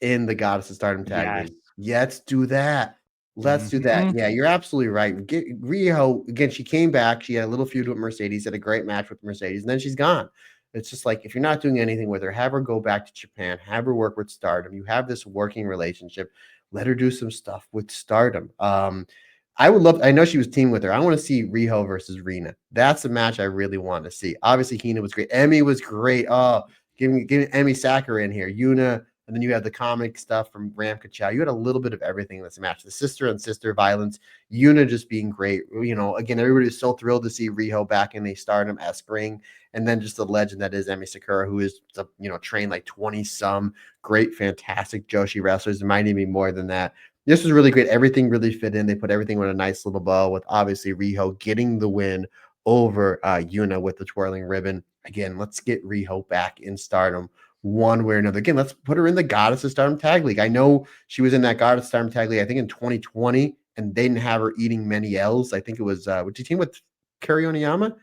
[SPEAKER 2] in the Goddess of Stardom tag team. Let's do that. Let's do that. Yeah, you're absolutely right. Riho, again, she came back. She had a little feud with Mercedes, had a great match with Mercedes, and then she's gone. It's just like, if you're not doing anything with her, have her go back to Japan, have her work with Stardom. You have this working relationship. Let her do some stuff with Stardom. I know she was teamed with her. I want to see Riho versus Rina. That's a match I really want to see. Obviously, Hina was great. Emmy was great. Oh, Giving Emi Sakura in here, Yuna, and then you had the comic stuff from Ram Chow. You had a little bit of everything in this match. The sister and sister violence, Yuna just being great. Again, everybody was so thrilled to see Riho back in a Stardom esque ring, and then just the legend that is Emi Sakura, who is trained like 20 some great, fantastic Joshi wrestlers. It might even be more than that. This was really great. Everything really fit in. They put everything with a nice little bow, with obviously Riho getting the win over Yuna with the twirling ribbon. Again, let's get Riho back in Stardom one way or another. Again, let's put her in the Goddess of Stardom Tag League. I know she was in that Goddess of Stardom Tag League, I think in 2020, and they didn't have her eating many L's. I think it was, would you team with Kari Oniyama?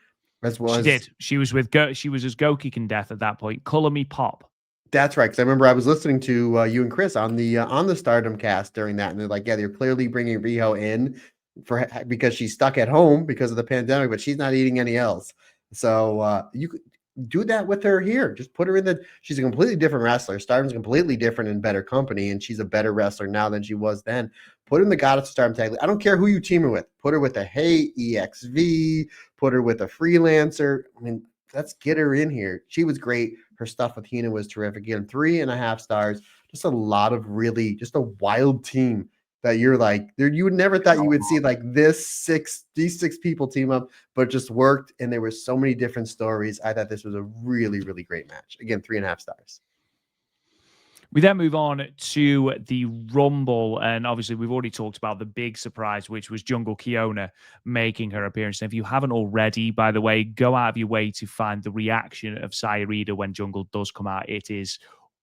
[SPEAKER 1] She did. She was with she was as Gokikin Death at that point. Color Me Pop.
[SPEAKER 2] That's right, because I remember I was listening to you and Chris on the Stardom cast during that, and they're like, yeah, they're clearly bringing Riho in because she's stuck at home because of the pandemic, but she's not eating any else. So you could do that with her here. Just put her in she's a completely different wrestler. Stardom's completely different and better company, and she's a better wrestler now than she was then. Put her in the Goddess of Stardom Tag League. I don't care who you team her with. Put her with a Hey EXV. Put her with a freelancer. I mean, let's get her in here. She was great. Her stuff with Hina was terrific. Again, 3.5 stars. Just a lot of just a wild team that you're like, you would never thought you would see like these 6 people team up, but it just worked. And there were so many different stories. I thought this was a really, really great match. Again, 3.5 stars.
[SPEAKER 1] We then move on to the Rumble, and obviously we've already talked about the big surprise, which was Jungle Kyona making her appearance. And if you haven't already, by the way, go out of your way to find the reaction of Iida when Jungle does come out. It is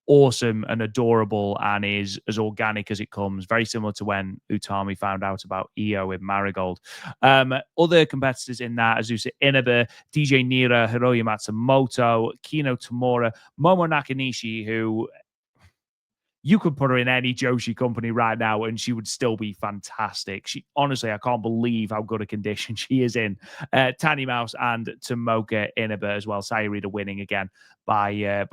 [SPEAKER 1] awesome and adorable and is as organic as it comes. Very similar to when Utami found out about Io in Marigold. Other competitors in that, Azusa Inaba, DJ Nira, Hiroya Matsumoto, Kino Tamura, Momo Nakanishi, who you could put her in any Joshi company right now and she would still be fantastic. She honestly, I can't believe how good a condition she is in. Tiny Mouse and Tomoka Inaba as well. Sayurida winning again by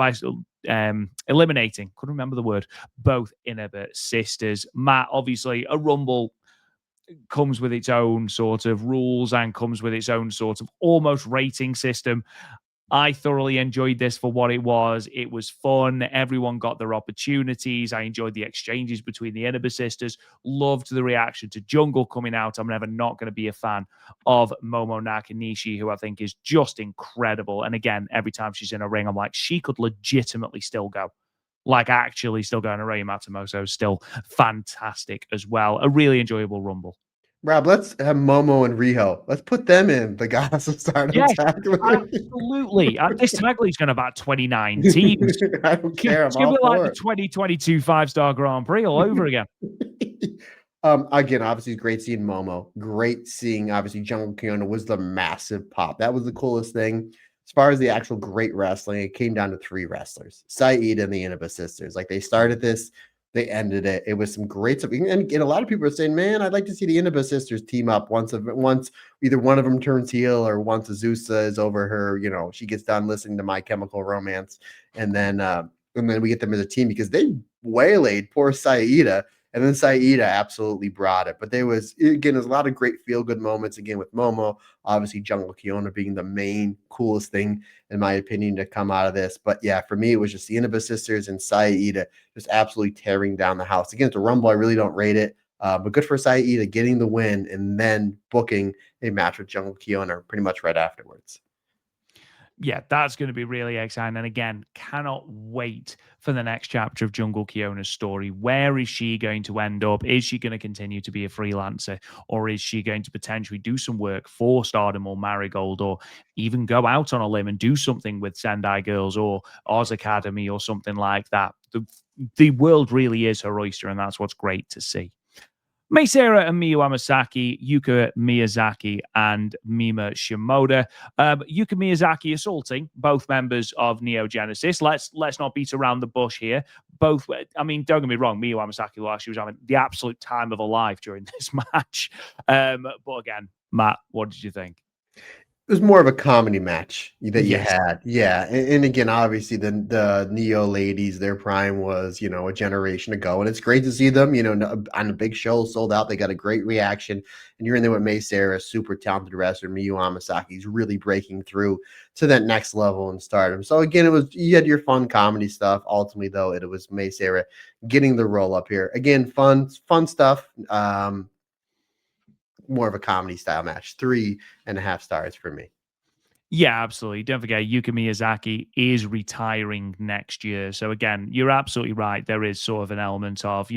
[SPEAKER 1] eliminating, couldn't remember the word, both Inaba sisters. Matt, obviously, a Rumble comes with its own sort of rules and comes with its own sort of almost rating system. I thoroughly enjoyed this for what it was. It was fun. Everyone got their opportunities. I enjoyed the exchanges between the Inaba sisters. Loved the reaction to Jungle coming out. I'm never not going to be a fan of Momo Nakanishi, who I think is just incredible. And again, every time she's in a ring, I'm like, she could legitimately still go. Like actually still going. Hiroya Matsumoto still fantastic as well. A really enjoyable Rumble.
[SPEAKER 2] Rob, let's have Momo and Riho. Let's put them in the Goddess of Stardom tag league.
[SPEAKER 1] Absolutely. This tag league's going to about 29 teams.
[SPEAKER 2] I don't care.
[SPEAKER 1] It's going to be like the 2022 5-star Grand Prix all over again.
[SPEAKER 2] Again, obviously, great seeing Momo. Great seeing, obviously, Jungle Kyona was the massive pop. That was the coolest thing. As far as the actual great wrestling, it came down to 3 wrestlers, Iida and the Inaba sisters. Like, they started this, they ended it. It was some great stuff. And a lot of people are saying, man, I'd like to see the Inaba sisters team up once either one of them turns heel or once Azusa is over her, she gets done listening to My Chemical Romance. And then we get them as a team because they waylaid poor Iida. And then Iida absolutely brought it. But there's a lot of great feel-good moments, again, with Momo. Obviously, Jungle Kyona being the main coolest thing, in my opinion, to come out of this. But yeah, for me, it was just the Inaba sisters and Iida just absolutely tearing down the house. Again, it's a Rumble. I really don't rate it. But good for Iida getting the win and then booking a match with Jungle Kyona pretty much right afterwards.
[SPEAKER 1] Yeah, that's going to be really exciting. And again, cannot wait for the next chapter of Jungle Kyona's story. Where is she going to end up? Is she going to continue to be a freelancer? Or is she going to potentially do some work for Stardom or Marigold, or even go out on a limb and do something with Sendai Girls or Oz Academy or something like that? The world really is her oyster, and that's what's great to see. Meisera and Miyu Amasaki, Yuka Miyazaki, and Mima Shimoda. Yuka Miyazaki assaulting both members of Neo Genesis. Let's not beat around the bush here. Both, I mean, don't get me wrong, Miyu Amasaki, she was having the absolute time of her life during this match. But again, Matt, what did you think?
[SPEAKER 2] It was more of a comedy match that you
[SPEAKER 1] Yes.
[SPEAKER 2] had. Yeah. And again, obviously the Neo ladies, their prime was, a generation ago. And it's great to see them, on a big show sold out. They got a great reaction. And you're in there with May Sarah, super talented wrestler, Miyu Amasaki's really breaking through to that next level in stardom. So again, you had your fun comedy stuff. Ultimately, though, it was May Sarah getting the roll up here. Again, fun stuff. More of a comedy style match. 3.5 stars for me.
[SPEAKER 1] Yeah, absolutely. Don't forget, Yuka Miyazaki is retiring next year. So again, you're absolutely right. There is sort of an element of,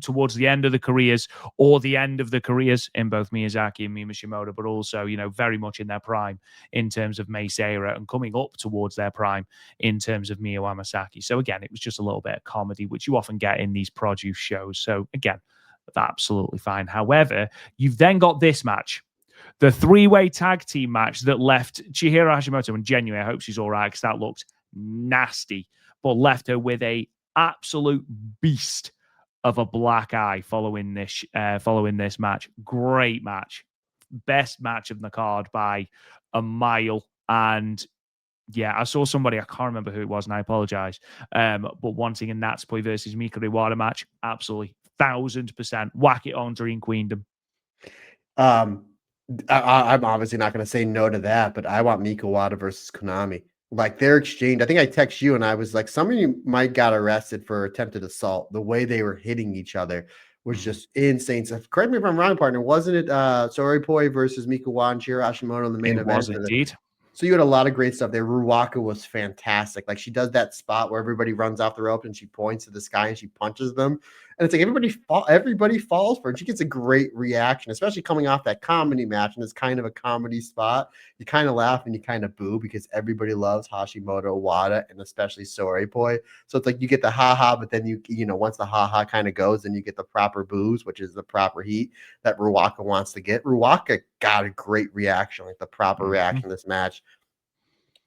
[SPEAKER 1] towards the end of the careers or the end of the careers in both Miyazaki and Mima Shimoda, but also, very much in their prime in terms of Mei Seira and coming up towards their prime in terms of Mio Amasaki. So again, it was just a little bit of comedy, which you often get in these produce shows. So again, that's absolutely fine. However, you've then got this match, the three-way tag team match that left Chihiro Hashimoto, and genuinely, I hope she's all right because that looked nasty, but left her with a absolute beast of a black eye following this match. Great match, best match of the card by a mile. And yeah, I saw somebody, I can't remember who it was, and I apologize, but wanting a Natsupoi versus Mika Iwata match, absolutely 1000%. Whack it on Dream Queendom.
[SPEAKER 2] Um, I'm obviously not going to say no to that, but I want Mika Wada versus Konami. Like their exchange, I think I text you and I was like, some of you might got arrested for attempted assault. The way they were hitting each other was just insane. So correct me if I'm wrong, partner. Wasn't it Soripoi versus Mika Wada and Chiro Hashimoto in the main
[SPEAKER 1] It
[SPEAKER 2] event?
[SPEAKER 1] was indeed.
[SPEAKER 2] So you had a lot of great stuff there. Ruwaka was fantastic. Like she does that spot where everybody runs off the rope and she points to the sky and she punches them. And it's like everybody falls for it. She gets a great reaction, especially coming off that comedy match. And it's kind of a comedy spot. You kind of laugh and you kind of boo because everybody loves Hashimoto, Wada, and especially Soripoi. So it's like you get the haha, but then once the haha kind of goes, then you get the proper boos, which is the proper heat that Ruwaka wants to get. Ruwaka got a great reaction, like the proper reaction in this match.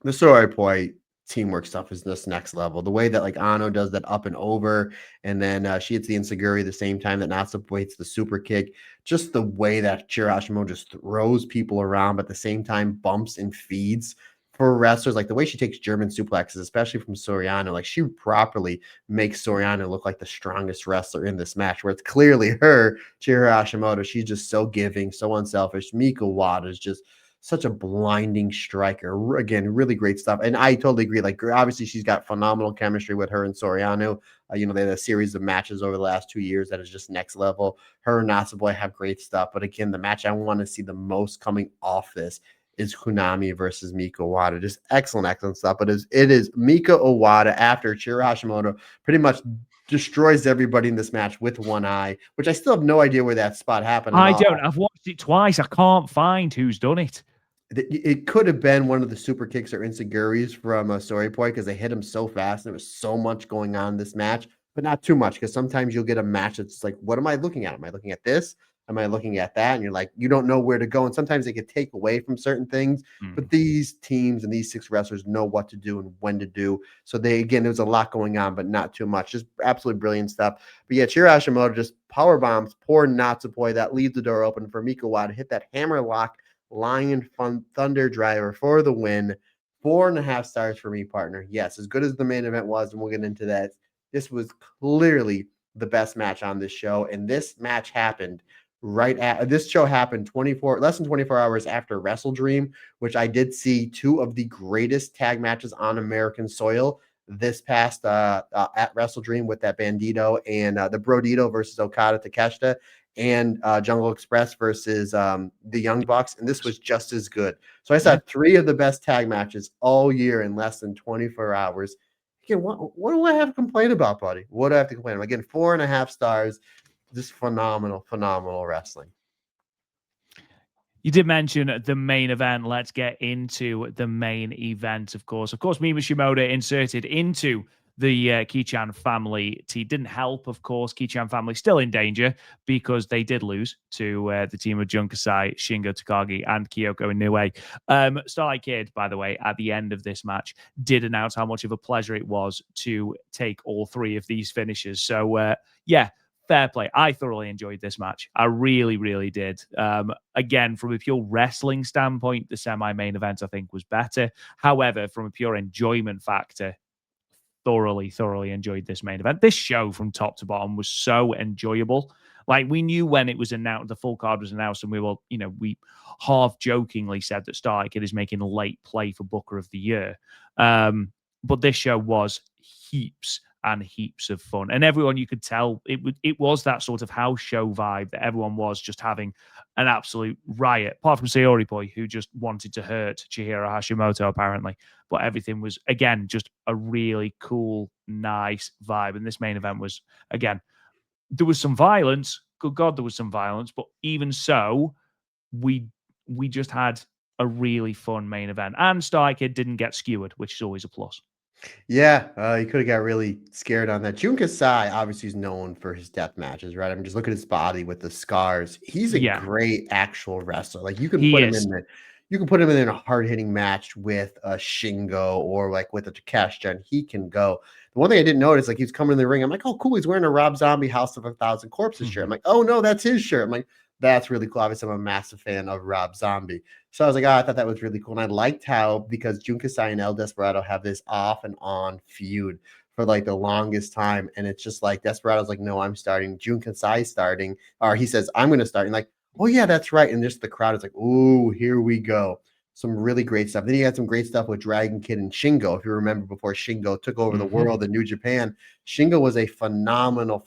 [SPEAKER 2] The Soroi teamwork stuff is this next level. The way that like Ano does that up and over, and then she hits the Insaguri the same time that Natsupoi hits the super kick. Just the way that Chirashimo just throws people around, but at the same time bumps and feeds for wrestlers. Like the way she takes German suplexes, especially from Soriano, like she properly makes Soriano look like the strongest wrestler in this match, where it's clearly her, Chihiro Hashimoto. She's just so giving, so unselfish. Mika Wada is just such a blinding striker. Again, really great stuff. And I totally agree. Like, obviously, she's got phenomenal chemistry with her and Soriano. They had a series of matches over the last 2 years that is just next level. Her and Natsupoi have great stuff. But again, the match I want to see the most coming off this is Konami versus Mika Owada. Just excellent stuff. But it is Mika Owada after Chiro Hashimoto pretty much destroys everybody in this match with one eye, which I still have no idea where that spot happened.
[SPEAKER 1] I don't. I've watched it twice. I can't find who's done it.
[SPEAKER 2] It could have been one of the super kicks or insiguris from Soripoi because they hit him so fast and there was so much going on in this match, but not too much because sometimes you'll get a match that's like, what am I looking at? Am I looking at this? Am I looking at that? And you're like, you don't know where to go. And sometimes they could take away from certain things, but these teams and these 6 wrestlers know what to do and when to do. So again, there was a lot going on, but not too much. Just absolutely brilliant stuff. But yeah, Chiro Hashimoto just power bombs poor Natsupoi. That leaves the door open for Mika Wada to hit that hammer lock Lion Thunder Driver for the win. 4.5 stars for me, partner. Yes, as good as the main event was, and we'll get into that. This was clearly the best match on this show, and this match happened this show happened less than 24 hours after Wrestle Dream, which I did see 2 of the greatest tag matches on American soil this past at Wrestle Dream with that Bandito and the Brodito versus Okada Takeshita, and Jungle Express versus the Young Bucks, and this was just as good. So I saw 3 of the best tag matches all year in less than 24 hours. Again, what do I have to complain about, buddy? What do I have to complain about? Again, 4.5 stars. Just phenomenal wrestling.
[SPEAKER 1] You did mention the main event. Let's get into the main event, of course. Of course, Mima Shimoda inserted into the Kichan family. It didn't help, of course. Kichan family still in danger because they did lose to the team of Jun Kasai, Shingo Takagi, and Kyoko Inoue. Starlight Kid, by the way, at the end of this match, did announce how much of a pleasure it was to take all 3 of these finishes. So, yeah, fair play. I thoroughly enjoyed this match. I really, really did. Again, from a pure wrestling standpoint, the semi-main event I think was better. However, from a pure enjoyment factor, thoroughly enjoyed this main event. This show from top to bottom was so enjoyable. Like, we knew when it was announced, the full card was announced, and we half jokingly said that Starlight Kid is making a late play for Booker of the Year. But this show was heaps and heaps of fun, and everyone, you could tell it was that sort of house show vibe that everyone was just having an absolute riot, apart from Sayori Boy, who just wanted to hurt Chihiro Hashimoto apparently. But everything was, again, just a really cool, nice vibe. And this main event was, again, there was some violence. Good God, there was some violence. But even so, we just had a really fun main event. And Starlight Kid didn't get skewered, which is always a plus.
[SPEAKER 2] Yeah, he could have got really scared on that. Jun Kasai obviously is known for his death matches, right? I mean, just look at his body with the scars. He's a great actual wrestler. Like, you can put him in a hard-hitting match with a Shingo or like with a Takeshita, and he can go. The one thing I didn't notice, like, he was coming in the ring. I'm like, oh, cool. He's wearing a Rob Zombie House of a Thousand Corpses shirt. I'm like, oh no, that's his shirt. I'm like, that's really cool. Obviously, I'm a massive fan of Rob Zombie. So I was like, oh, I thought that was really cool. And I liked how, because Jun Kasai and El Desperado have this off and on feud for like the longest time. And it's just like, Desperado's like, no, I'm starting. Jun Kasai starting. Or he says, I'm going to start. And like, oh yeah, that's right. And just the crowd is like, oh, here we go. Some really great stuff. Then he had some great stuff with Dragon Kid and Shingo. If you remember, before Shingo took over the world in New Japan, Shingo was a phenomenal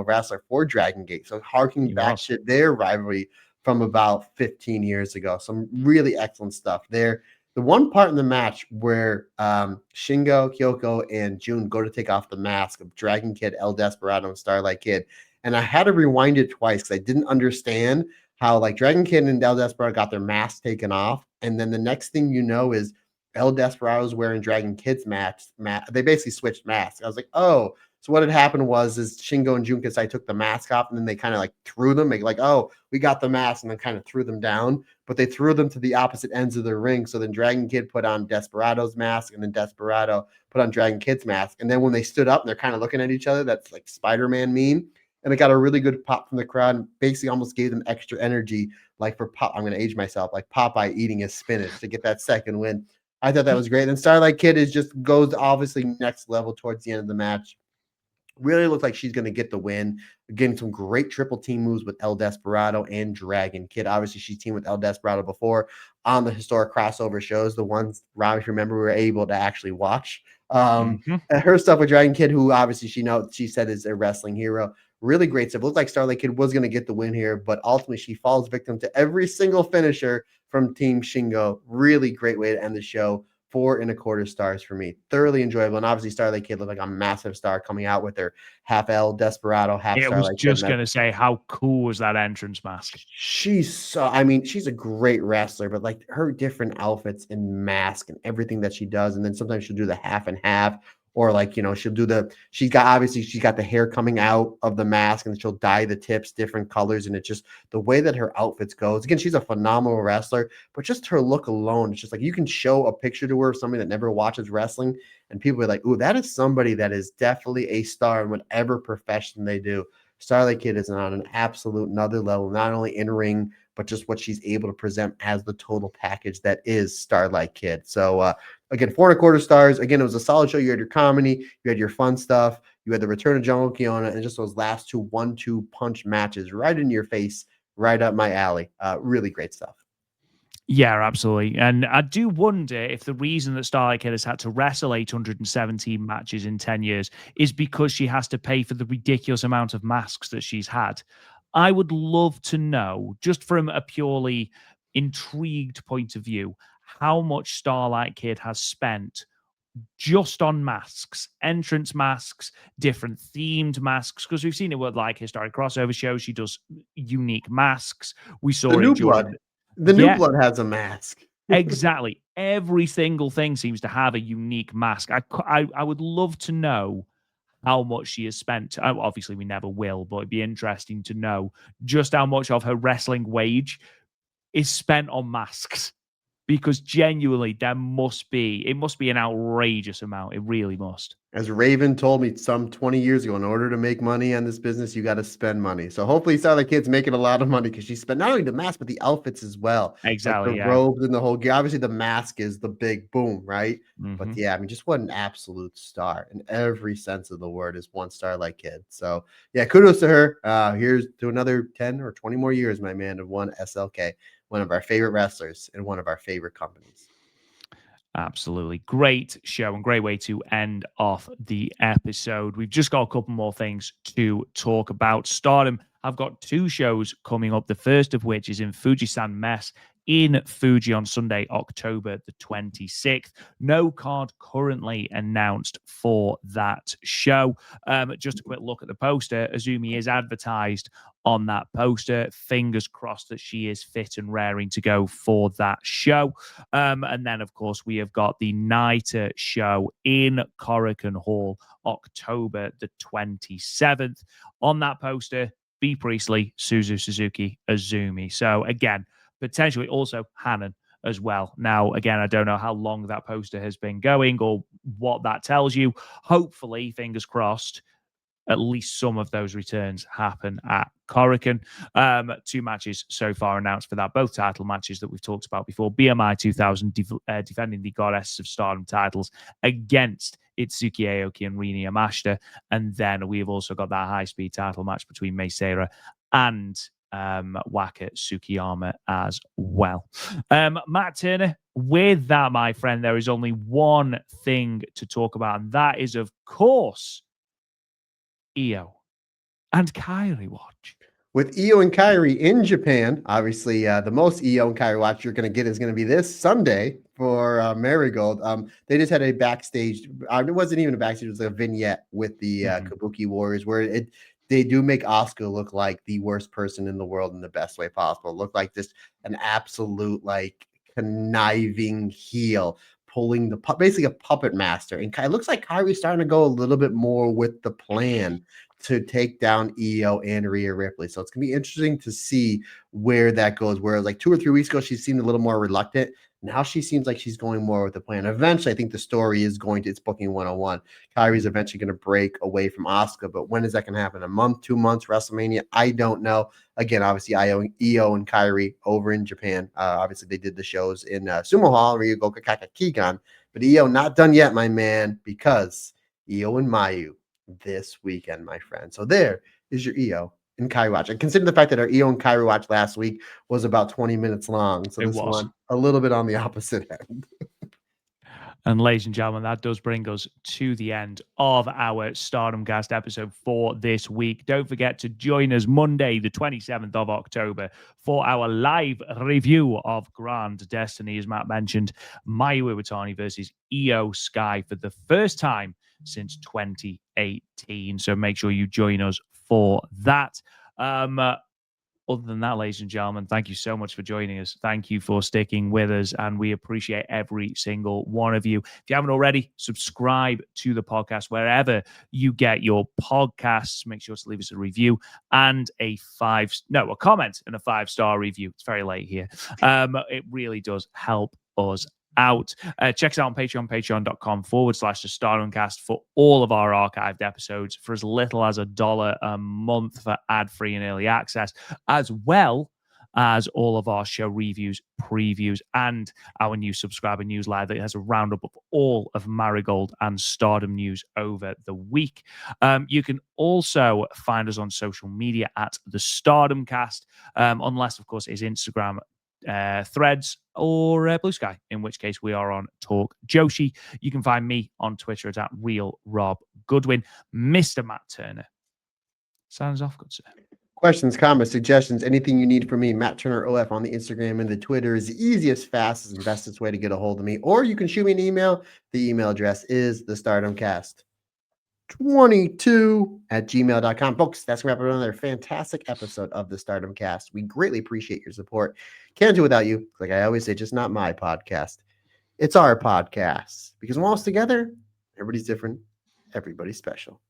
[SPEAKER 2] wrestler for Dragon Gate. So harking back to their rivalry from about 15 years ago. Some really excellent stuff there. The one part in the match where Shingo, Kyoko, and Jun go to take off the mask of Dragon Kid, El Desperado, and Starlight Kid. And I had to rewind it twice because I didn't understand how, like, Dragon Kid and El Desperado got their masks taken off. And then the next thing you know is El Desperado's wearing Dragon Kid's mask. They basically switched masks. I was like, oh. So what had happened was Shingo and Jun Kasai took the mask off, and then they kind of like threw them, like, oh, we got the mask, and then kind of threw them down. But they threw them to the opposite ends of the ring. So then Dragon Kid put on Desperado's mask, and then Desperado put on Dragon Kid's mask. And then when they stood up and they're kind of looking at each other, that's like Spider-Man meme. And it got a really good pop from the crowd and basically almost gave them extra energy, like for Pop. I'm going to age myself, like Popeye eating his spinach to get that second win. I thought that was great. And then Starlight Kid goes obviously next level towards the end of the match. Really looked like she's going to get the win. Getting some great triple team moves with El Desperado and Dragon Kid. Obviously, she's teamed with El Desperado before on the historic crossover shows, the ones, Rob, if you remember, we were able to actually watch. Her stuff with Dragon Kid, who obviously she said is a wrestling hero. Really great stuff. Looked like Starlight Kid was going to get the win here, but ultimately she falls victim to every single finisher from Team Shingo. Really great way to end the show. 4.25 stars for me. Thoroughly enjoyable. And obviously Starlight Kid looked like a massive star coming out with her half El Desperado, half Starlight Kid.
[SPEAKER 1] I was just going to say, how cool was that entrance mask?
[SPEAKER 2] She's a great wrestler, but like her different outfits and mask and everything that she does. And then sometimes she'll do the half and half, or like, she'll do she's got the hair coming out of the mask, and she'll dye the tips different colors. And it's just the way that her outfits goes. Again, she's a phenomenal wrestler, but just her look alone, it's just like, you can show a picture to her of somebody that never watches wrestling, and people are like, ooh, that is somebody that is definitely a star in whatever profession they do. Starlight Kid is on an absolute another level, not only in ring, but just what she's able to present as the total package that is Starlight Kid. So again, 4.25 stars. Again, it was a solid show. You had your comedy, you had your fun stuff, you had the return of Jungle Kyona, and just those last two 1-2 punch matches right in your face, right up my alley. Really great stuff.
[SPEAKER 1] Yeah, absolutely. And I do wonder if the reason that Starlight Kid has had to wrestle 817 matches in 10 years is because she has to pay for the ridiculous amount of masks that she's had. I would love to know, just from a purely intrigued point of view, how much Starlight Kid has spent just on masks, entrance masks, different themed masks, because we've seen it with like historic crossover shows. She does unique masks. We saw
[SPEAKER 2] the
[SPEAKER 1] it
[SPEAKER 2] New
[SPEAKER 1] during
[SPEAKER 2] Blood. The New Blood has a mask.
[SPEAKER 1] Exactly. Every single thing seems to have a unique mask. I would love to know how much she has spent. Obviously, we never will, but it'd be interesting to know just how much of her wrestling wage is spent on masks. because genuinely it must be an outrageous amount. It really must.
[SPEAKER 2] As Raven told me some 20 years ago, in order to make money on this business, you got to spend money. So hopefully Starlight Kid's making a lot of money because she spent not only the mask, but the outfits as well. Like the
[SPEAKER 1] Exactly, yeah.
[SPEAKER 2] robes and the whole gear. Obviously, the mask is the big boom, right? But
[SPEAKER 1] Mhm.
[SPEAKER 2] yeah, I mean, just what an absolute star in every sense of the word is one Starlight Kid. So yeah, kudos to her. Here's to another 10 or 20 more years, my man, of one SLK, one of our favorite wrestlers and one of our favorite companies.
[SPEAKER 1] Absolutely. Great show and great way to end off the episode. We've just got a couple more things to talk about. Stardom, I've got two shows coming up. The first of which is in Fujisan Mess in Fuji on Sunday, October the 26th. No card currently announced for that show. Just a quick look at the poster. Azumi is advertised on that poster. Fingers crossed that she is fit and raring to go for that show. And then, of course, we have got the Naita show in Korakuen Hall, October the 27th. On that poster, B. Priestley, Suzu Suzuki, Azumi. So, again, potentially also Hanan as well. Now, again, I don't know how long that poster has been going or what that tells you. Hopefully, fingers crossed, at least some of those returns happen at Korakuen. Two matches so far announced for that, both title matches that we've talked about before. BMI 2000 defending the Goddess of Stardom titles against Itsuki Aoki and Rini Yamashita. And then we've also got that high-speed title match between Mei Seira and Waka Tsukiyama as well. Matt Turner, with that, my friend, there is only one thing to talk about, and that is, of course, Io and Kyrie watch.
[SPEAKER 2] With Io and Kyrie in Japan, obviously, the most Io and Kyrie watch you're going to get is going to be this Sunday for Marigold. They just had a backstage. It wasn't even a backstage; it was a vignette with the Kabuki Warriors, where they do make Asuka look like the worst person in the world in the best way possible. Look like just an absolute like conniving heel, pulling basically a puppet master. And it looks like Kyrie's starting to go a little bit more with the plan to take down Io and Rhea Ripley. So it's going to be interesting to see where that goes. Whereas like 2 or 3 weeks ago, she seemed a little more reluctant. Now she seems like she's going more with the plan. Eventually, I think the story is it's booking 101. Kyrie's eventually going to break away from Asuka, but when is that going to happen? A month, 2 months, WrestleMania? I don't know. Again, obviously, Io and Kyrie over in Japan. Obviously, they did the shows in Sumo Hall, Ryugoka Kakakigan, but Io not done yet, my man, because Io and Mayu this weekend, my friend. So there is your Io and Kyrie watch. And consider the fact that our Io and Kyrie watch last week was about 20 minutes long. So
[SPEAKER 1] It
[SPEAKER 2] this
[SPEAKER 1] was.
[SPEAKER 2] one a little bit on the opposite end.
[SPEAKER 1] And ladies and gentlemen, that does bring us to the end of our Stardom Cast episode for this week. Don't forget to join us Monday, the 27th of October, for our live review of Grand Destiny. As Matt mentioned, Mayu Iwatani versus Io Sky for the first time since 2018. So make sure you join us for that. Other than that, ladies and gentlemen, thank you so much for joining us. Thank you for sticking with us, and we appreciate every single one of you. If you haven't already, subscribe to the podcast wherever you get your podcasts. Make sure to leave us a review and a comment and a 5-star review. It's very late here. It really does help us out. Check us out on Patreon, patreon.com/the Stardomcast for all of our archived episodes for as little as $1 a month for ad-free and early access, as well as all of our show reviews, previews, and our new subscriber newsletter that has a roundup of all of Marigold and Stardom news over the week. You can also find us on social media at the Stardomcast, unless, of course, it is Instagram, Threads, or Blue Sky, in which case we are on Talk Joshi. You can find me on Twitter at Real Rob Goodwin. Mr. Matt Turner, sounds off, good sir.
[SPEAKER 2] Questions, comments, suggestions, anything you need from me, Matt Turner OF on the Instagram and the Twitter is the easiest, fastest, and bestest way to get a hold of me. Or you can shoot me an email. The email address is thestardomcast22@gmail.com. Folks, that's going to wrap up another fantastic episode of the Stardom Cast. We greatly appreciate your support. Can't do without you. Like I always say, just not my podcast. It's our podcast. Because when we're all together, everybody's different. Everybody's special.